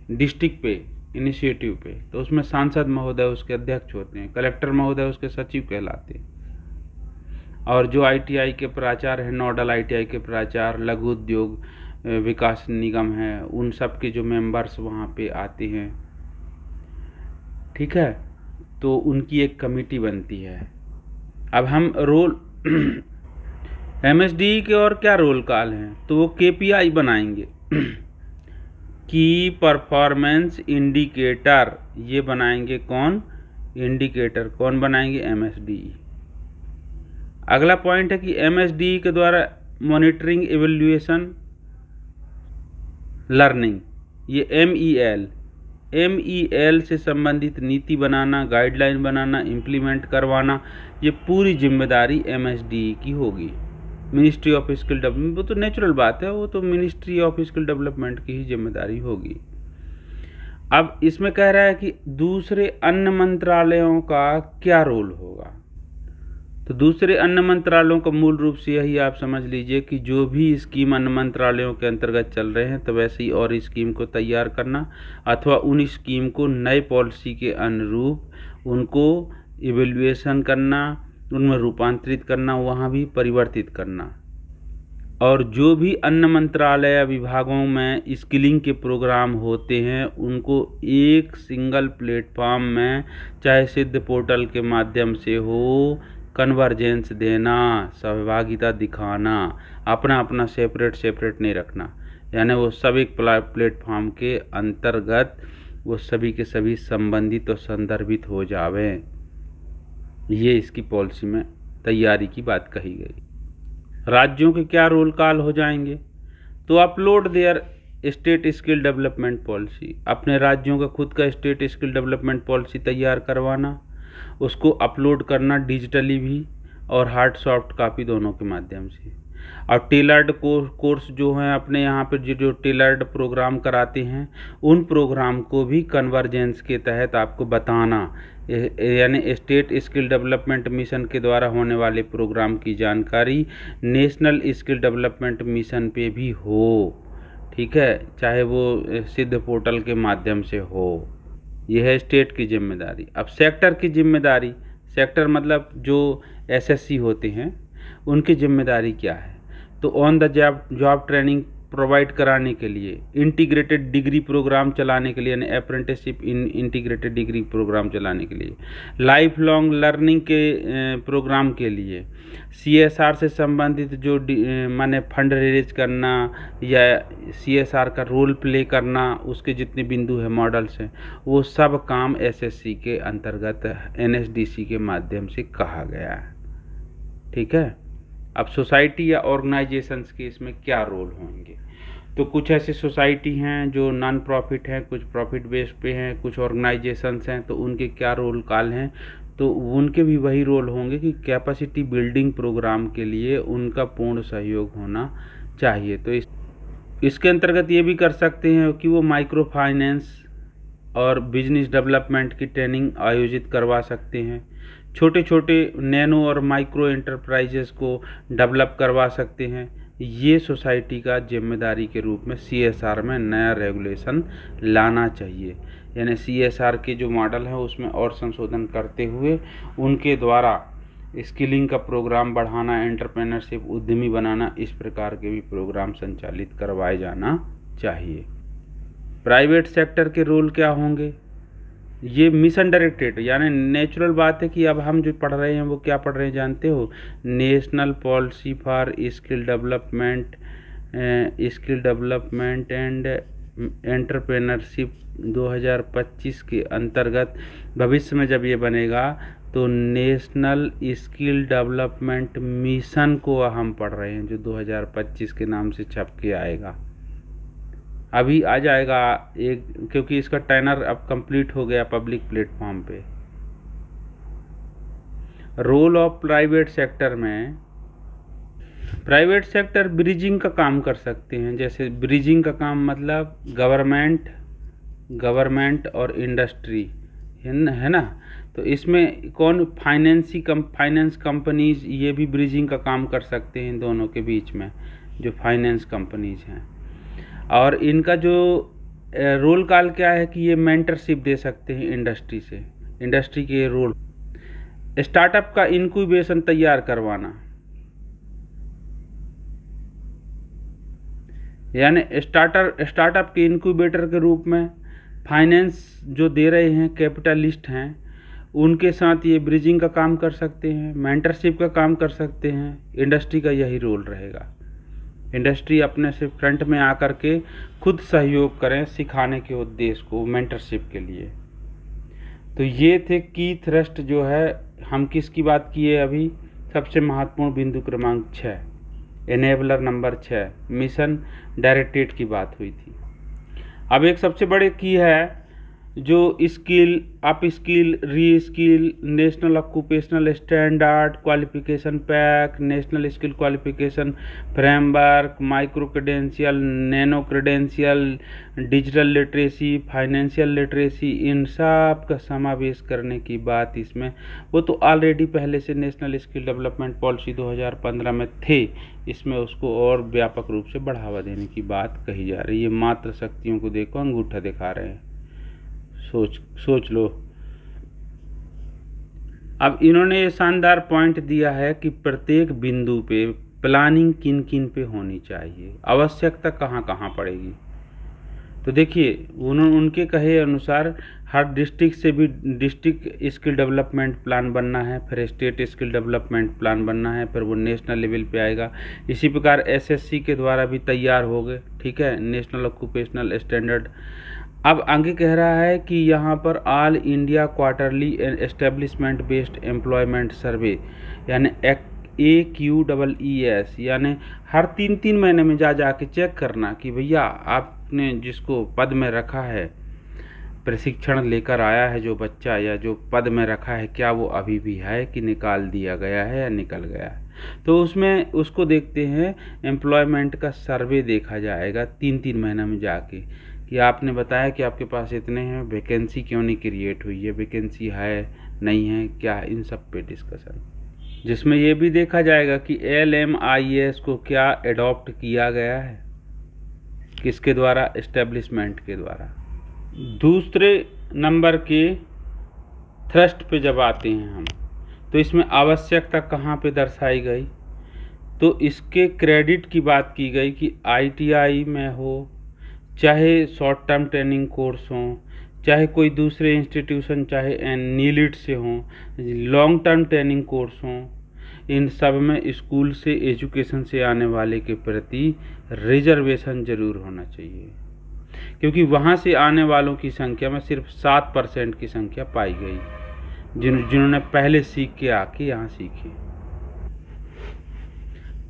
डिस्ट्रिक्ट पे इनिशिएटिव पे, तो उसमें सांसद महोदय उसके अध्यक्ष होते हैं, कलेक्टर महोदय उसके सचिव कहलाते हैं। और जो ITI के प्राचार्य हैं, नोडल ITI के प्राचार्य, लघु उद्योग विकास निगम है, उन सब के जो मेंबर्स वहाँ पे आते हैं, ठीक है, तो उनकी एक कमेटी बनती है। अब हम रोल MSDE के और क्या रोल काल हैं, तो वो KPI बनाएंगे, की परफॉर्मेंस इंडिकेटर, ये बनाएंगे कौन, इंडिकेटर कौन बनाएंगे, MSDE। अगला पॉइंट है कि MSDE के द्वारा मॉनिटरिंग, इवैल्यूएशन, लर्निंग, ये MEL से संबंधित नीति बनाना, गाइडलाइन बनाना, इम्प्लीमेंट करवाना, ये पूरी जिम्मेदारी MSDE की होगी। मिनिस्ट्री ऑफ स्किल डेवलपमेंट, वो तो नेचुरल बात है, वो तो मिनिस्ट्री ऑफ स्किल डेवलपमेंट की ही जिम्मेदारी होगी। अब इसमें कह रहा है कि दूसरे अन्य मंत्रालयों का क्या रोल होगा। तो दूसरे अन्य मंत्रालयों का मूल रूप से यही आप समझ लीजिए कि जो भी स्कीम अन्य मंत्रालयों के अंतर्गत चल रहे हैं, तो वैसे ही और स्कीम को तैयार करना, अथवा उन स्कीम को नए पॉलिसी के अनुरूप उनको इवैल्यूएशन करना, उनमें रूपांतरित करना, वहाँ भी परिवर्तित करना। और जो भी अन्य मंत्रालय या विभागों में स्किलिंग के प्रोग्राम होते हैं, उनको एक सिंगल प्लेटफॉर्म में, चाहे सिद्ध पोर्टल के माध्यम से हो, कन्वर्जेंस देना, सहभागिता दिखाना, अपना अपना सेपरेट नहीं रखना, यानी वो सब एक प्लेटफॉर्म के अंतर्गत वो सभी के सभी संबंधित और संदर्भित हो जावे। ये इसकी पॉलिसी में तैयारी की बात कही गई। राज्यों के क्या रोल काल हो जाएंगे, तो upload there state skill development policy, अपने राज्यों का खुद का स्टेट स्किल डेवलपमेंट पॉलिसी तैयार करवाना, उसको अपलोड करना डिजिटली भी, और हार्ड सॉफ्ट कॉपी दोनों के माध्यम से। और टेलर्ड कोर्स जो हैं अपने यहाँ पर जो टेलर्ड प्रोग्राम कराते हैं, उन प्रोग्राम को भी कन्वर्जेंस के तहत आपको बताना, यानी स्टेट स्किल डेवलपमेंट मिशन के द्वारा होने वाले प्रोग्राम की जानकारी नेशनल स्किल डेवलपमेंट मिशन पे भी हो, ठीक है, चाहे वो सिद्ध पोर्टल के माध्यम से हो। यह है स्टेट की जिम्मेदारी। अब सेक्टर की जिम्मेदारी, सेक्टर मतलब जो एसएससी होते हैं उनकी जिम्मेदारी क्या है, तो on the job training provide कराने के लिए, इंटीग्रेटेड डिग्री प्रोग्राम चलाने के लिए, यानी अप्रेंटिसशिप इन इंटीग्रेटेड डिग्री प्रोग्राम चलाने के लिए, लाइफ लॉन्ग लर्निंग के प्रोग्राम के लिए, सीएसआर से संबंधित जो माने फंड रेज करना या सीएसआर का रोल प्ले करना, उसके जितने बिंदु हैं, मॉडल्स हैं, वो सब काम एसएससी के अंतर्गत एनएसडीसी के माध्यम से कहा गया है, ठीक है। अब सोसाइटी या ऑर्गेनाइजेशंस के इसमें क्या रोल होंगे, तो कुछ ऐसे सोसाइटी हैं जो नॉन प्रॉफिट हैं, कुछ प्रॉफिट बेस्ड पे हैं, कुछ ऑर्गेनाइजेशंस हैं, तो उनके क्या रोल काल हैं, तो उनके भी वही रोल होंगे कि कैपेसिटी बिल्डिंग प्रोग्राम के लिए उनका पूर्ण सहयोग होना चाहिए। तो इसके अंतर्गत ये भी कर सकते हैं कि वो माइक्रो फाइनेंस और बिजनेस डेवलपमेंट की ट्रेनिंग आयोजित करवा सकते हैं, छोटे छोटे नैनो और माइक्रो एंटरप्राइजेस को डेवलप करवा सकते हैं। ये सोसाइटी का जिम्मेदारी के रूप में सीएसआर में नया रेगुलेशन लाना चाहिए, यानी सीएसआर के जो मॉडल है उसमें और संशोधन करते हुए उनके द्वारा स्किलिंग का प्रोग्राम बढ़ाना, एंटरप्रेन्योरशिप उद्यमी बनाना, इस प्रकार के भी प्रोग्राम संचालित करवाए जाना चाहिए। प्राइवेट सेक्टर के रोल क्या होंगे, ये मिशन डायरेक्टेड, यानी नेचुरल बात है कि अब हम जो पढ़ रहे हैं वो क्या पढ़ रहे हैं जानते हो, national policy for skill development and entrepreneurship 2025 के अंतर्गत भविष्य में जब ये बनेगा तो नेशनल स्किल डेवलपमेंट मिशन को हम पढ़ रहे हैं, जो 2025 के नाम से छप के आएगा। अभी आ जाएगा एक, क्योंकि इसका टैनर अब कंप्लीट हो गया पब्लिक प्लेटफॉर्म पे। रोल ऑफ प्राइवेट सेक्टर में, प्राइवेट सेक्टर ब्रिजिंग का काम कर सकते हैं। जैसे ब्रिजिंग का काम मतलब गवर्नमेंट और इंडस्ट्री है ना, तो इसमें कौन फाइनेंस कंपनीज, ये भी ब्रिजिंग का काम कर सकते हैं दोनों के बीच में, जो फाइनेंस कंपनीज हैं। और इनका जो रोल काल क्या है कि ये मेंटरशिप दे सकते हैं इंडस्ट्री से, इंडस्ट्री के रोल, स्टार्टअप का इनक्यूबेशन तैयार करवाना, यानी स्टार्टअप के इनक्यूबेटर के रूप में फाइनेंस जो दे रहे हैं कैपिटलिस्ट हैं, उनके साथ ये ब्रिजिंग का काम कर सकते हैं, मेंटरशिप का काम कर सकते हैं। इंडस्ट्री का यही रोल रहेगा, इंडस्ट्री अपने से फ्रंट में आकर के खुद सहयोग करें सिखाने के उद्देश्य को, मेंटरशिप के लिए। तो ये थे की थ्रस्ट जो है, हम किसकी बात किए अभी, सबसे महत्वपूर्ण बिंदु क्रमांक 6, एनेबलर नंबर 6, मिशन डायरेक्टेड की बात हुई थी। अब एक सबसे बड़े की है जो skill, upskill, reskill, national occupational standard qualification pack, national skill qualification framework, micro credential, nano credential, digital literacy, financial literacy, इन सब का समावेश करने की बात इसमें, वो तो ऑलरेडी पहले से नेशनल स्किल डेवलपमेंट पॉलिसी 2015 में थे, इसमें उसको और व्यापक रूप से बढ़ावा देने की बात कही जा रही है। मात्र शक्तियों को देखो, अंगूठा दिखा रहे हैं, सोच लो। अब इन्होंने ये शानदार पॉइंट दिया है कि प्रत्येक बिंदु पे प्लानिंग किन किन पे होनी चाहिए, आवश्यकता कहाँ कहाँ पड़ेगी। तो देखिए उनके कहे अनुसार हर डिस्ट्रिक्ट से भी डिस्ट्रिक्ट स्किल डेवलपमेंट प्लान बनना है, फिर स्टेट स्किल डेवलपमेंट प्लान बनना है, फिर वो नेशनल लेवल पे आएगा। इसी प्रकार एसएससी के द्वारा भी तैयार हो गए, ठीक है, नेशनल ऑक्यूपेशनल स्टैंडर्ड। अब आगे कह रहा है कि यहाँ पर all India quarterly establishment based employment survey, यानी AQEES, यानी हर 3-3 महीने में जा के चेक करना कि भैया आपने जिसको पद में रखा है प्रशिक्षण लेकर आया है जो बच्चा या जो पद में रखा है, क्या वो अभी भी है कि निकाल दिया गया है या निकल गया है। तो उसमें उसको देखते हैं, एम्प्लॉयमेंट का सर्वे देखा जाएगा 3-3 महीने में जाके, कि आपने बताया कि आपके पास इतने हैं, वैकेंसी क्यों नहीं क्रिएट हुई है, वैकेंसी है नहीं है क्या, इन सब पे डिस्कशन। जिसमें ये भी देखा जाएगा कि LMIS को क्या एडॉप्ट किया गया है, किसके द्वारा, एस्टेब्लिशमेंट के द्वारा। दूसरे नंबर के थ्रस्ट पे जब आते हैं हम, तो इसमें आवश्यकता कहाँ पे दर्शाई गई, तो इसके क्रेडिट की बात की गई कि ITI में हो, चाहे शॉर्ट टर्म ट्रेनिंग कोर्स हो, चाहे कोई दूसरे इंस्टीट्यूशन, चाहे नीलिट से हो, लॉन्ग टर्म ट्रेनिंग कोर्स हो, इन सब में स्कूल से, एजुकेशन से आने वाले के प्रति रिजर्वेशन जरूर होना चाहिए, क्योंकि वहाँ से आने वालों की संख्या में सिर्फ 7% की संख्या पाई गई जिन्होंने पहले सीख के आके यहाँ सीखे।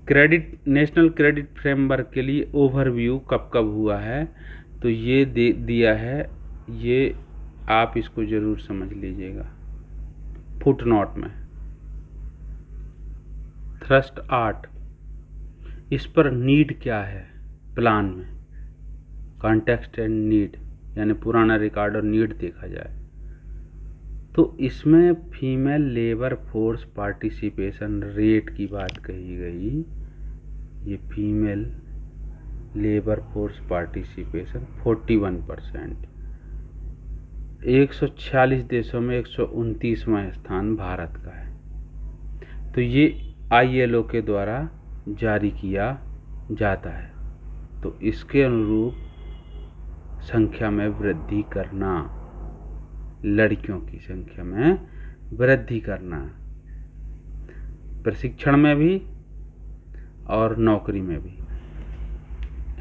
क्रेडिट, नेशनल क्रेडिट फ्रेमवर्क के लिए ओवरव्यू कब कब हुआ है, तो ये दे दिया है, ये आप इसको ज़रूर समझ लीजिएगा फुटनोट में। थ्रस्ट 8, इस पर नीड क्या है प्लान में, कॉन्टेक्स्ट एंड नीड, यानी पुराना रिकॉर्ड और नीड देखा जाए तो इसमें female labour force participation rate की बात कही गई। ये फीमेल लेबर फोर्स पार्टिसिपेशन 41%, 146 देशों में 129वां स्थान भारत का है। तो ये ILO के द्वारा जारी किया जाता है। तो इसके अनुरूप संख्या में वृद्धि करना, लड़कियों की संख्या में वृद्धि करना, प्रशिक्षण में भी और नौकरी में भी।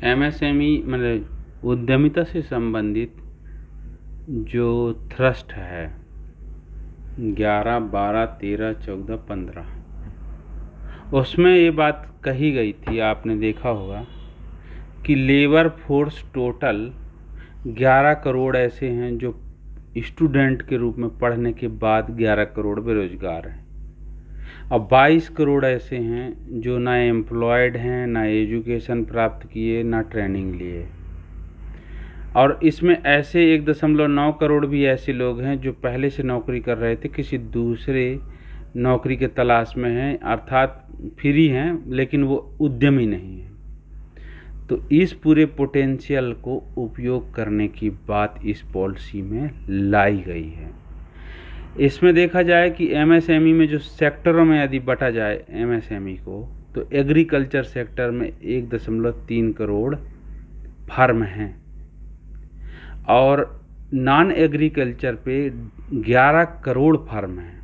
MSME मतलब उद्यमिता से संबंधित जो थ्रस्ट है 11, 12, 13, 14, 15, उसमें ये बात कही गई थी, आपने देखा होगा कि लेबर फोर्स टोटल 11 करोड़ ऐसे हैं जो स्टूडेंट के रूप में पढ़ने के बाद 11 करोड़ बेरोजगार हैं, और 22 करोड़ ऐसे हैं जो ना एम्प्लॉयड हैं, ना एजुकेशन प्राप्त किए, ना ट्रेनिंग लिए, और इसमें ऐसे 1.9 करोड़ भी ऐसे लोग हैं जो पहले से नौकरी कर रहे थे, किसी दूसरे नौकरी के तलाश में हैं, अर्थात फ्री हैं लेकिन वो उद्यमी नहीं हैं। तो इस पूरे पोटेंशियल को उपयोग करने की बात इस पॉलिसी में लाई गई है। इसमें देखा जाए कि MSME में जो सेक्टरों में यदि बटा जाए MSME को, तो एग्रीकल्चर सेक्टर में 1.3 करोड़ फार्म हैं, और नॉन एग्रीकल्चर पे 11 करोड़ फार्म हैं,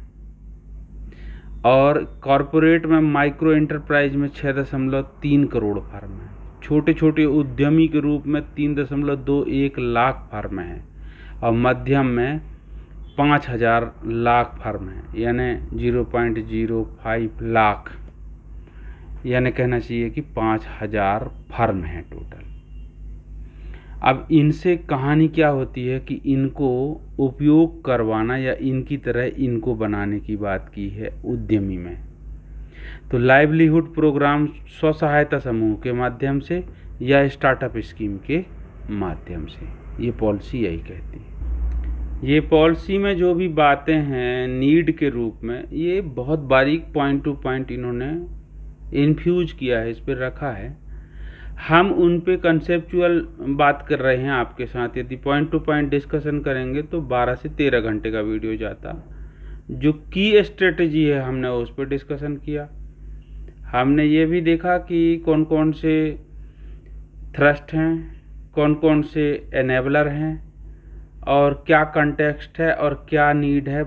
और कॉरपोरेट में माइक्रो एंटरप्राइज में 6.3 करोड़ फार्म हैं, छोटे छोटे उद्यमी के रूप में 3.21 लाख फार्म हैं, और मध्यम में 5,000 लाख फार्म हैं, यानी 0.05 लाख, यानी कहना चाहिए कि 5,000 फार्म हैं टोटल। अब इनसे कहानी क्या होती है कि इनको उपयोग करवाना या इनकी तरह इनको बनाने की बात की है उद्यमी में। तो लाइवलीहुड प्रोग्राम स्व सहायता समूह के माध्यम से या स्टार्टअप स्कीम के माध्यम से, ये पॉलिसी यही कहती है। ये पॉलिसी में जो भी बातें हैं नीड के रूप में, ये बहुत बारीक पॉइंट टू पॉइंट इन्होंने इन्फ्यूज किया है, इस पर रखा है। हम उन पे कंसेप्चुअल बात कर रहे हैं आपके साथ। यदि पॉइंट टू पॉइंट डिस्कशन करेंगे तो 12 से 13 घंटे का वीडियो जाता। जो की स्ट्रेटजी है हमने उस पर डिस्कशन किया। हमने ये भी देखा कि कौन कौन से थ्रस्ट हैं, कौन कौन से एनेबलर हैं, और क्या कंटेक्स्ट है और क्या नीड है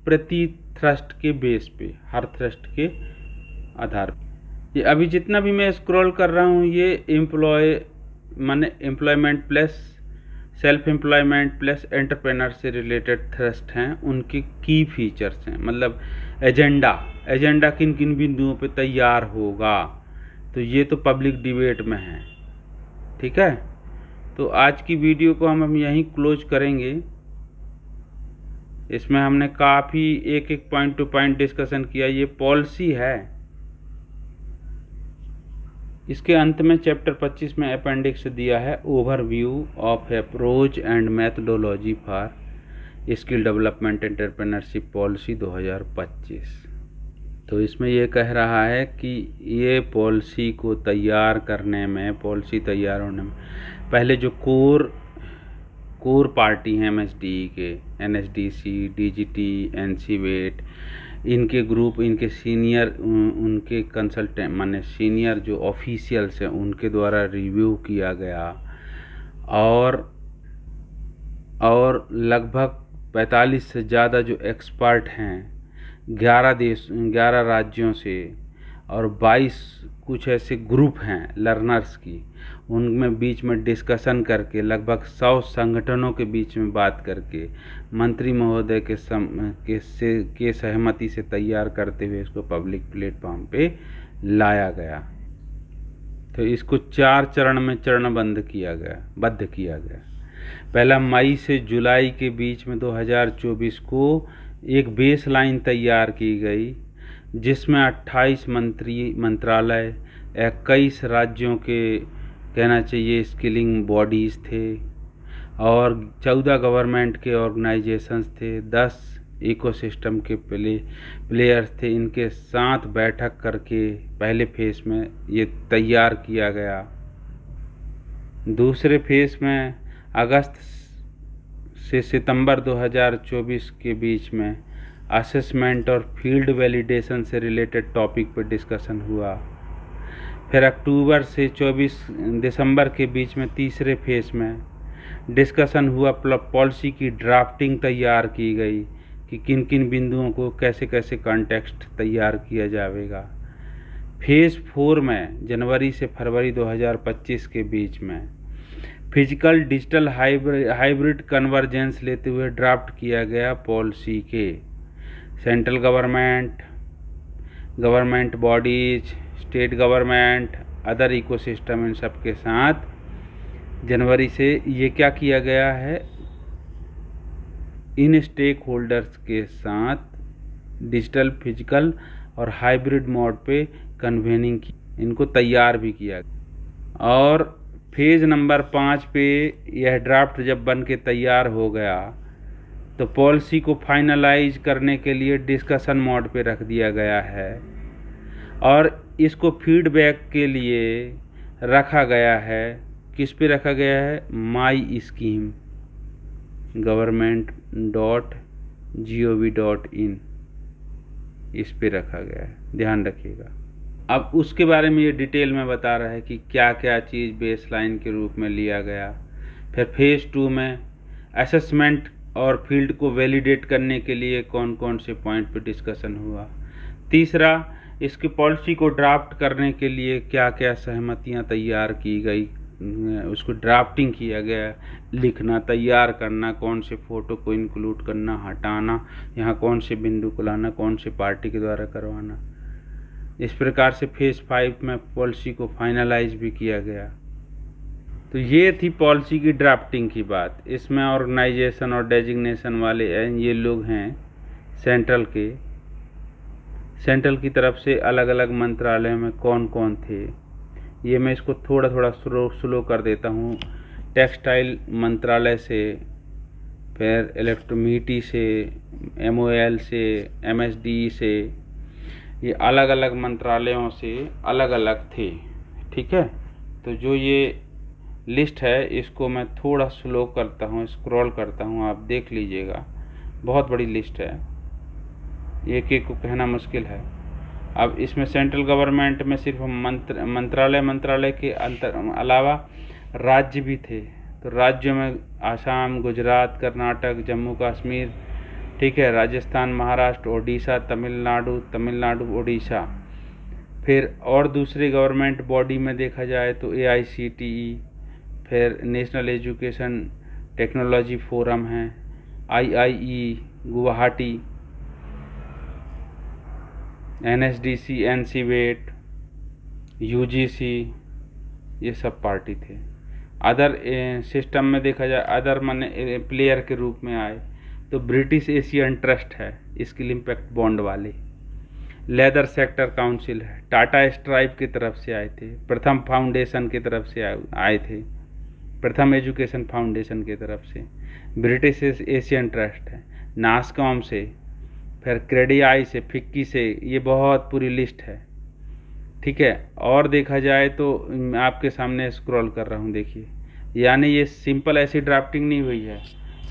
प्रति थ्रस्ट के बेस पे, हर थ्रस्ट के आधार पे। ये अभी जितना भी मैं स्क्रॉल कर रहा हूँ ये employment plus self employment plus entrepreneur से रिलेटेड थ्रस्ट हैं, उनके की फीचर्स हैं, मतलब एजेंडा किन किन बिंदुओं पे तैयार होगा। तो ये तो पब्लिक डिबेट में है, ठीक है। तो आज की वीडियो को हम यहीं क्लोज करेंगे। इसमें हमने काफ़ी एक एक पॉइंट टू पॉइंट डिस्कशन किया। ये पॉलिसी है। इसके अंत में चैप्टर 25 में अपेंडिक्स दिया है, overview of approach and methodology for skill development entrepreneurship policy 2025। तो इसमें ये कह रहा है कि ये पॉलिसी को तैयार करने में, पॉलिसी तैयार होने में पहले जो कोर पार्टी हैं एमएसडी के, एनएसडीसी, डीजीटी, एनसीवेट, इनके ग्रुप, इनके सीनियर, उनके कंसल्टेंट माने सीनियर जो ऑफिशियल्स हैं उनके द्वारा रिव्यू किया गया और लगभग 45 से ज़्यादा जो एक्सपर्ट हैं 11 राज्यों से और 22 कुछ ऐसे ग्रुप हैं लर्नर्स की, उनमें बीच में डिस्कशन करके लगभग 100 संगठनों के बीच में बात करके मंत्री महोदय के सहमति से तैयार करते हुए इसको पब्लिक प्लेटफॉर्म पे लाया गया। तो इसको 4 चरण में चरणबद्ध किया गया। पहला, मई से जुलाई के बीच में 2024 को एक बेसलाइन तैयार की गई जिसमें 28 मंत्रालय, 21 राज्यों के कहना चाहिए स्किलिंग बॉडीज़ थे और 14 गवर्नमेंट के ऑर्गेनाइजेशंस थे, 10 इकोसिस्टम के प्लेयर्स थे। इनके साथ बैठक करके पहले फेज़ में ये तैयार किया गया। दूसरे फेज़ में अगस्त से सितंबर 2024 के बीच में असेसमेंट और फील्ड वैलिडेशन से रिलेटेड टॉपिक पर डिस्कशन हुआ। फिर अक्टूबर से 24 दिसंबर के बीच में तीसरे फेज़ में डिस्कशन हुआ, पॉलिसी की ड्राफ्टिंग तैयार की गई कि किन किन बिंदुओं को कैसे कैसे कॉन्टेक्स्ट तैयार किया जाएगा। फेज़ 4 में जनवरी से फरवरी 2025 के बीच में फिजिकल डिजिटल हाइब्रिड कन्वर्जेंस लेते हुए ड्राफ्ट किया गया पॉलिसी के central government bodies, state government, other ecosystem, इन सब के साथ जनवरी से ये क्या किया गया है, इन स्टेक होल्डर्स के साथ डिजिटल, फिजिकल और हाइब्रिड मोड पे कन्वेनिंग की, इनको तैयार भी किया। और फेज़ नंबर 5 पे यह ड्राफ्ट जब बन के तैयार हो गया तो पॉलिसी को फाइनलाइज करने के लिए डिस्कशन मोड पे रख दिया गया है और इसको फीडबैक के लिए रखा गया है। किस पे रखा गया है, माई स्कीम government.gov.in, इस पे रखा गया है, ध्यान रखिएगा। अब उसके बारे में ये डिटेल में बता रहा है कि क्या क्या चीज़ बेसलाइन के रूप में लिया गया। फिर फेज़ 2 में असेसमेंट और फील्ड को वैलिडेट करने के लिए कौन कौन से पॉइंट पे डिस्कशन हुआ। तीसरा, इसकी पॉलिसी को ड्राफ्ट करने के लिए क्या क्या सहमतियां तैयार की गई, उसको ड्राफ्टिंग किया गया, लिखना, तैयार करना, कौन से फ़ोटो को इंक्लूड करना, हटाना, यहाँ कौन से बिंदु को लाना, कौन से पार्टी के द्वारा करवाना। इस प्रकार से फेज़ 5 में पॉलिसी को फाइनलाइज भी किया गया। तो ये थी पॉलिसी की ड्राफ्टिंग की बात। इसमें ऑर्गेनाइजेशन और डेजिग्नेशन वाले ये लोग हैं सेंट्रल की तरफ से अलग अलग मंत्रालय में कौन कौन थे, ये मैं इसको थोड़ा थोड़ा स्लो कर देता हूँ। टेक्सटाइल मंत्रालय से, फिर इलेक्ट्रोमिटी से, MOL से, MSD से, ये अलग अलग मंत्रालयों से अलग अलग थे। ठीक है, तो जो ये लिस्ट है इसको मैं थोड़ा स्लो करता हूँ, स्क्रॉल करता हूँ, आप देख लीजिएगा। बहुत बड़ी लिस्ट है, एक एक को कहना मुश्किल है। अब इसमें सेंट्रल गवर्नमेंट में सिर्फ मंत्रालय के अलावा राज्य भी थे। तो राज्यों में आसाम, गुजरात, कर्नाटक, जम्मू कश्मीर, ठीक है, राजस्थान, महाराष्ट्र, ओडिशा, तमिलनाडु, ओडिशा। फिर और दूसरे गवर्नमेंट बॉडी में देखा जाए तो AICTE, फिर नेशनल एजुकेशन टेक्नोलॉजी फोरम है, IIE Guwahati, NSDC, NCVET, UGC, ये सब पार्टी थे। अदर सिस्टम में देखा जाए, अदर माने प्लेयर के रूप में आए तो ब्रिटिश एशियन ट्रस्ट है, स्किल इम्पैक्ट बॉन्ड वाले। लेदर सेक्टर काउंसिल है, टाटा स्ट्राइप की तरफ से आए थे, प्रथम फाउंडेशन की तरफ से आए थे, प्रथम एजुकेशन फाउंडेशन की तरफ से, ब्रिटिश एशियन ट्रस्ट है, नासकॉम से, फिर क्रेडियाई से, फिक्की से, ये बहुत पूरी लिस्ट है। ठीक है, और देखा जाए तो आपके सामने स्क्रॉल कर रहा हूँ, देखिए, यानी ये सिंपल ऐसी ड्राफ्टिंग नहीं हुई है,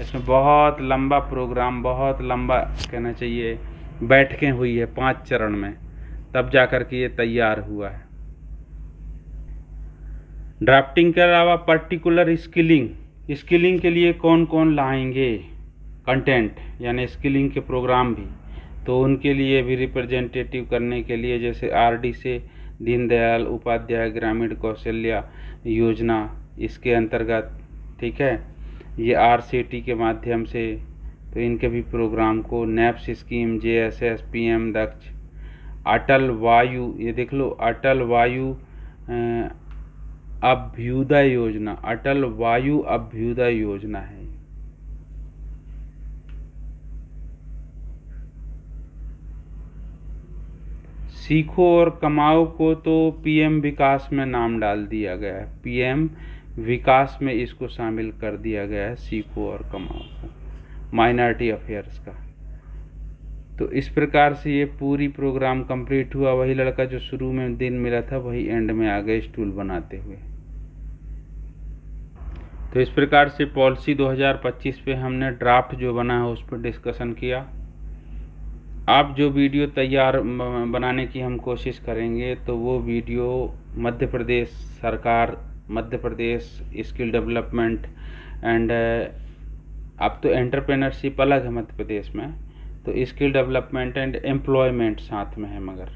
इसमें बहुत लंबा प्रोग्राम, बहुत लंबा कहना चाहिए बैठकें हुई है 5 चरण में, तब जा कर के ये तैयार हुआ है। ड्राफ्टिंग के अलावा पर्टिकुलर स्किलिंग के लिए कौन कौन लाएंगे कंटेंट, यानी स्किलिंग के प्रोग्राम भी, तो उनके लिए भी रिप्रेजेंटेटिव करने के लिए, जैसे आरडी से दीनदयाल उपाध्याय ग्रामीण कौशल्या योजना, इसके अंतर्गत, ठीक है, ये आरसीटी के माध्यम से, तो इनके भी प्रोग्राम को, नैप्स स्कीम, जेएसएस, पीएम दक्ष, अटल वायु, ये देख लो, अटल वायु अभ्युदय योजना, अटल वायु अभ्युदय योजना है। सीखो और कमाओ को तो पीएम विकास में नाम डाल दिया गया है, पीएम विकास में इसको शामिल कर दिया गया है, सीखो और कमाओ को, माइनॉरिटी अफेयर्स का। तो इस प्रकार से ये पूरी प्रोग्राम कंप्लीट हुआ। वही लड़का जो शुरू में दिन मिला था वही एंड में आ गए स्टूल बनाते हुए। तो इस प्रकार से पॉलिसी 2025 पे हमने ड्राफ्ट जो बना है उस पर डिस्कशन किया। आप जो वीडियो तैयार बनाने की हम कोशिश करेंगे, तो वो वीडियो मध्य प्रदेश सरकार, Madhya Pradesh skill development and, अब तो एंटरप्रेन्योरशिप अलग है मध्य प्रदेश में, तो स्किल डेवलपमेंट एंड एम्प्लॉयमेंट साथ में है, मगर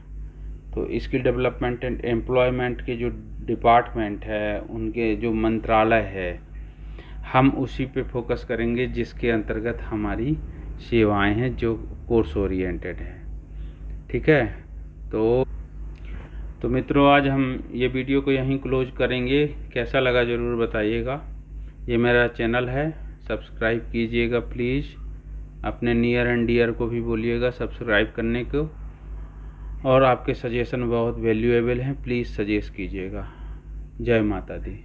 तो स्किल डेवलपमेंट एंड एम्प्लॉयमेंट के जो डिपार्टमेंट है, उनके जो मंत्रालय है, हम उसी पे फोकस करेंगे जिसके अंतर्गत हमारी सेवाएं हैं, जो कोर्स ओरिएंटेड है। ठीक है, तो मित्रों, आज हम ये वीडियो को यहीं क्लोज करेंगे। कैसा लगा ज़रूर बताइएगा। ये मेरा चैनल है, सब्सक्राइब कीजिएगा प्लीज़। अपने नियर एंड डियर को भी बोलिएगा सब्सक्राइब करने को, और आपके सजेशन बहुत वैल्यूएबल हैं, प्लीज़ सजेस्ट कीजिएगा। जय माता दी।